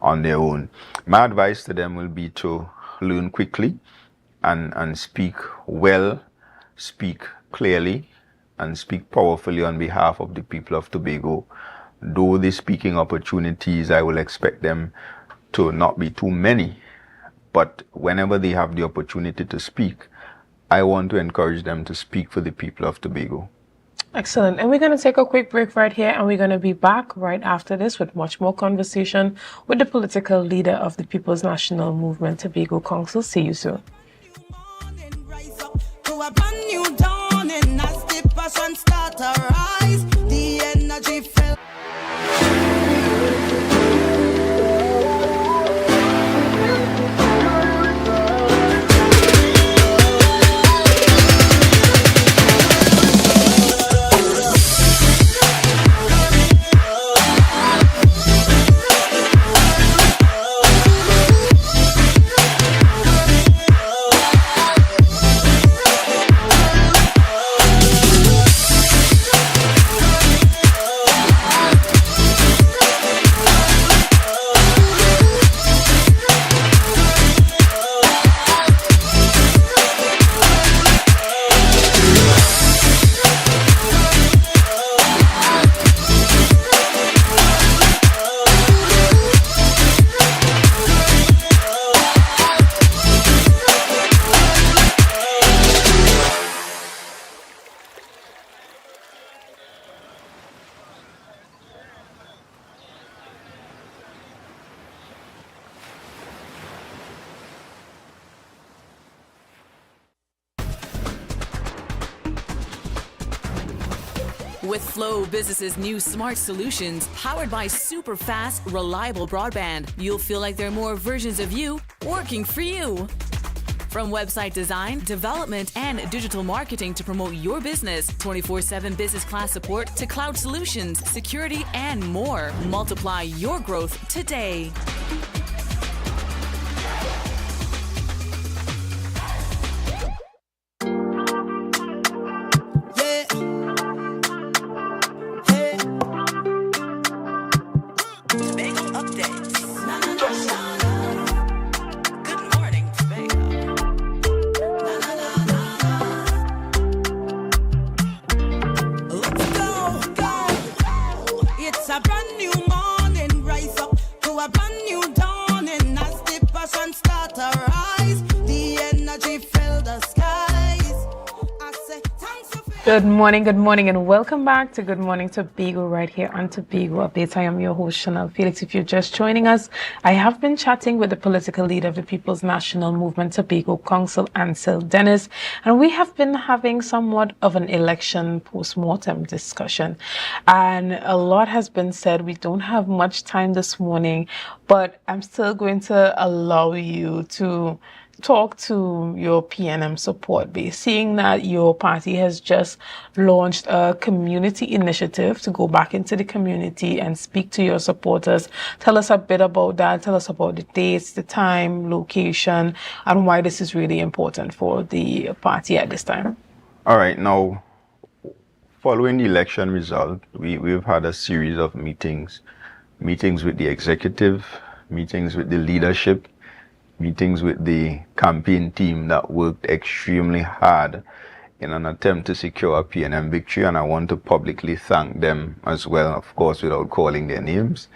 on their own. My advice to them will be to learn quickly and speak well, speak clearly, and speak powerfully on behalf of the people of Tobago. Though the speaking opportunities, I will expect them to not be too many. But whenever they have the opportunity to speak, I want to encourage them to speak for the people of Tobago. Excellent. And we're going to take a quick break right here, and we're going to be back right after this with much more conversation with the political leader of the People's National Movement, Tobago Council. See you soon. With Flow Business's new smart solutions, powered by super fast, reliable broadband, you'll feel like there are more versions of you working for you. From website design, development, and digital marketing to promote your business, 24/7 business class support to cloud solutions, security, and more. Multiply your growth today. Good morning, and welcome back to Good Morning Tobago right here on Tobago Updates. I am your host, Chanel Felix. If you're just joining us, I have been chatting with the political leader of the People's National Movement Tobago Council, Ansel Dennis, and we have been having somewhat of an election post-mortem discussion. And a lot has been said. We don't have much time this morning, but I'm still going to allow you to talk to your PNM support base, seeing that your party has just launched a community initiative to go back into the community and speak to your supporters. Tell us a bit about that. Tell us about the dates, the time, location, and why this is really important for the party at this time. All right. Now, following the election result, we've had a series of meetings with the executive, meetings with the leadership, meetings with the campaign team that worked extremely hard in an attempt to secure a PNM victory, and I want to publicly thank them as well, of course, without calling their names.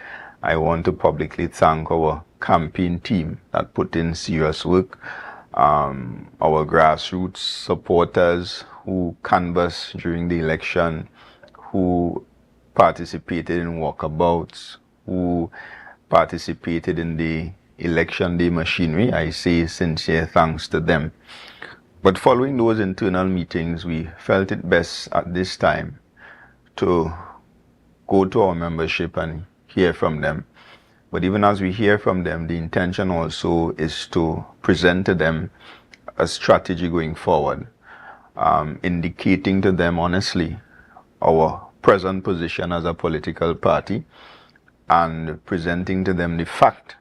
I want to publicly thank our campaign team that put in serious work, our grassroots supporters who canvassed during the election, who participated in walkabouts, who participated in the election day machinery. I say sincere thanks to them. But following those internal meetings, we felt it best at this time to go to our membership and hear from them. But even as we hear from them, the intention also is to present to them a strategy going forward, indicating to them honestly our present position as a political party, and presenting to them the fact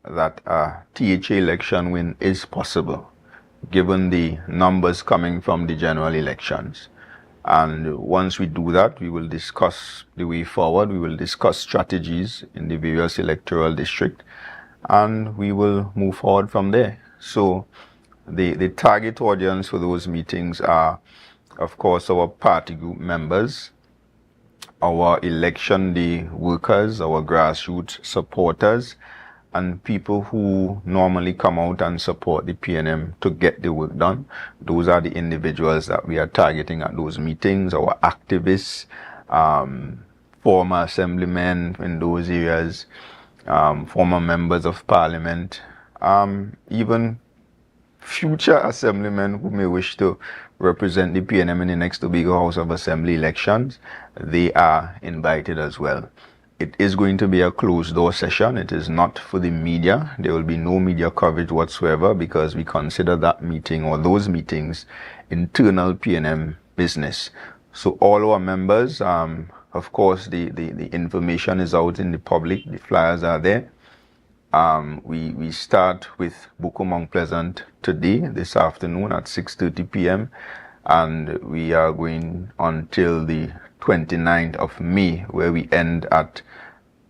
that a THA election win is possible, given the numbers coming from the general elections. And once we do that, we will discuss the way forward, we will discuss strategies in the various electoral districts, and we will move forward from there. So the target audience for those meetings are, of course, our party group members, our election day workers, our grassroots supporters, and people who normally come out and support the PNM to get the work done. Those are the individuals that we are targeting at those meetings, our activists, former assemblymen in those areas, former members of parliament, even future assemblymen who may wish to represent the PNM in the next Tobago House of Assembly elections. They are invited as well. It is going to be a closed-door session. It is not for the media. There will be no media coverage whatsoever, because we consider that meeting or those meetings internal PNM business. So all our members, of course, the information is out in the public. The flyers are there. We start with Buku Mount Pleasant today, this afternoon at 6:30 p.m. And we are going until the 29th of May, where we end at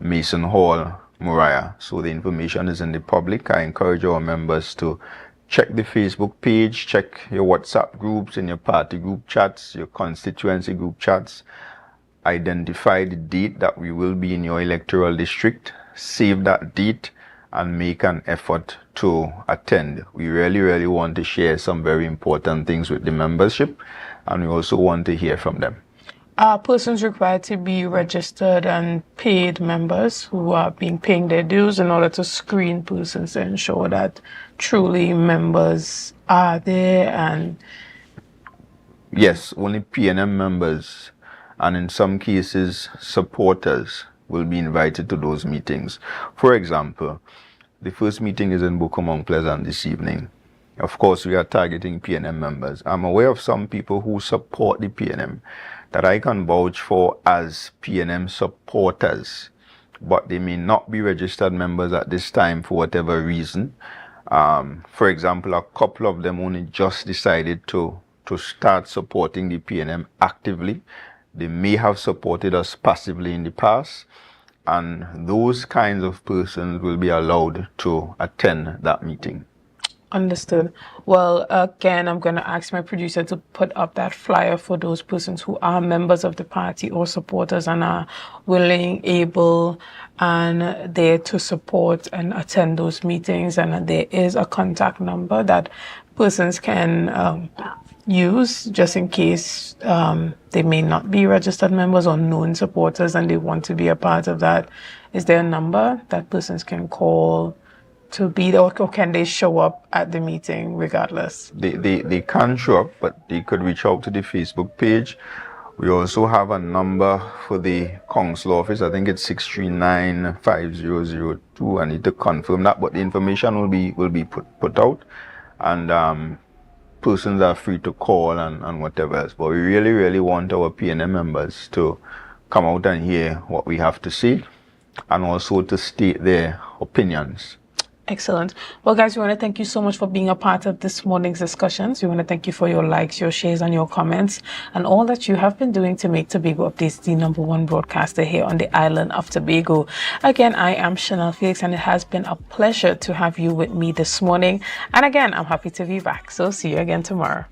Mason Hall, Moriah. So the information is in the public. I encourage our members to check the Facebook page, check your WhatsApp groups and your party group chats, your constituency group chats. Identify the date that we will be in your electoral district, save that date, and make an effort to attend. We really want to share some very important things with the membership, and we also want to hear from them. Are persons required to be registered and paid members who are paying their dues in order to screen persons to ensure that truly members are there? And yes, only PNM members and in some cases, supporters will be invited to those meetings. For example, the first meeting is in Bukom Mount Pleasant this evening. Of course, we are targeting PNM members. I'm aware of some people who support the PNM that I can vouch for as PNM supporters, but they may not be registered members at this time for whatever reason. For example, a couple of them only just decided to start supporting the PNM actively. They may have supported us passively in the past, and those kinds of persons will be allowed to attend that meeting. Understood. Well, again, I'm going to ask my producer to put up that flyer for those persons who are members of the party or supporters and are willing, able, and there to support and attend those meetings. And there is a contact number that persons can use just in case they may not be registered members or known supporters and they want to be a part of that. Is there a number that persons can call to be there, or can they show up at the meeting regardless? They can show up, but they could reach out to the Facebook page. We also have a number for the council office. I think it's 639-5002. I need to confirm that, but the information will be put out, and persons are free to call and whatever else. But we really want our PNM members to come out and hear what we have to say, and also to state their opinions. Excellent. Well, guys, we want to thank you so much for being a part of this morning's discussions. We want to thank you for your likes, your shares, and your comments, and all that you have been doing to make Tobago Updates the #1 broadcaster here on the island of Tobago. Again, I am Chanel Felix, and it has been a pleasure to have you with me this morning. And again, I'm happy to be back. So see you again tomorrow.